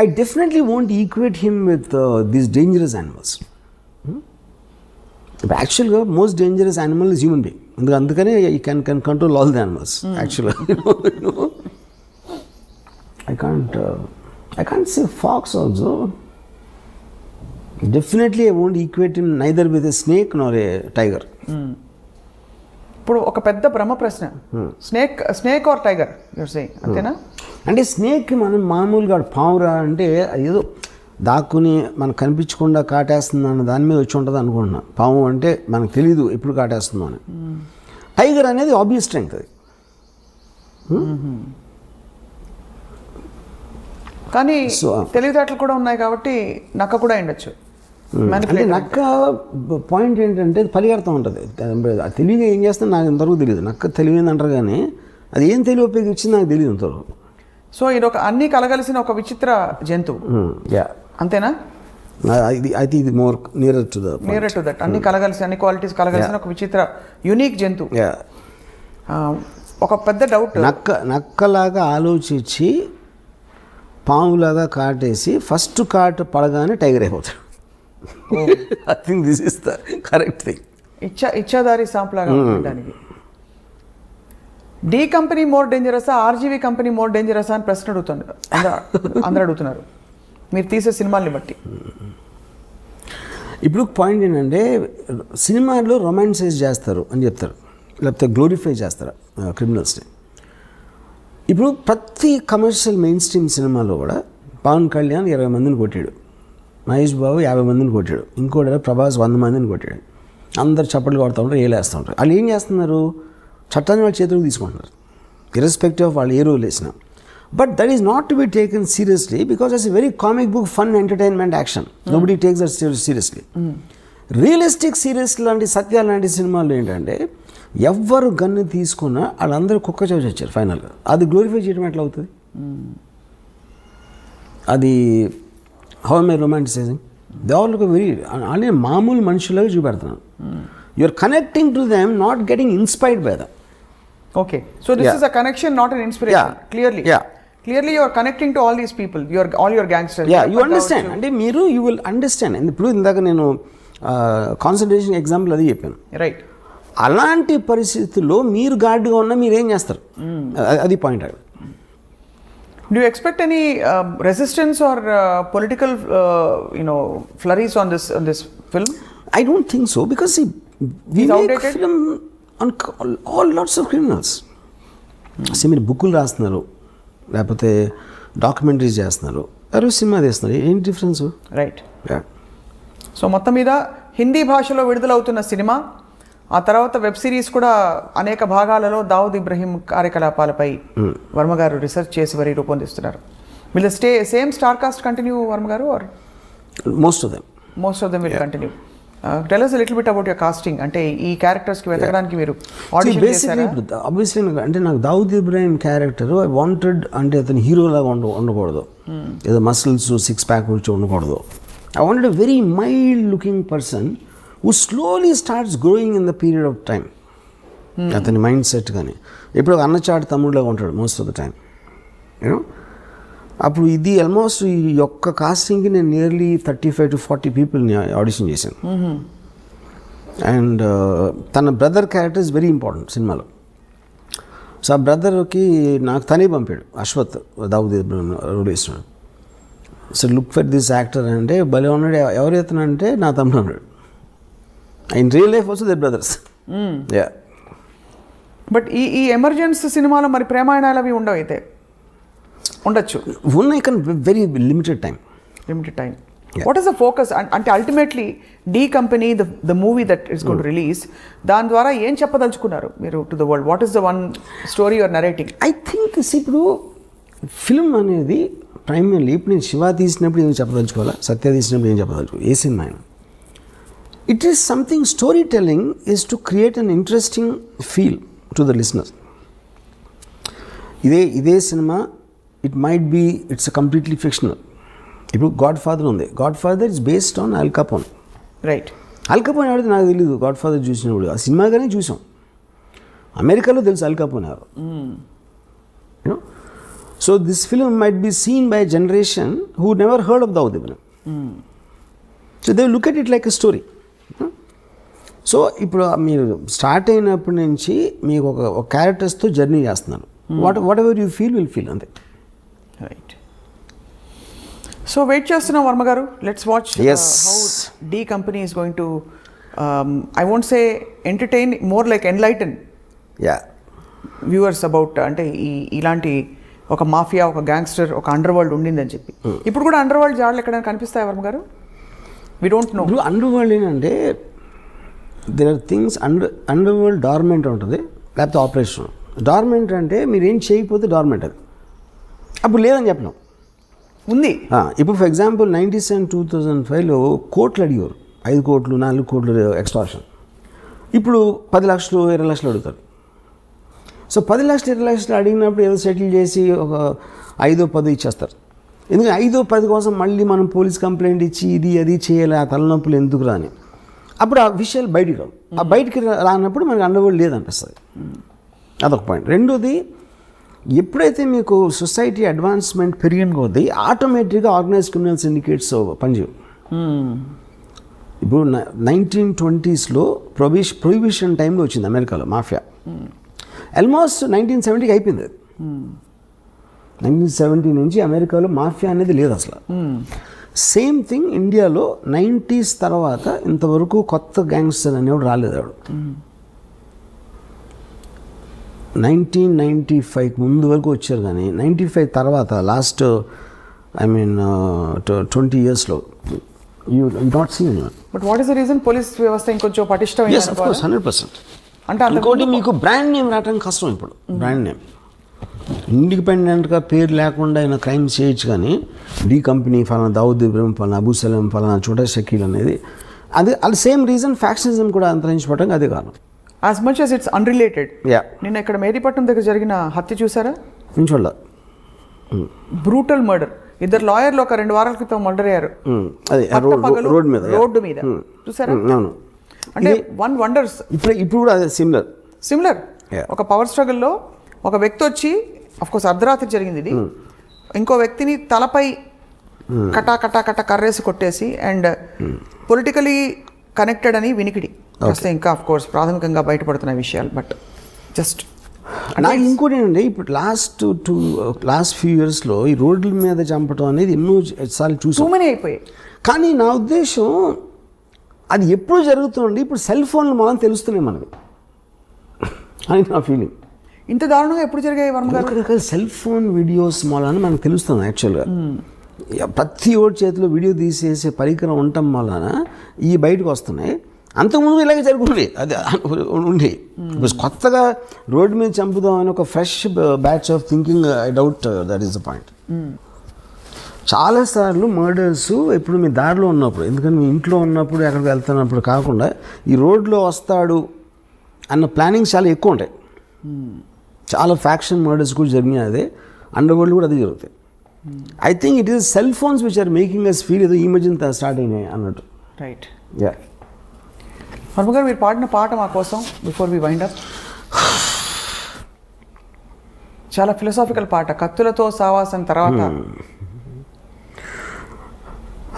I definitely won't equate him with these dangerous animals. But actually, most dangerous animal is human being. Andukane he can control all the animals. Actually, I can't say fox also. Definitely, I won't equate him neither with a snake nor a tiger. ఇప్పుడు ఒక పెద్ద బ్రహ్మ ప్రశ్న, snake or tiger you're saying, అంతేనా? అంటే స్నేక్కి మనం మామూలుగా పావురా అంటే ఏదో దాక్కుని మనకు కనిపించకుండా కాటేస్తుంది అన్న దాని మీద వచ్చి ఉంటుంది అనుకుంటున్నాం. పాము అంటే మనకు తెలీదు ఎప్పుడు కాటేస్తుందో అని. టైగర్ అనేది ఆబ్వియస్ స్ట్రెంగ్త్ అది. కానీ తెలివితేటలు కూడా ఉన్నాయి కాబట్టి నక్క కూడా ఉండొచ్చు. అంటే నక్క పాయింట్ ఏంటంటే పరిగెడుతూ ఉంటుంది. తెలివిగా ఏం చేస్తుందో నాకు ఇంతవరకు తెలియదు. నక్క తెలివింది అంటారు కానీ అది ఏం తెలివి ఉపయోగించింది నాకు తెలియదు ఇంతవరకు. సో ఇది ఒక అన్ని కలగలిసిన ఒక విచిత్ర జంతువు, అంతేనా? ఇది మోర్ నియర్ టు దట్. అన్ని కలగలిసి, అన్ని క్వాలిటీస్ కలగలిసిన ఒక విచిత్ర యూనిక్ జంతువు. ఒక పెద్ద డౌట్, నక్కలాగా ఆలోచించి పాములాగా కాటేసి ఫస్ట్ కాటు పడగానే టైగర్ అయిపోతాడు. I think this is the correct thing. ఇచ్చాదారి సాంప్లాగా ఉండడానికి. డి కంపెనీ మోర్ డేంజరసా, ఆర్జీవీ కంపెనీ మోర్ డేంజరసా అని ప్రశ్న అడుగుతున్నారు అందరూ అడుగుతున్నారు మీరు తీసే సినిమాల్ని బట్టి. ఇప్పుడు పాయింట్ ఏంటంటే సినిమాలో రొమాన్సైజ్ చేస్తారు అని చెప్తారు, లేకపోతే గ్లోరిఫై చేస్తారు క్రిమినల్స్ని. ఇప్పుడు ప్రతి కమర్షియల్ మెయిన్ స్ట్రీమ్ సినిమాలో కూడా పవన్ కళ్యాణ్ 20 మందిని కొట్టాడు, మహేష్ బాబు 50 మందిని కొట్టాడు, ఇంకోటి ప్రభాస్ 100 మందిని కొట్టాడు. అందరు చప్పట్లు కొడుతూ ఉంటారు, ఏలేస్తూ ఉంటారు. వాళ్ళు ఏం చేస్తున్నారు, చట్టాన్ని వాళ్ళ చేతులకు తీసుకుంటున్నారు, ఇర్రెస్పెక్టివ్ ఆఫ్ వాళ్ళు ఏ రోల్ వేసినా. But that is not to be taken seriously because it's a very comic book, fun, entertainment, action. Nobody takes that seriously. Realistic serious లాంటి సత్యాలు లాంటి సినిమాలు ఏంటంటే ఎవ్వరు గన్ను తీసుకున్నా వాళ్ళందరూ కుక్క చోచి వచ్చారు ఫైనల్గా. అది గ్లోరిఫై చేయడం ఎట్లా అవుతుంది? అది how am I romanticizing? They all look very అంటే మామూలు మనుషులాగా చూపెడుతున్నాను. You are connecting to them, not getting inspired by them. Okay, so this is a connection, not an inspiration. Clearly you are connecting to all these people, all your gangsters. You understand. అంటే మీరు you will understand. ఇప్పుడు ఇందాక నేను concentration example అది చెప్పాను, right? అలాంటి పరిస్థితుల్లో మీరు గార్డ్గా ఉన్నా మీరు ఏం చేస్తారు? అది point. Do you expect any resistance or political, flurries on this film? I don't think so, because see, we It's make outdated? film on all lots of criminals. మీరు బుక్కులు రాస్తున్నారు, లేకపోతే డాక్యుమెంటరీస్ చేస్తున్నారు, ఎవరు సినిమా తీస్తున్నారు, ఏంటి డిఫరెన్స్? రైట్. సో మొత్తం మీద హిందీ భాషలో విడుదలవుతున్న సినిమా, ఆ తర్వాత వెబ్ సిరీస్ కూడా అనేక భాగాలలో దావుద్ ఇబ్రహీం కార్యకలాపాలపై వర్మ గారు రీసెర్చ్ చేసి మరీ రూపొందిస్తున్నారు. Will same star cast continue Varma garu, or most of them will continue? Tell us a little bit about your casting. అంటే ఈ క్యారెక్టర్స్కి వెతకడానికి మీరు ఆడిషన్ చేశారా? ఆబ్వియస్లీ అంటే నాకు Dawood Ibrahim character I wanted, అంటే అతను హీరోలాగా ఉండకూడదు, ఏదో మసిల్స్ సిక్స్ ప్యాక్ వచ్చి ఉండకూడదు. I wanted a very mild looking person who slowly starts growing in the period of time. అతని మైండ్ సెట్ కానీ ఇప్పుడు ఒక అన్నచాటు తమ్ముడులాగా ఉంటాడు most of the time, you know. అప్పుడు ఇది ఆల్మోస్ట్ ఈ యొక్క కాస్టింగ్కి నేను నియర్లీ 35 to 40 పీపుల్ని ఆడిషన్ చేశాను. అండ్ తన brother character is very important సినిమాలో. సో ఆ బ్రదర్కి నాకు తనే పంపాడు, అశ్వత్ దావుద్ ఇబ్రాహిం రోల్ వేస్తున్నాడు. So look for this actor అంటే భలే ఉన్నాడు, ఎవరు ఎత్తునంటే నా తమ్ముడు అన్నాడు. In real life also their brothers. Ya. But ఈ ఎమర్జెన్స్ సినిమాలో మరి ప్రేమాయణాలు అవి ఉండవు, అయితే ఉండొచ్చు, ఉన్నాయి కానీ very limited time. What is the focus? అంటే ultimately D company the movie that is going to release, దాని ద్వారా ఏం చెప్పదలుచుకున్నారు మీరు to the world? What is the one story your narrating? I think ఇప్పుడు ఫిల్మ్ అనేది ప్రైమర్లీ, ఇప్పుడు నేను శివ తీసినప్పుడు ఏం చెప్పదలుచుకోవాలా, సత్య తీసినప్పుడు ఏం చెప్పదలుచుకో, ఏ సినిమా అయినా it is something, storytelling is to create an interesting feel to the listener. ఇదే cinema it might be it's completely fictional. ఇప్పుడు గాడ్ ఫాదర్ ఉంది, Godfather is based on Al Capone. Right. అల్ కపోన్ ఎవరైతే నాకు తెలియదు, God father చూసినప్పుడు ఆ సినిమాగానే చూసాం. అమెరికాలో తెలుసు అల్ కపోన్ ఎవరు, you know. So this film might be seen by generation who never heard of Dawood Ibrahim. So they look at it like a story. So ఇప్పుడు మీరు స్టార్ట్ అయినప్పటి నుంచి మీకు ఒక క్యారెక్టర్స్తో జర్నీ చేస్తున్నాను. Whatever you feel will feel, అంతే. రైట్. సో వెయిట్ చేస్తున్నాం Varma garu. Let's watch how D company is going to, I won't say entertain, more like enlighten viewers about, అంటే ఇలాంటి ఒక మాఫియా, ఒక గ్యాంగ్స్టర్, ఒక అండర్ వరల్డ్ ఉండిందని చెప్పి. ఇప్పుడు కూడా అండర్ వరల్డ్ జాడలు ఎక్కడైనా కనిపిస్తాయి వర్మ గారు? We don't know. ఇప్పుడు అండర్ వరల్డ్ ఏంటంటే there are things underworld dormant ఉంటుంది, లేకపోతే ఆపరేషన్. డార్మెంట్ అంటే మీరు ఏం చేయకపోతే డార్మెంట్, అది అప్పుడు లేదని చెప్పినాం ఉంది. ఇప్పుడు ఫర్ ఎగ్జాంపుల్ 97, 2005లో కోట్లు అడిగారు, 5 కోట్లు 4 కోట్లు ఎక్స్ట్రాక్షన్. ఇప్పుడు 10 లక్షలు 20 లక్షలు అడుగుతారు. సో 10 లక్షలు 20 లక్షలు అడిగినప్పుడు ఏదో సెటిల్ చేసి ఒక 5-10 ఇచ్చేస్తారు. ఎందుకంటే 5-10 కోసం మళ్ళీ మనం పోలీస్ కంప్లైంట్ ఇచ్చి ఇది అది చేయాలి, ఆ తలనొప్పులు ఎందుకు రాని, అప్పుడు ఆ విషయాలు బయటికి రావు. ఆ బయటికి రానప్పుడు మనకి అండర్వరల్డ్ లేదనిపిస్తుంది. అదొక పాయింట్. రెండోది, ఎప్పుడైతే మీకు సొసైటీ అడ్వాన్స్మెంట్ పెరిగిన కొద్దీ ఆటోమేటిక్గా ఆర్గనైజ్డ్ క్రిమినల్ సిండికేట్స్ పనిచేయవు. ఇప్పుడు 1920sలో ప్రొహిబిషన్ టైంలో వచ్చింది అమెరికాలో మాఫియా. ఆల్మోస్ట్ 1970కి అయిపోయింది. 1970 నుంచి అమెరికాలో మాఫియా అనేది లేదు అసలు. సేమ్ థింగ్ ఇండియాలో 90s తర్వాత ఇంతవరకు కొత్త గ్యాంగ్స్టర్ అనేవాడు రాలేదు. 1995 ముందు వరకు వచ్చారు, కానీ 95 తర్వాత లాస్ట్ 20 yearsలో you not seen anyone. But what is the reason? Police వ్యవస్థ ఇంకొంచెం పటిష్టమైన. yes of course 100%. అంటే ఇంకోటి మీకు బ్రాండ్ నేమ్ రావడం కష్టం. ఇప్పుడు బ్రాండ్ నేమ్ ఇండిపెండెంట్గా పేరు లేకుండా ఆయన క్రైమ్ చేయొచ్చు, కానీ డీ కంపెనీ ఫలానా దావుద్ ఇబ్రాహిం ఫలానా అబూ సలీం ఫలానా చోటా షకీల్ అనేది అది సేమ్ రీజన్. ఫ్యాక్షనిజం కూడా అంతరించిపోవడానికి అదే కారణం. As much as it's unrelated. నిన్న ఇక్కడ మేదీపట్నం దగ్గర జరిగిన హత్య చూసారా? నేను చూడాల. Brutal murder. 2 లాయర్లు ఒక 2 వారాల క్రితం మర్డర్ అయ్యారు. రోడ్డు మీద చూసారా? అవును. అంటే వన్ వండర్స్. ఇప్పుడు కూడా అదే సిమిలర్. ఒక పవర్ స్ట్రగుల్లో ఒక వ్యక్తి వచ్చి, అఫ్ కోర్స్ అర్ధరాత్రి జరిగింది ఇది, ఇంకో వ్యక్తిని తలపై కటా కటా కటా కర్రేసి కొట్టేసి, అండ్ పొలిటికలీ కనెక్టెడ్ అని వినికిడి. కాస్త ఇంకా ఆఫ్ కోర్స్ ప్రాథమికంగా బయటపడుతున్న విషయాలు, బట్ జస్ట్ నాకు ఇంకోటి ఏంటంటే ఇప్పుడు లాస్ట్ ఫ్యూ ఇయర్స్లో ఈ రోడ్ల మీద చంపడం అనేది ఎన్నో సార్లు చూసాం, టూ మెనీ అయిపోయాయి. కానీ నా ఉద్దేశం అది ఎప్పుడు జరుగుతుంది, ఇప్పుడు సెల్ ఫోన్లు మనం తెలుస్తున్నాయి మనకి అని నా ఫీలింగ్. ఇంత దారుణంగా ఎప్పుడు జరిగాయి వర్మ గారు? రకరకాల సెల్ ఫోన్ వీడియోస్ వలన మనకు తెలుస్తుంది యాక్చువల్గా. ప్రతి ఓడి చేతిలో వీడియో తీసేసే పరికరం ఉండటం వలన ఈ బయటకు వస్తున్నాయి. అంతకుముందు ఇలాగే జరుగుతుంది, అది ఉండి కొత్తగా రోడ్డు మీద చంపుదాం అని ఒక fresh batch of thinking, I doubt that is the point. చాలాసార్లు మర్డర్స్ ఇప్పుడు మీ దారిలో ఉన్నప్పుడు, ఎందుకంటే మీ ఇంట్లో ఉన్నప్పుడు ఎక్కడికి వెళ్తున్నప్పుడు కాకుండా ఈ రోడ్లో వస్తాడు అన్న ప్లానింగ్స్ చాలా ఎక్కువ ఉంటాయి. చాలా ఫ్యాక్షన్ మర్డర్స్ కూడా జరిగినాయి, అదే అండర్ వరల్డ్ కూడా అదే జరుగుతాయి. I think it is cell phones which are making us feel ఏదో ఈ మధ్యన స్టార్ట్ అయినాయి అన్నట్టు. రైట్. యా, వర్మ గారు మీరు పాడిన పాట మా కోసం బిఫోర్ వి వైండ్ అప్, చాలా ఫిలసాఫికల్ పాట, కత్తులతో సావాసం తర్వాత.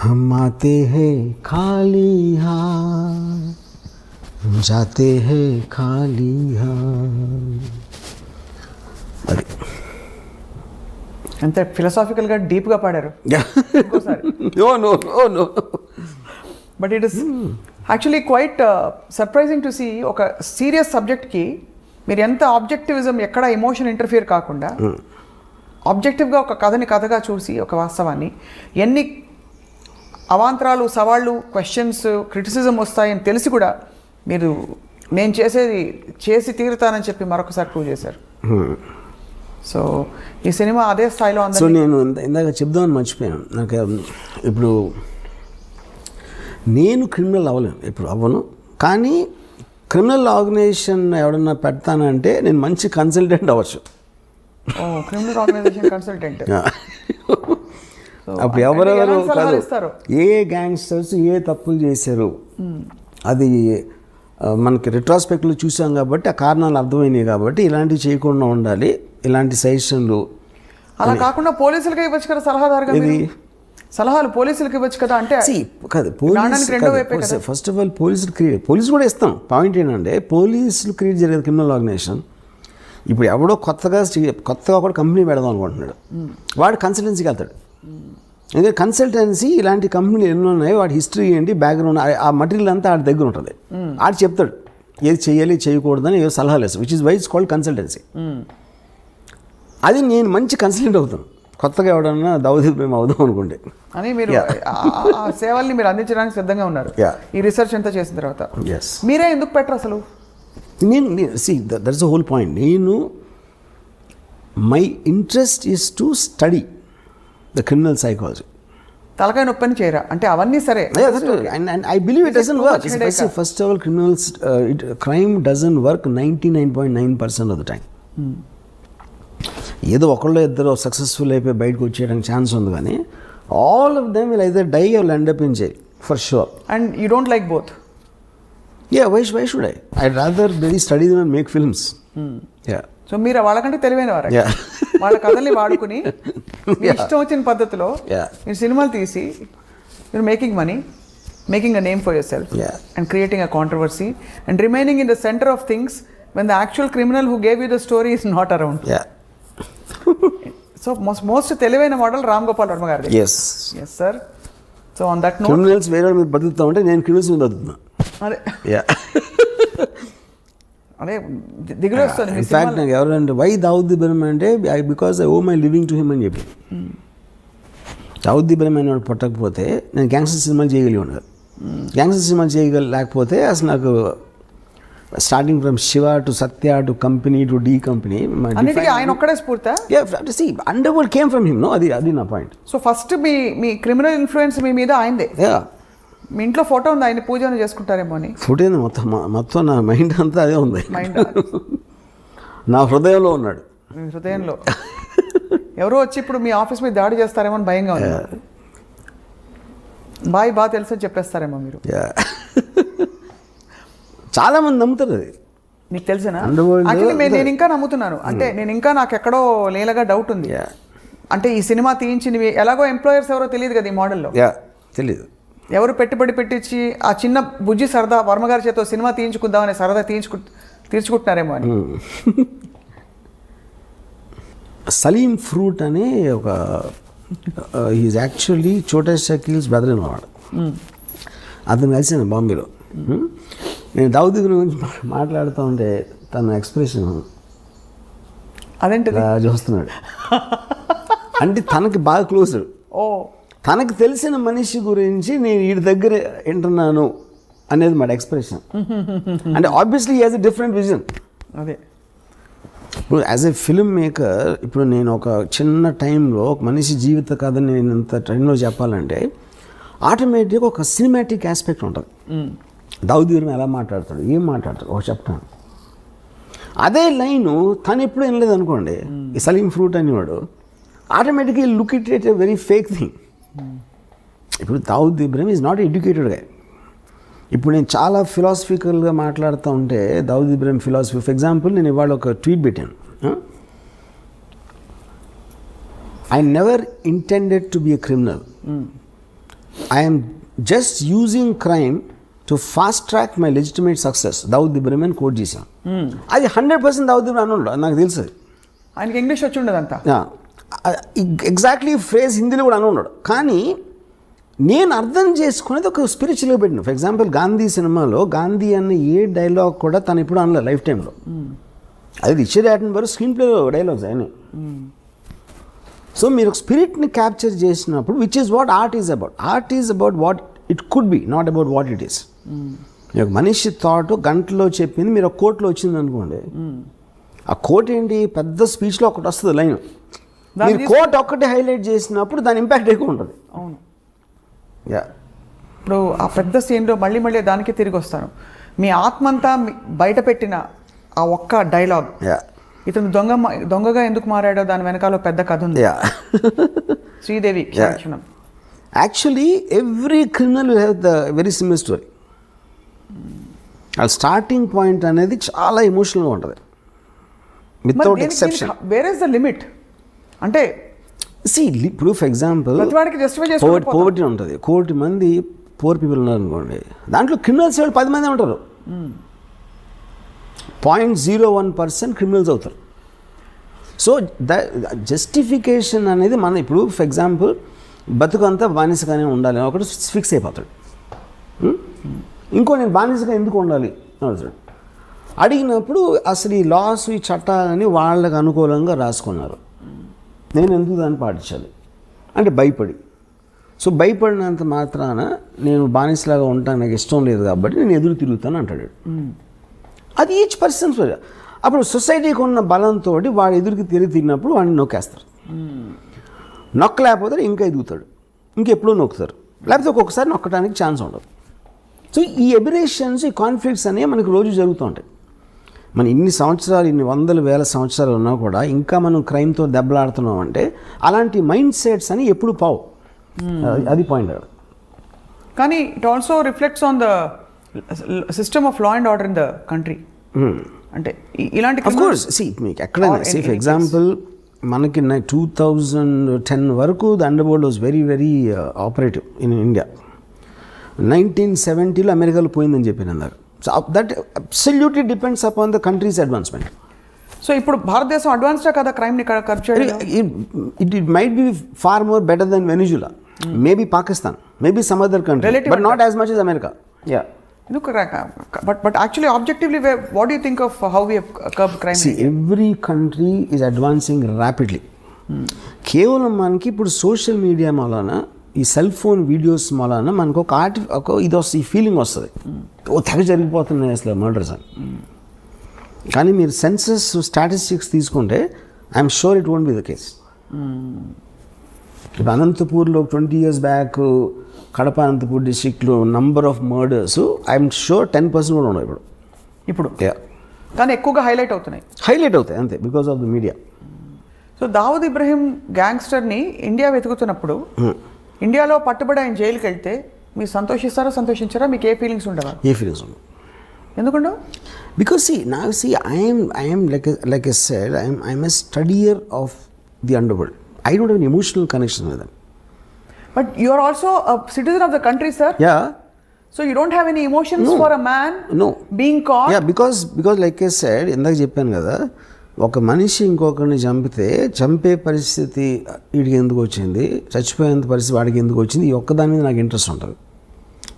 हम आते हैं खाली हाथ, जाते हैं खाली हाथ. అది అంతే ఫిలసాఫికల్గా డీప్గా పాడారు. No but it is actually quite surprising to see ఒక సీరియస్ సబ్జెక్ట్కి మీరు ఎంత ఆబ్జెక్టివిజం, ఎక్కడ ఎమోషన్ ఇంటర్ఫియర్ కాకుండా ఆబ్జెక్టివ్గా ఒక కథని కథగా చూసి ఒక వాస్తవాన్ని ఎన్ని అవాంతరాలు, సవాళ్ళు, క్వశ్చన్స్, క్రిటిసిజం వస్తాయని తెలిసి కూడా మీరు నేను చేసేది చేసి తీరుతానని చెప్పి మరొకసారి ప్రూవ్ చేశారు. సో ఈ సినిమా అదే స్థాయిలో ఉంది. సో నేను ఇందాక చెప్దామని మర్చిపోయాను. నాకు ఇప్పుడు నేను క్రిమినల్ అవ్వలేను, ఇప్పుడు అవ్వను. కానీ క్రిమినల్ ఆర్గనైజేషన్ ఎవడన్నా పెడతానంటే నేను మంచి కన్సల్టెంట్ అవ్వచ్చు. Criminal organisation consultant. అప్పుడు ఎవరెవరు కాదు, ఏ గ్యాంగ్స్టర్స్ ఏ తప్పులు చేశారు అది మనకి రిట్రాస్పెక్ట్లో చూసాం కాబట్టి ఆ కారణాలు అర్థమైనాయి కాబట్టి ఇలాంటివి చేయకుండా ఉండాలి, ఇలాంటి సజెషన్లు. అలా కాకుండా పోలీసులకి ఇవ్వచ్చు కదా సలహాదారుగా, సలహాలు పోలీసులకి ఇవ్వచ్చు కదా. అంటే కాదు, ఫస్ట్ ఆఫ్ ఆల్ పోలీసు కూడా ఇస్తాం. పాయింట్ ఏంటంటే పోలీసులు క్రియేట్ జరిగేది క్రిమినల్ ఆర్గనైజేషన్. ఇప్పుడు ఎవడో కొత్తగా కూడా కంపెనీ పెడదాం అనుకుంటున్నాడు, వాడు కన్సల్టెన్సీకి వెళ్తాడు. ఎందుకంటే కన్సల్టెన్సీ ఇలాంటి కంపెనీలు ఎన్నో ఉన్నాయి, వాడి హిస్టరీ ఏంటి, బ్యాక్గ్రౌండ్, ఆ మటీరియల్ అంతా ఆడి దగ్గర ఉంటుంది. ఆడు చెప్తాడు ఏది చేయాలి చేయకూడదని ఏదో సలహాలు వేస్తాడు, which is why it's called consultancy. అది నేను మంచి కన్సల్టెంట్ అవుతాను, కొత్తగా ఎవడన్నా దావుద్ ఇబ్రహీం అవుదాం అనుకుంటే అని. మీరు ఆ సేవల్ని మీరు అందించడానికి సిద్ధంగా ఉన్నారు ఈ రీసెర్చ్ అంతా చేసిన తర్వాత. మీరే ఎందుకు పెట్టరు అసలు? That's the whole point. My interest is to study the criminal psychology. తలకాయ నొప్పని చేయరా అంటే అవన్నీ సరే. And I believe it doesn't work. First of all, crime doesn't work 99.9% of the time. ఏదో ఒకళ్ళు ఇద్దరు సక్సెస్ఫుల్ అయిపోయి బయటకు వచ్చేయడానికి ఛాన్స్ ఉంది, కానీ all of them will either die or end up in jail for sure. And you don't like both? Yeah, why should I? I'd rather really study them and make films. Yeah. So మీరు వాళ్ళకంటే తెలివైన వారు, వాళ్ళ కథల్ని వాడుకుని ఇష్టం వచ్చిన పద్ధతిలో మీరు సినిమాలు తీసి you're making money, making a name for yourself, and creating a controversy and remaining in the center of things when the actual criminal who gave you the story is not around. So most తెలివైన model Ram Gopal Varma గారిది. Yes sir. So on that note, criminals వేరే మీద బతుకుతా ఉంటే నేను criminals మీద బతుకుతున్నా. అదే అదే దిగులు వస్తుంది. ఇన్ఫాక్ట్ నాకు ఎవరంటే వై దావుద్ ఇబ్రహీం అంటే because I owe my living to him అని చెప్పి. దావుద్ ఇబ్రహీం అనేవాడు పట్టకపోతే నేను గ్యాంగ్స్టర్ సినిమాలు చేయగలిగాను. గ్యాంగ్స్టర్ సినిమాలు చేయలేకపోతే అసలు నాకు starting from Shiva to Satya to Company to D Company ఆయన ఒక్కడే స్ఫూర్తా. Underworld came from him. No, అది నా పాయింట్. సో ఫస్ట్ మీ క్రిమినల్ ఇన్ఫ్లుయెన్స్ మీ మీద ఆయనదే. మీ ఇంట్లో ఫోటో ఉంది, ఆయన పూజను చేసుకుంటారేమో అని. ఫోటో ఉంది, మొత్తం నా మైండ్ అంతా అదే ఉంది. నా హృదయంలో ఉన్నాడు. హృదయంలో ఎవరో వచ్చి ఇప్పుడు మీ ఆఫీస్ మీద దాడి చేస్తారేమో అని భయంగా ఉంది. బాగా తెలుసు చెప్పేస్తారేమో మీరు. చాలా మంది నమ్ముతారు అది. మీకు తెలిసినా? నేను ఇంకా నమ్ముతున్నాను. అంటే నేను ఇంకా నాకు ఎక్కడో లేలగా డౌట్ ఉంది. అంటే ఈ సినిమా తీయించింది ఎలాగో ఎంప్లాయర్స్ ఎవరో తెలియదు కదా ఈ మోడల్లో. తెలియదు. ఎవరు పెట్టుబడి పెట్టించి ఆ చిన్న బుజ్జి సరదా వర్మగారి చేత సినిమా తీయించుకుందామనే సరదా తీర్చుకుంటున్నారేమో అని. సలీం ఫ్రూట్ అనే ఒక ఈజ్ యాక్చువల్లీ చోటా షకీల్స్ బ్రదర్ ఇన్ వాడు. అతను కలిసాను బాంబేలో. నేను దావుద్ గురించి మాట్లాడుతూ ఉంటే తన ఎక్స్ప్రెషన్ అదేంటిది చూస్తున్నాడు. అంటే తనకి బాగా క్లోజ్. ఓ, తనకు తెలిసిన మనిషి గురించి నేను వీడి దగ్గర వింటున్నాను అనేది మాట ఎక్స్ప్రెషన్. అంటే obviously has a different vision. అదే ఇప్పుడు యాజ్ ఎ ఫిల్మ్ మేకర్ ఇప్పుడు నేను ఒక చిన్న టైంలో ఒక మనిషి జీవిత కథని నేను ఇంత టైంలో చెప్పాలంటే ఆటోమేటిక్గా ఒక సినిమాటిక్ ఆస్పెక్ట్ ఉంటుంది. దావుద్ ఇబ్రహీం ఎలా మాట్లాడతాడు, ఏం మాట్లాడతాడు ఒక చెప్తాను. అదే లైను తను ఎప్పుడు వినలేదు అనుకోండి, ఈ సలీం ఫ్రూట్ అనేవాడు ఆటోమేటిక్గా look it a very fake thing. ఇప్పుడు Dawood Ibrahim is not educated గా. ఇప్పుడు నేను చాలా ఫిలాసఫికల్గా మాట్లాడుతూ ఉంటే Dawood Ibrahim philosophy, for example నేను ఇవాళ ఒక ట్వీట్ పెట్టాను, I never intended to be a criminal, I'm just using crime to fast track my legitimate success. Dawood Ibrahim అని కోట్ చేశాను. అది 100% దావుద్ ఇబ్రహీం అన్నాడు, నాకు తెలుసు. ఆయనకి ఇంగ్లీష్ వచ్చి ఉండదంతా ఎగ్జాక్ట్లీ ఫ్రేజ్ హిందీలో కూడా అనున్నాడు. కానీ నేను అర్థం చేసుకునేది ఒక స్పిరిచువల్గా పెట్టిన. ఫర్ ఎగ్జాంపుల్ గాంధీ సినిమాలో గాంధీ అన్న ఏ డైలాగ్ కూడా తను ఇప్పుడు అనలేదు లైఫ్ టైంలో. అది రిచర్డ్ యాటన్బర్గ్ స్క్రీన్ ప్లే డైలాగ్స్ ఆయన. సో మీరు ఒక స్పిరిట్ని క్యాప్చర్ చేసినప్పుడు which is what art is about. Art is about what it could be, not about what it is. ఒక మనిషి థాట్ గంటలో చెప్పింది మీరు ఒక కోట్లో వచ్చింది అనుకోండి, ఆ కోట్ ఏంటి పెద్ద స్పీచ్లో ఒకటి వస్తుంది లైన్, మీరు కోట్ ఒక్కటి హైలైట్ చేసినప్పుడు దాని ఇంపాక్ట్ ఎక్కువ ఉంటుంది. అవును. యా, ఇప్పుడు ఆ పెద్ద సీన్లో మళ్ళీ దానికి తిరిగి వస్తాను. మీ ఆత్మంతా బయట పెట్టిన ఆ ఒక్క డైలాగ్, ఇతను దొంగగా ఎందుకు మారాడో దాని వెనకాల పెద్ద కథ ఉంది. శ్రీదేవి క్షణం. Actually every criminal will have the very similar story. ఆ స్టార్టింగ్ పాయింట్ అనేది చాలా ఎమోషనల్గా ఉంటుంది without exception. Where is the limit అంటే ఇప్పుడు ఫర్ ఎగ్జాంపుల్ పోవర్టీ ఉంటుంది, 1 కోటి మంది పూర్ పీపుల్ ఉన్నారు అనుకోండి, దాంట్లో క్రిమినల్స్ 10 మంది ఉంటారు. 0.01% క్రిమినల్స్ అవుతారు. సో ద జస్టిఫికేషన్ అనేది మన ఇప్పుడు ఫర్ ఎగ్జాంపుల్ బతుకంతా బానిసగానే ఉండాలి అని ఒకటి ఫిక్స్ అయిపోతాడు. ఇంకో నేను బానిసగా ఎందుకు ఉండాలి అడుగుతాడు. అడిగినప్పుడు అసలు ఈ లాస్ ఈ చట్టాలని వాళ్ళకు అనుకూలంగా రాసుకున్నారు, నేను ఎందుకు దాన్ని పాటించాలి అంటే భయపడి. సో భయపడినంత మాత్రాన నేను బానిసలాగా ఉంటాను, నాకు ఇష్టం లేదు కాబట్టి నేను ఎదురు తిరుగుతాను అంటాడు. అది ఈచ్ పర్సన్స్. అప్పుడు సొసైటీకి ఉన్న బలంతో వాడు ఎదురుకి తిరిగినప్పుడు వాడిని నొక్కేస్తారు. నొక్కలేకపోతే ఇంకా ఎదుగుతాడు, ఇంకెప్పుడూ నొక్కుతారు, లేకపోతే ఒక్కొక్కసారి నొక్కడానికి ఛాన్స్ ఉండదు. సో ఈ ఎబిరేషన్స్, ఈ కాన్ఫ్లిక్ట్స్ అనేవి మనకు రోజు జరుగుతూ ఉంటాయి. మనం ఇన్ని సంవత్సరాలు, ఇన్ని వందల వేల సంవత్సరాలు ఉన్నా కూడా ఇంకా మనం క్రైమ్తో దెబ్బలాడుతున్నాం అంటే అలాంటి మైండ్ సెట్స్ అని ఎప్పుడు పావు. అది పాయింట్. కానీ it also reflects on the system of law and order in the country. అంటే ఇలాంటి ఆఫ్ కోర్స్ మీకు ఎక్కడైనా ఫర్ ఎగ్జాంపుల్ మనకి 2010 వరకు the under world was very very operative in India. 1970లో అమెరికాలో పోయిందని చెప్పాను అన్నారు. So that absolutely depends upon the country's advancement. So ఇప్పుడు భారతదేశం అడ్వాన్స్డా కదా క్రైమ్ని కర్చ్ చేయడం? It might be far more better than Venezuela, maybe Pakistan, maybe some other country, but not as much as America. Yeah, but actually objectively what do you think of how we have curbed crime? See, every country is advancing rapidly. కేవలం మనకి ఇప్పుడు social media మూలాన, ఈ cell phone videos మూలాన మనకు ఒక ఇది వస్తుంది, ఈ ఫీలింగ్ వస్తుంది, తెగ జరిగిపోతున్నాయి అసలు మర్డర్స్ అని. కానీ మీరు సెన్సస్ స్టాటిస్టిక్స్ తీసుకుంటే I'm sure it won't be the case. ఇప్పుడు అనంతపూర్లో 20 years బ్యాక్ కడప అనంతపూర్ డిస్ట్రిక్ట్లో number of murders I'm sure 10% కూడా ఉండవు ఇప్పుడు. కానీ ఎక్కువగా హైలైట్ అవుతాయి అంతే, because of the media. So Dawood Ibrahim గ్యాంగ్స్టర్ని ఇండియా వెతుకుతున్నప్పుడు ఇండియాలో పట్టుబడి ఆయన జైలుకి వెళ్తే మీరు సంతోషించారా? మీకు ఏ ఫీలింగ్స్ ఉండవా? ఏ ఫీలింగ్స్ ఉండవు. ఎందుకుండవు? Because I am like I said, I am a studier of the underworld. I don't have an emotional connection with them. But you are also a citizen of the country, sir. Yeah So you don't have any emotions for a man No. being caught. Yeah because like I said ఇందాక చెప్పాను కదా, ఒక మనిషి ఇంకొకరిని చంపే పరిస్థితి వీడికి ఎందుకు వచ్చింది, చచ్చిపోయేంత పరిస్థితి వాడికి ఎందుకు వచ్చింది, ఈ ఒక్కదాని మీద నాకు ఇంట్రెస్ట్ ఉంటుంది.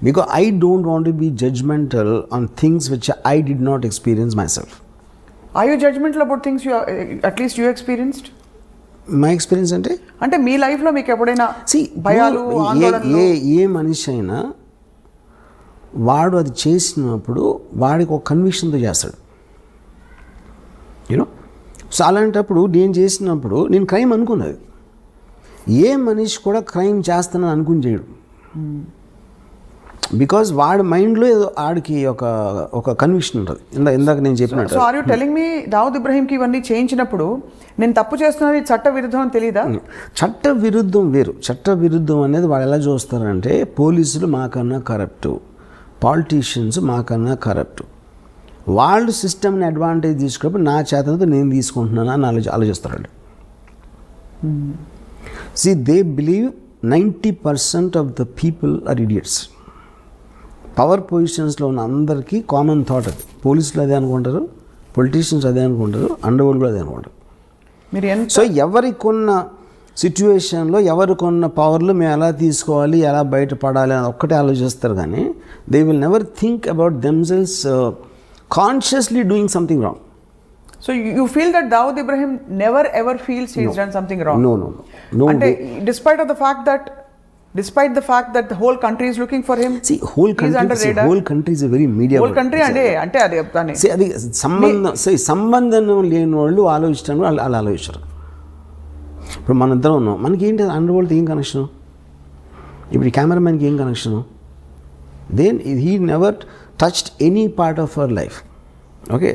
Because I don't want to be judgmental on things which I did not experience myself. Are you judgmental about things you are, at least you experienced? My experience అంటే మీ లైఫ్లో మీకు ఎప్పుడైనా భయాలు, ఆందోళనలు? ఏ మనిషి అయినా వాడు అది చేసినప్పుడు వాడికి ఒక కన్విక్షన్తో చేస్తాడు, యూనో. సో అలాంటప్పుడు నేను చేసినప్పుడు నేను క్రైమ్ అనుకున్నది. ఏ మనిషి కూడా క్రైమ్ చేస్తానని అనుకుని చేయడు. బికాజ్ వాడి మైండ్లో ఏదో ఆడికి ఒక కన్విక్షన్ ఉంటుంది. ఇందాక నేను చెప్పినట్టు. So are you telling me Dawood ఇబ్రహీంకి ఇవన్నీ చేయించినప్పుడు నేను తప్పు చేస్తున్నది చట్ట విరుద్ధం అని తెలీదా? చట్ట విరుద్ధం వేరు. చట్ట విరుద్ధం అనేది వాళ్ళు ఎలా చూస్తారంటే, పోలీసులు మాకన్నా కరప్టు, పాలిటీషియన్స్ మాకన్నా కరప్టు, వాళ్ళు సిస్టమ్ని అడ్వాంటేజ్ తీసుకున్నప్పుడు నా చేతనతో నేను తీసుకుంటున్నాను అని ఆలోచిస్తారండి. They believe 90% of the people are idiots. Power పొజిషన్స్లో ఉన్న అందరికీ కామన్ థాట్ అది. పోలీసులు అదే అనుకుంటారు, పొలిటీషియన్స్ అదే అనుకుంటారు, అండర్ వరల్డ్ కూడా అదే అనుకుంటారు. సో ఎవరికొన్న సిచ్యువేషన్లో ఎవరికొన్న పవర్లు మేము ఎలా తీసుకోవాలి, ఎలా బయటపడాలి అని ఒక్కటే ఆలోచిస్తారు. కానీ they will never think about themselves consciously doing something wrong. So you feel that Dawood Ibrahim never ever feels he's done something wrong? No. And despite the fact that the whole country is looking for him. See, whole country is a very media. Whole country అంటే అది చెప్తాను. See, అది సంబంధం లేని వాళ్ళు ఆలోచిస్తాను, వాళ్ళు ఆలోచిస్తారు. ఇప్పుడు మన ఇద్దరం ఉన్నాం, మనకి ఏంటి అండర్ వరల్డ్ ఏం కనెక్షను? ఇప్పుడు ఈ కెమెరామెన్కి ఏం connection? Then he never touched any part of our life. Okay,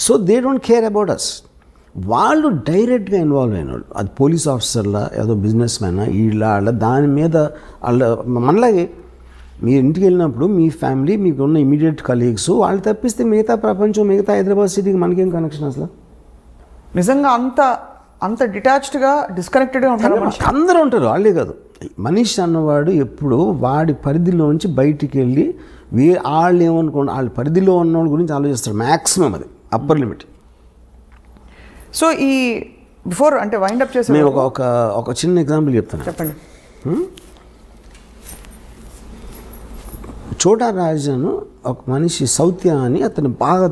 so they don't care about us. వాళ్ళు డైరెక్ట్గా ఇన్వాల్వ్ అయిన వాళ్ళు, అది పోలీస్ ఆఫీసర్లా, ఏదో బిజినెస్ మ్యానా, వాళ్ళ దాని మీద వాళ్ళ మనలాగే మీరు ఇంటికి వెళ్ళినప్పుడు మీ ఫ్యామిలీ, మీకు ఉన్న ఇమీడియట్ కలీగ్స్, వాళ్ళు తప్పిస్తే మిగతా ప్రపంచం, మిగతా హైదరాబాద్ సిటీకి మనకేం కనెక్షన్ అసలు? నిజంగా అంత డిటాచ్డ్గా, డిస్కనెక్టెడ్గా ఉంటారు. అందరూ ఉంటారు, వాళ్ళే కాదు. మనిషి అన్నవాడు ఎప్పుడు వాడి పరిధిలోంచి బయటికి వెళ్ళి వాళ్ళు ఏమనుకోండి, వాళ్ళ పరిధిలో ఉన్న వాళ్ళ గురించి ఆలోచిస్తారు మ్యాక్సిమం. అది అప్పర్ లిమిట్. సో ఈ బిఫోర్ అంటే వైండప్ చేసే మేము ఒక చిన్న ఎగ్జాంపుల్ చెప్తాను. చెప్పండి. చోటా రాజన్ ఒక మనిషి సౌత్య అని, అతను బాగా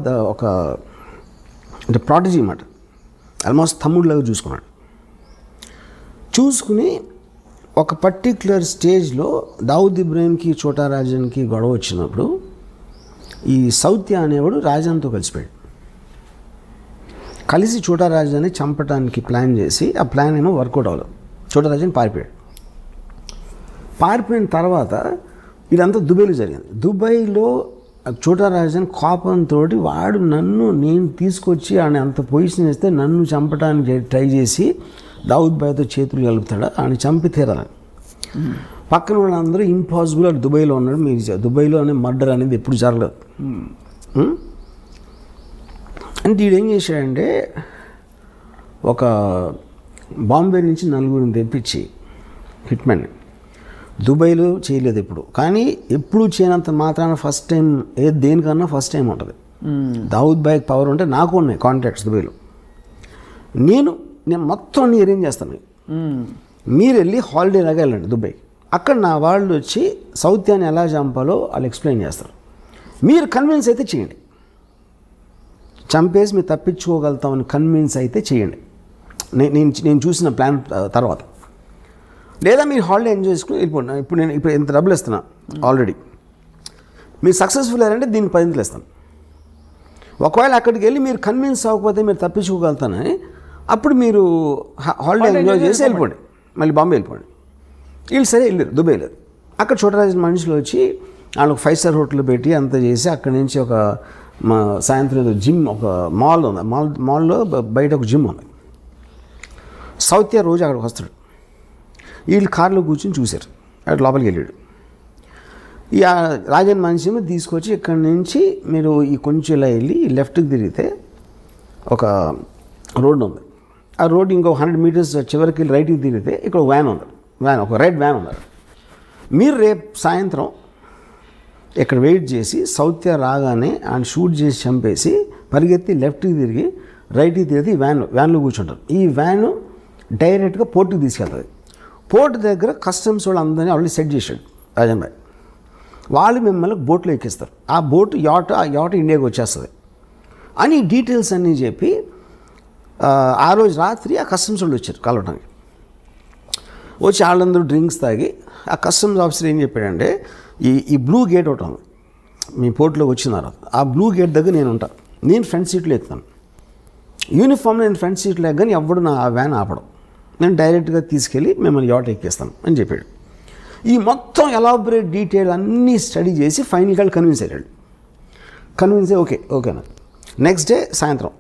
అంటే ప్రాటజీ అన్నమాట, ఆల్మోస్ట్ తమ్ముళ్ళగా చూసుకుని ఒక పర్టిక్యులర్ స్టేజ్లో దావుద్ ఇబ్రహీంకి చోటా రాజన్కి గొడవ వచ్చినప్పుడు ఈ సౌత్య అనేవాడు రాజన్తో కలిసి చోటా రాజాని చంపడానికి ప్లాన్ చేసి, ఆ ప్లాన్ ఏమో వర్కౌట్ అవ్వలేదు. చోటా రాజాని పారిపోయిన తర్వాత ఇదంతా దుబాయ్లో జరిగింది. దుబాయ్లో చోటా రాజాని కోపంతో వాడు నేను తీసుకొచ్చి ఆయన అంత పొజిషన్ ఇస్తే నన్ను చంపడానికి ట్రై చేసి దావుద్ భాయ్తో చేతులు కలుపుతాడు, ఆయన చంపి తీరాలని. పక్కన వాళ్ళందరూ ఇంపాసిబుల్, అది దుబాయ్లో ఉన్నాడు, మీరు దుబాయ్లో అనే మర్డర్ అనేది ఎప్పుడు జరగలేదు. అంటే వీడు ఏం చేశాడంటే, ఒక బాంబే నుంచి 4 తెప్పించి హిట్మెన్ దుబాయ్లో చేయలేదు ఎప్పుడు, కానీ ఎప్పుడు చేయనంత మాత్రాన ఫస్ట్ టైం దేనికన్నా ఫస్ట్ టైం ఉంటుంది. దావుద్ భాయ్కి పవర్ ఉంటే నాకు ఉన్నాయి కాంటాక్ట్స్ దుబాయ్లో. నేను మొత్తం అన్ని అరేంజ్ చేస్తాను. మీరు వెళ్ళి హాలిడే లాగా వెళ్ళండి దుబాయ్, అక్కడ నా వాళ్ళు వచ్చి సౌత్యాన్ని ఎలా చంపాలో వాళ్ళు ఎక్స్ప్లెయిన్ చేస్తారు. మీరు కన్విన్స్ అయితే చేయండి, చంపేసి మీరు తప్పించుకోగలుగుతామని కన్విన్స్ అయితే చేయండి నేను చూసిన ప్లాన్ తర్వాత. లేదా మీరు హాలిడే ఎంజాయ్ చేసుకుని వెళ్ళిపోండి. ఇప్పుడు ఇంత డబ్బులు ఇస్తున్నా ఆల్రెడీ, మీరు సక్సెస్ఫుల్ అయ్యారంటే దీనికి 10 ఇస్తాను. ఒకవేళ అక్కడికి వెళ్ళి మీరు కన్విన్స్ అవ్వకపోతే మీరు తప్పించుకోగలుగుతానని, అప్పుడు మీరు హాలిడే ఎంజాయ్ చేసి వెళ్ళిపోండి, మళ్ళీ బాంబే వెళ్ళిపోండి. వీళ్ళు సరే వెళ్ళారు, దుబాయ్ వెళ్ళారు. అక్కడ చోటరాజు మనుషులు వచ్చి వాళ్ళకి 5 స్టార్ హోటల్ పెట్టి అంతా చేసి, అక్కడి నుంచి ఒక సాయంత్రం జిమ్, ఒక మాల్ ఉంది, మాల్లో బయట ఒక జిమ్ ఉంది. సౌత్య రోజు అక్కడికి వస్తాడు. వీళ్ళు కార్లో కూర్చొని చూశారు, అక్కడ లోపలికి వెళ్ళాడు. ఈ రాజన్ మనిషి తీసుకొచ్చి ఇక్కడి నుంచి మీరు ఈ కొంచెం ఇలా వెళ్ళి లెఫ్ట్కి తిరిగితే ఒక రోడ్డు ఉంది. ఆ రోడ్డు ఇంకో 100 మీటర్స్ చివరికి రైట్కి తిరిగితే ఇక్కడ వ్యాన్ ఉంది, ఒక రెడ్ వ్యాన్ ఉంది. మీరు రేపు సాయంత్రం ఇక్కడ వెయిట్ చేసి సౌత్య రాగానే ఆయన షూట్ చేసి చంపేసి పరిగెత్తి లెఫ్ట్కి తిరిగి రైట్కి తిరిగి వ్యాన్లో కూర్చుంటారు. ఈ వ్యాను డైరెక్ట్గా పోర్టుకి తీసుకెళ్తుంది. పోర్ట్ దగ్గర కస్టమ్స్ వాళ్ళు అందరినీ ఆల్రెడీ సెట్ చేశాడు రాజన్ భాయ్. వాళ్ళు మిమ్మల్ని బోట్లో ఎక్కిస్తారు. ఆ బోట్ యాట్ ఇండియాకి వచ్చేస్తుంది అని డీటెయిల్స్ అన్నీ చెప్పి ఆ రోజు రాత్రి ఆ కస్టమ్స్ వాళ్ళు వచ్చారు కలవడానికి. వచ్చి వాళ్ళందరూ డ్రింక్స్ తాగి ఆ కస్టమ్స్ ఆఫీసర్ ఏం చెప్పాడంటే ఈ బ్లూ గేట్ ఒకటి ఉంది మీ పోర్ట్లోకి వచ్చిన తర్వాత, ఆ బ్లూ గేట్ దగ్గర నేను ఉంటాను, నేను ఫ్రంట్ సీట్లో ఎక్కుతాను, యూనిఫామ్లో నేను ఫ్రంట్ సీట్లో ఎక్కని ఎవడు నా ఆ వ్యాన్ ఆపడం, నేను డైరెక్ట్గా తీసుకెళ్ళి మిమ్మల్ని యాట్ ఎక్కిస్తాను అని చెప్పాడు. ఈ మొత్తం ఎలాబరేట్ డీటెయిల్ అన్నీ స్టడీ చేసి ఫైనల్గా కన్విన్స్ అయ్యాడు. కన్విన్స్ అయ్యి ఓకేనా. నెక్స్ట్ డే సాయంత్రం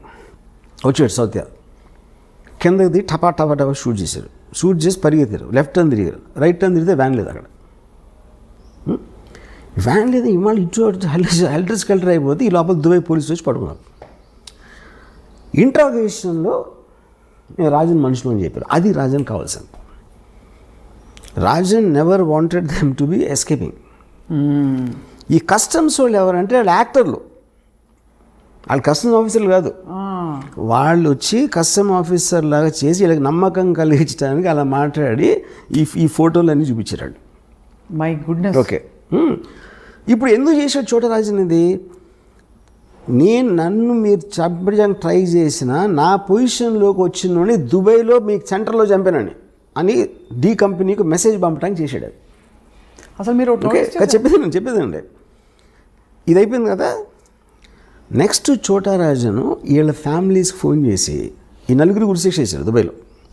వచ్చాడు సౌత్య, కిందది టపా షూట్ చేశారు. షూట్ చేసి పరిగెత్తారు, లెఫ్ట్ టర్న్ తిరిగారు, రైట్ టర్న్ తిరిగితే వ్యాన్ లేదు అక్కడ. వ్యాన్ లేదు, ఇవాళ ఇటు హెల్టర్ స్కెల్టర్ అయిపోతే ఈ లోపల దుబాయ్ పోలీసు వచ్చి పడుకున్నారు. ఇంట్రాగేషన్లో నేను రాజన్ మనుషులు అని చెప్పారు. అది రాజన్ కావాల్సింది. Rajan never wanted them to be escaping. ఈ కస్టమ్స్ వాళ్ళు ఎవరంటే వాళ్ళు యాక్టర్లు, వాళ్ళు కస్టమ్స్ ఆఫీసర్లు కాదు. వాళ్ళు వచ్చి కస్టమ్ ఆఫీసర్ లాగా చేసి వీళ్ళకి నమ్మకం కలిగించడానికి అలా మాట్లాడి ఈ ఫోటోలన్నీ చూపించాడు. My goodness. ఓకే, ఇప్పుడు ఎందుకు చేశాడు చోటరాజన్ ఇది? నన్ను మీరు చంపడానికి ట్రై చేసిన నా పొజిషన్లోకి వచ్చిన దుబాయ్లో మీకు సెంటర్లో చంపానని అని డీ కంపెనీకి మెసేజ్ పంపడానికి చేశాడు. అసలు మీరు చెప్పేదండి ఇది అయిపోయింది కదా. నెక్స్ట్ చోటారాజను వీళ్ళ ఫ్యామిలీస్కి ఫోన్ చేసి ఈ నలుగురు ఉరిశిక్ష చేశారు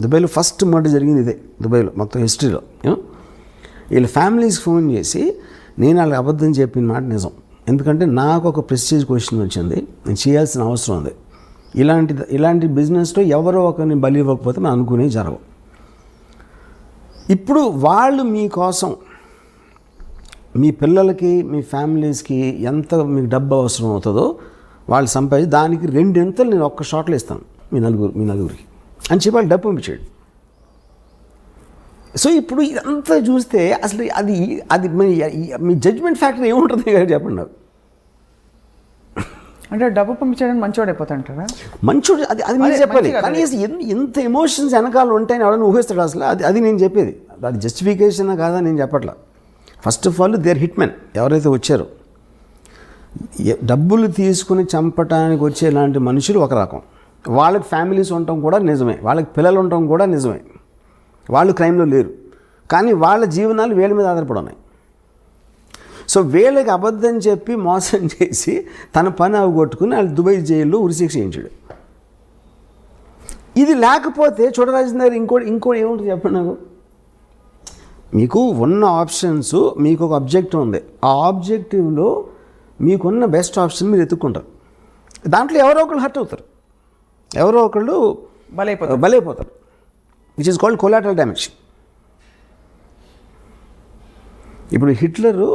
దుబాయ్లో ఫస్ట్ మర్డర్ జరిగింది ఇదే దుబాయ్లో మొత్తం హిస్టరీలో. వీళ్ళ ఫ్యామిలీస్కి ఫోన్ చేసి నేను వాళ్ళకి అబద్ధం చెప్పిన మాట నిజం, ఎందుకంటే నాకు ఒక ప్రెస్టీజ్ క్వశ్చన్ వచ్చింది, నేను చేయాల్సిన అవసరం ఉంది, ఇలాంటి బిజినెస్లో ఎవరో ఒకరిని బలి ఇవ్వకపోతే మనం అనుకునేవి జరగవు. ఇప్పుడు వాళ్ళు మీకోసం మీ పిల్లలకి మీ ఫ్యామిలీస్కి ఎంత మీకు డబ్బు అవసరం అవుతుందో వాళ్ళు సంపాదించి దానికి 2 ఎంతలు నేను ఒక్క షాట్లో ఇస్తాను మీ నలుగురికి అని చెప్పి వాళ్ళు డబ్బు పంపించాడు. సో ఇప్పుడు ఇదంతా చూస్తే అసలు అది మీ జడ్జ్మెంట్ ఫ్యాక్టర్ ఏముంటుంది కదా చెప్పండి నాకు. అంటే డబ్బు పంపించడానికి మంచివాడు అయిపోతాంటారా? మంచోడు అది మీరు చెప్పాలి. కానీ ఎంత ఎమోషన్స్ వెనకాల ఉంటాయని ఎవరైనా ఊహిస్తాడు అసలు. అది నేను చెప్పేది, అది జస్టిఫికేషన్ కాదా నేను చెప్పట్లా. First of all they are hit men ఎవరైతే వచ్చారో. డబ్బులు తీసుకుని చంపటానికి వచ్చే ఇలాంటి మనుషులు ఒక రకం, వాళ్ళకి ఫ్యామిలీస్ ఉండటం కూడా నిజమే, వాళ్ళకి పిల్లలు ఉండటం కూడా నిజమే, వాళ్ళు క్రైమ్లో లేరు, కానీ వాళ్ళ జీవనాలు వీళ్ళ మీద ఆధారపడి ఉన్నాయి. సో వీళ్ళకి అబద్ధం చెప్పి మోసం చేసి తన పని అవగొట్టుకుని వాళ్ళు దుబాయ్ జైల్లో ఉరిశిక్ష చేయించాడు. ఇది లేకపోతే చోటరాజన్ దగ్గర ఇంకోటి ఏముంటుంది చెప్పండి నాకు. మీకు ఉన్న ఆప్షన్స్, మీకు ఒక ఆబ్జెక్టివ్ ఉంది, ఆ ఆబ్జెక్టివ్లో మీకున్న బెస్ట్ ఆప్షన్ మీరు ఎత్తుక్కుంటారు, దాంట్లో ఎవరో ఒకళ్ళు హర్ట్ అవుతారు, ఎవరో ఒకళ్ళు బలైపోతారు, which is called collateral damage. ఇప్పుడు హిట్లరు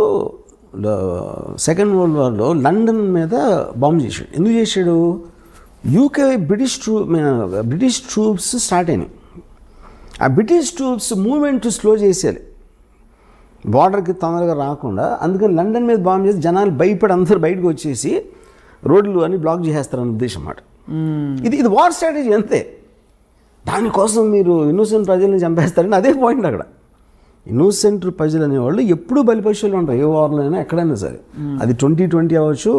సెకండ్ వరల్డ్ వార్లో లండన్ మీద బాంబు చేశాడు. ఎందుకు చేశాడు? యూకే బ్రిటిష్ ట్రూప్స్ స్టార్ట్ అయినాయి. ఆ బ్రిటిష్ ట్రూప్స్ మూవ్మెంట్ స్లో చేసేయాలి, బార్డర్కి తొందరగా రాకుండా. అందుకని లండన్ మీద బాంబు చేసి జనాలు భయపడి అందరూ బయటకు వచ్చేసి రోడ్లు అన్ని బ్లాక్ చేసేస్తారని ఉద్దేశం అన్నమాట. ఇది వార్ స్ట్రాటజీ అంతే. దానికోసం మీరు ఇన్నోసెంట్ ప్రజల్ని చంపేస్తారని అదే పాయింట్ అక్కడ. ఇన్నోసెంట్ ప్రజలు అనేవాళ్ళు ఎప్పుడూ బలిపశువులు ఉంటారు, ఏ వార్లో అయినా ఎక్కడైనా సరే. అది 2020 అవ్వచ్చు,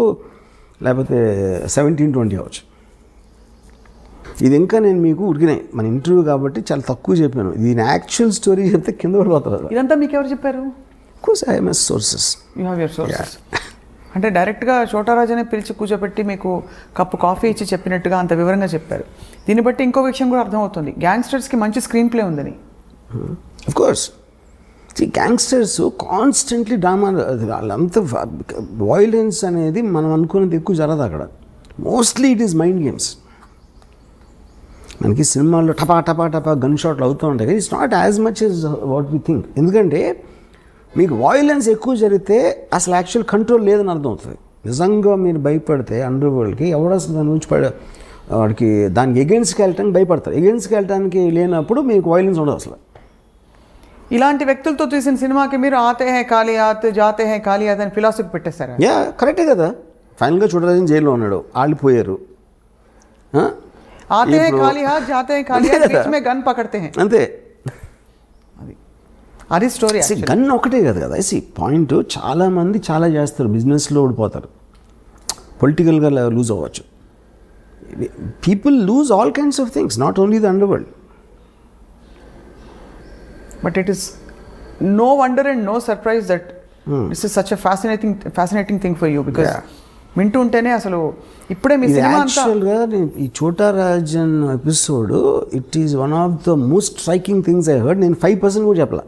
లేకపోతే 1720 అవ్వచ్చు. ఇది ఇంకా నేను మీకు ఉడికినాయి మన ఇంటర్వ్యూ కాబట్టి చాలా తక్కువ చెప్పాను. దీని యాక్చువల్ స్టోరీ చెప్తే కింద పడిపోతారు. ఇదంతా మీకు ఎవరు చెప్పారు? Course I have my sources. You have your sources. అంటే డైరెక్ట్గా చోటారాజనే పిలిచి కూర్చోబెట్టి మీకు కప్పు కాఫీ ఇచ్చి చెప్పినట్టుగా అంత వివరంగా చెప్పారు. దీన్ని బట్టి ఇంకో విషయం కూడా అర్థమవుతుంది, గ్యాంగ్స్టర్స్కి మంచి స్క్రీన్ ప్లే ఉందని. Of course gangsters constantly drama, వాళ్ళంతా వైలెన్స్ అనేది మనం అనుకునేది ఎక్కువ జరగదు అక్కడ. Mostly it is mind games. మనకి సినిమాల్లో టపా గన్ షాట్లు అవుతూ ఉంటాయి, it's not as much as what we think. ఎందుకంటే మీకు వాయిలెన్స్ ఎక్కువ జరిగితే అసలు యాక్చువల్ కంట్రోల్ లేదని అర్థం అవుతుంది. నిజంగా మీరు భయపడితే అండర్ వరల్డ్కి ఎవడ అసలు దాని నుంచి వాడికి దానికి ఎగెన్స్ట్కి వెళ్ళటానికి భయపడతారు. ఎగెన్స్ట్కి వెళ్ళటానికి లేనప్పుడు మీకు వాయిలెన్స్ ఉండదు అసలు. ఇలాంటి వ్యక్తులతో తీసిన సినిమాకి మీరు ఆతే హై కాలియాత్ జాతే హై కాలియాత్ అని ఫిలాసఫీ పెట్టేశారు. యా కరెక్టే కదా. ఫైనల్గా చూడరాజన్ జైల్లో ఉన్నాడు, వాళ్ళు పోయారు. ఆతే హై కాలియాత్ జాతే హై కాలియాత్ బీచ్ మే గన్ పకడ్తే హై, అంతే. అది స్టోరీ. గన్ ఒకటే కదా కదా పాయింట్. చాలామంది చాలా చేస్తారు, బిజినెస్లో ఓడిపోతారు, పొలిటికల్గా లూజ్ అవ్వచ్చు. People lose all kinds of things, not only the under world. But it is no wonder and no surprise that this is such a fascinating thing for you, because వింటూ ఉంటేనే అసలు ఇప్పుడే మీ సినిమా అంతా. యాక్చువల్గా ఈ చోటా Rajan episode it is one of the most striking things I heard. నేను 5% కూడా చెప్పలా.